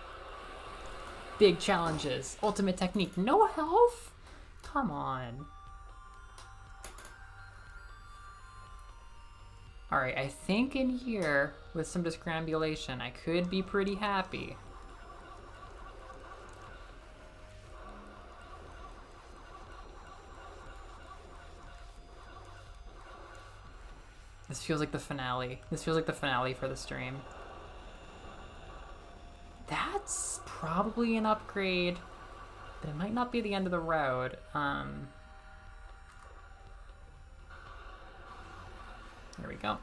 Big challenges. Ultimate technique. No health? Come on. Alright, I think in here, with some discrambulation, I could be pretty happy. This feels like the finale. This feels like the finale for the stream. That's probably an upgrade, but it might not be the end of the road. There we go.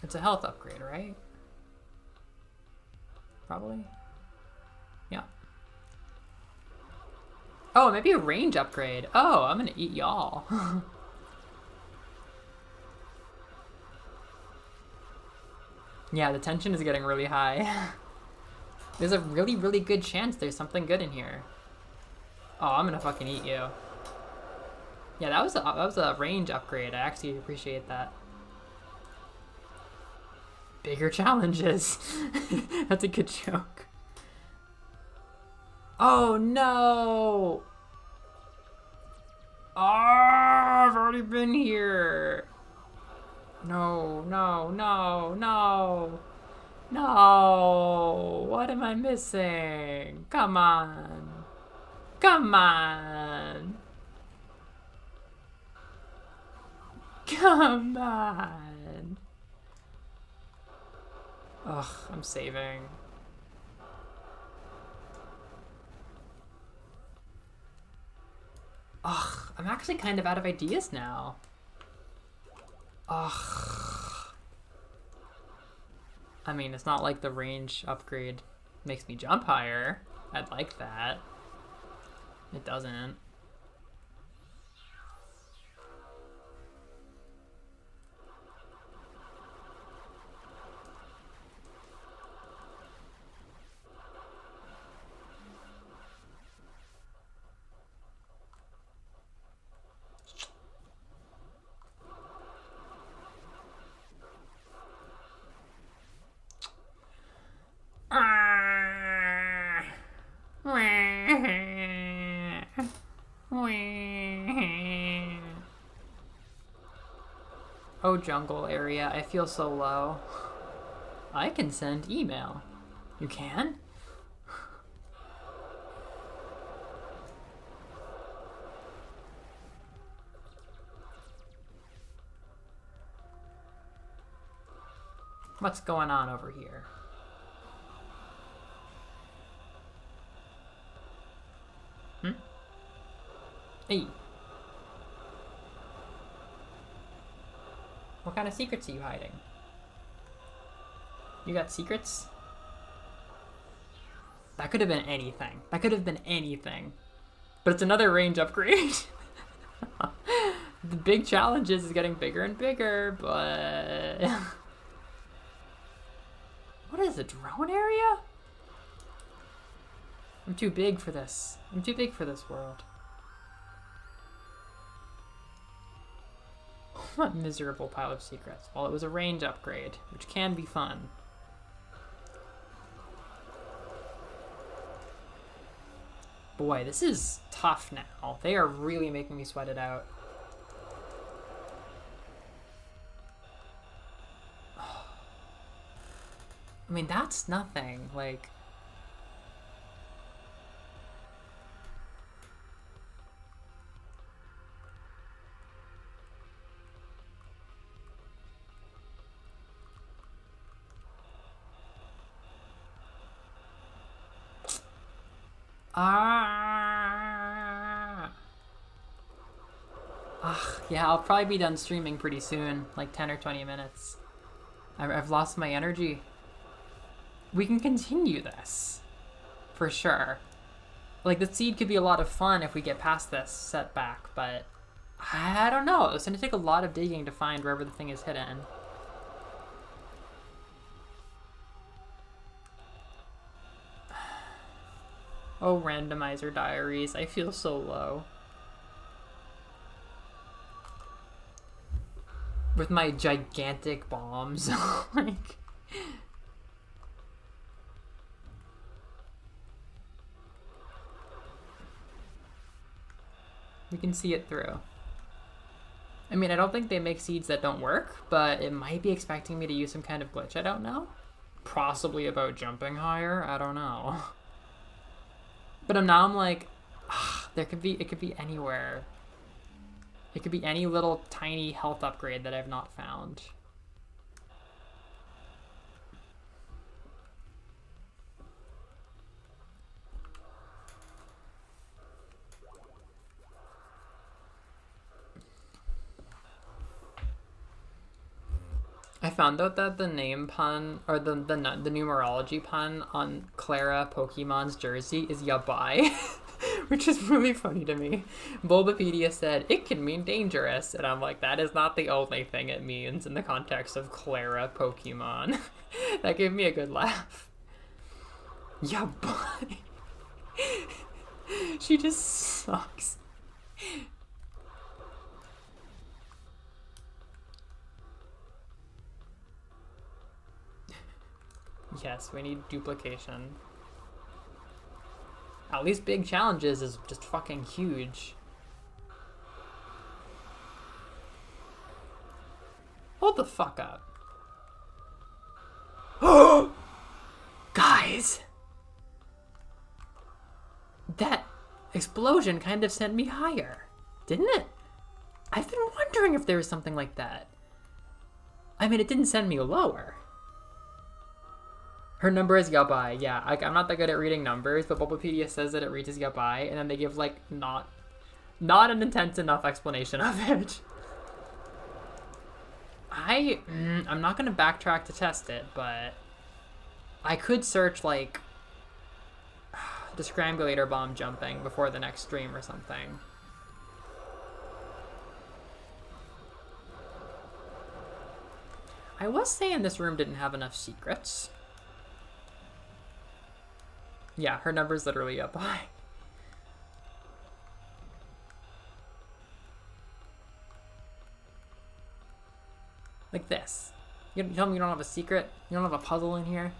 It's a health upgrade, right? Probably. Yeah. Oh, maybe a range upgrade. Oh, I'm gonna eat y'all. Yeah, the tension is getting really high. There's a really, really good chance there's something good in here. Oh, I'm gonna fucking eat you. Yeah, that was a range upgrade. I actually appreciate that. Bigger challenges. That's a good joke. Oh no! Oh, I've already been here. No, no, no, no. No! What am I missing? Come on. Come on. Come on. Ugh, I'm saving. Ugh, I'm actually kind of out of ideas now. Ugh. I mean, it's not like the range upgrade makes me jump higher. I'd like that. It doesn't. Oh, jungle area, I feel so low. I can send email. You can? What's going on over here? Hey. What kind of secrets are you hiding? You got secrets? That could have been anything. That could have been anything. But it's another range upgrade. The big challenges is getting bigger and bigger, but... What is a drone area? I'm too big for this. I'm too big for this world. What miserable pile of secrets. Well, it was a range upgrade, which can be fun. Boy, this is tough now. They are really making me sweat it out. I mean, that's nothing. Like... Ah! Yeah, I'll probably be done streaming pretty soon, like 10 or 20 minutes. I've lost my energy. We can continue this, for sure. Like, the seed could be a lot of fun if we get past this setback, but I don't know. It's going to take a lot of digging to find wherever the thing is hidden. Oh, Randomizer Diaries. I feel so low. With my gigantic bombs. Like... We can see it through. I mean, I don't think they make seeds that don't work, but it might be expecting me to use some kind of glitch. I don't know. Possibly about jumping higher. I don't know. But now I'm like, it could be anywhere. It could be any little tiny health upgrade that I've not found. I found out that the name pun, or the numerology pun on Clara Pokemon's jersey is yabai, which is really funny to me. Bulbapedia said, it can mean dangerous, and I'm like, that is not the only thing it means in the context of Clara Pokemon. That gave me a good laugh. Yabai. She just sucks. Yes, we need duplication. At least big challenges is just fucking huge. Hold the fuck up. Guys! That explosion kind of sent me higher, didn't it? I've been wondering if there was something like that. I mean, it didn't send me lower. Her number is yabai. Yeah, I'm not that good at reading numbers, but Bulbapedia says that it reads as yabai, and then they give, like, not an intense enough explanation of it. I'm not going to backtrack to test it, but I could search, like, the Scrambulator bomb jumping before the next stream or something. I was saying this room didn't have enough secrets. Yeah, her number's literally up high. Like this. You tell me you don't have a secret? You don't have a puzzle in here?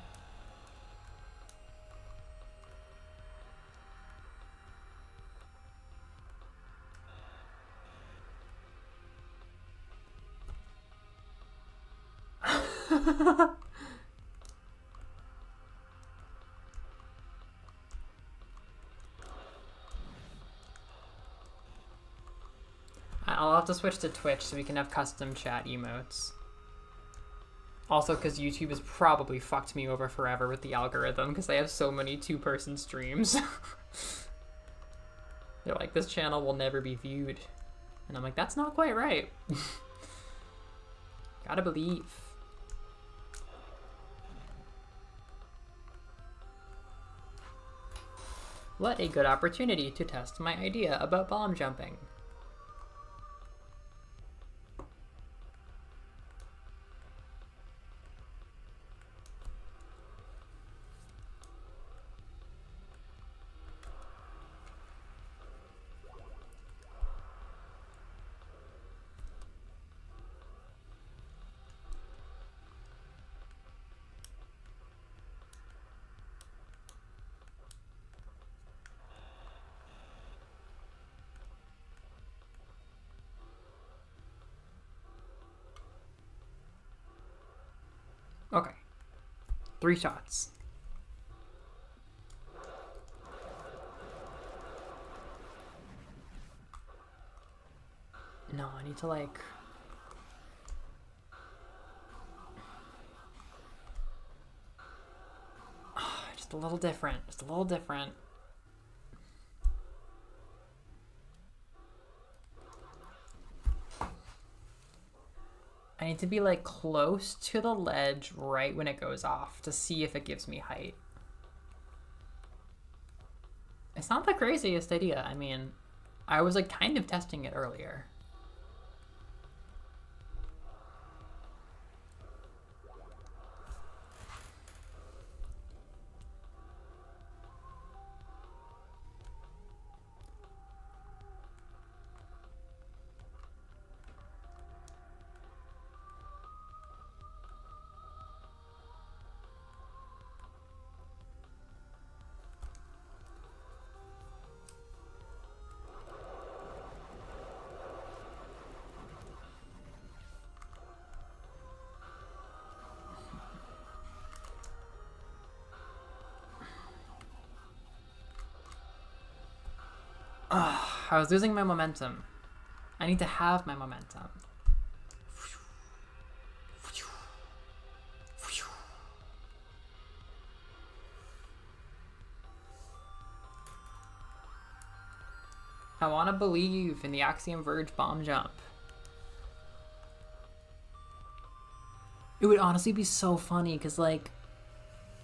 I'll have to switch to Twitch so we can have custom chat emotes. Also, because YouTube has probably fucked me over forever with the algorithm because I have so many two-person streams. They're like, this channel will never be viewed. And I'm like, that's not quite right. Gotta believe. What a good opportunity to test my idea about bomb jumping. Okay. 3 shots. No, I need to like... just a little different. Just a little different. I need to be like close to the ledge right when it goes off to see if it gives me height. It's not the craziest idea. I mean, I was like kind of testing it earlier. I was losing my momentum. I need to have my momentum. I want to believe in the Axiom Verge bomb jump. It would honestly be so funny because, like,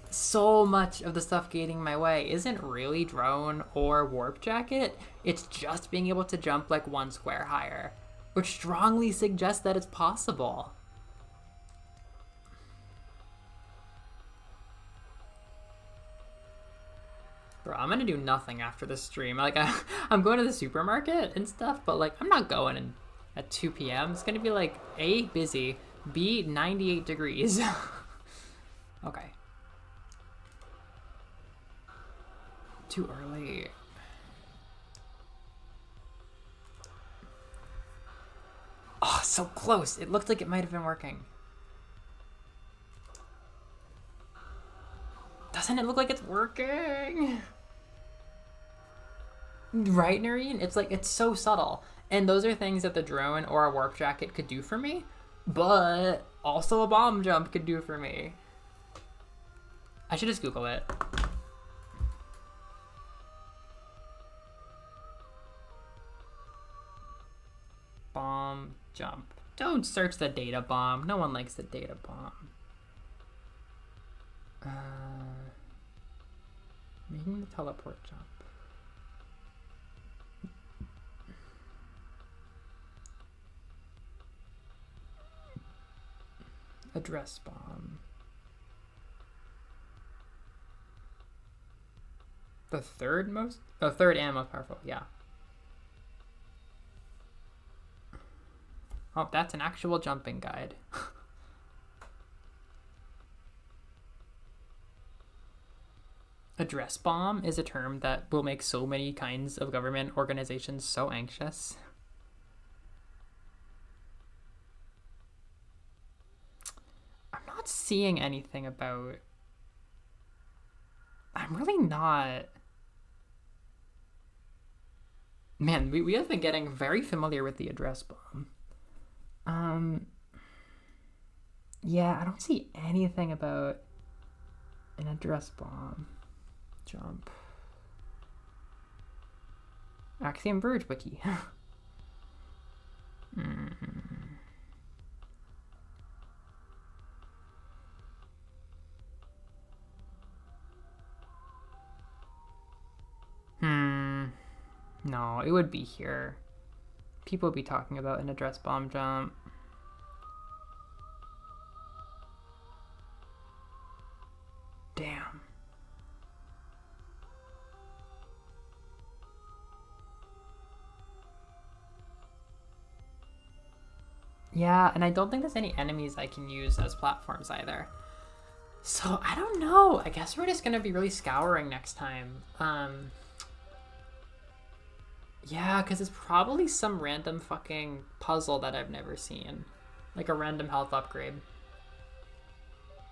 so much of the stuff gating my way isn't really drone or warp jacket. It's just being able to jump like one square higher, which strongly suggests that it's possible. Bro, I'm gonna do nothing after this stream. Like, I'm going to the supermarket and stuff, but like, I'm not going in at 2 p.m. It's gonna be like A, busy, B, 98 degrees. Okay. Too early. Oh, so close. It looked like it might have been working. Doesn't it look like it's working? Right, Noreen? It's like, it's so subtle. And those are things that the drone or a warp jacket could do for me, but also a bomb jump could do for me. I should just Google it. Bomb jump. Don't search the data bomb. No one likes the data bomb. Making the teleport jump. Address bomb. The third and most powerful, yeah. Oh, that's an actual jumping guide. Address bomb is a term that will make so many kinds of government organizations so anxious. I'm not seeing anything about... I'm really not... Man, we have been getting very familiar with the address bomb. Yeah, I don't see anything about an address bomb jump. Axiom Verge wiki. No, it would be here. People would be talking about an address bomb jump. Damn. Yeah, and I don't think there's any enemies I can use as platforms either. So, I don't know. I guess we're just gonna be really scouring next time. Yeah, because it's probably some random fucking puzzle that I've never seen. Like a random health upgrade.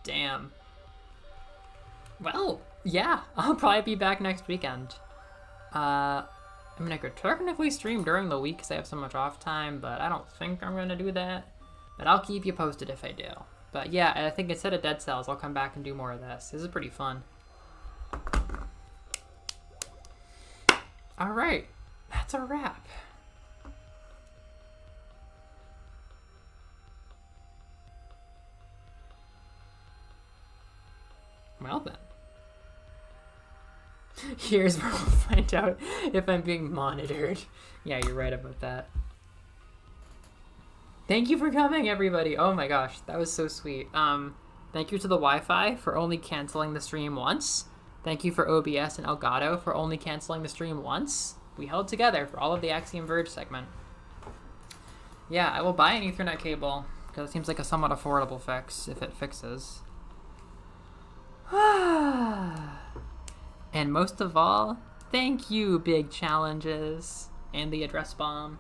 Damn. Well, yeah, I'll probably be back next weekend. I mean, I could technically stream during the week because I have so much off time, but I don't think I'm going to do that. But I'll keep you posted if I do. But yeah, I think instead of Dead Cells, I'll come back and do more of this. This is pretty fun. All right. That's a wrap. Well then. Here's where we'll find out if I'm being monitored. Yeah, you're right about that. Thank you for coming, everybody. Oh my gosh, that was so sweet. Thank you to the Wi-Fi for only canceling the stream once. Thank you for OBS and Elgato for only canceling the stream once. We held together for all of the Axiom Verge segment. Yeah, I will buy an Ethernet cable because it seems like a somewhat affordable fix if it fixes. And most of all, thank you, Big Challenges and the address bomb.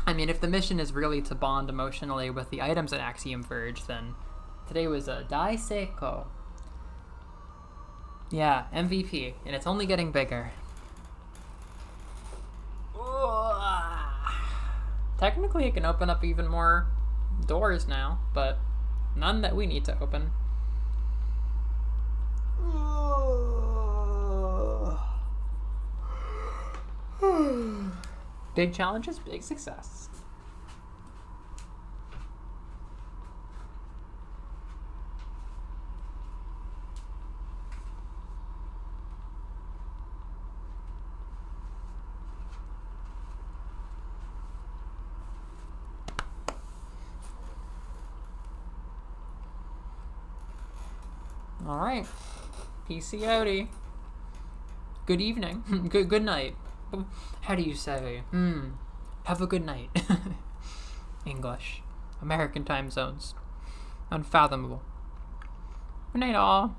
I mean, if the mission is really to bond emotionally with the items in Axiom Verge, then today was a Dai Seiko. Yeah, MVP, and it's only getting bigger. Technically, it can open up even more doors now, but none that we need to open. Big challenges, big success. All right, PCOD. Good evening. Good night. How do you say? Have a good night. English. American time zones. Unfathomable. Good night, all.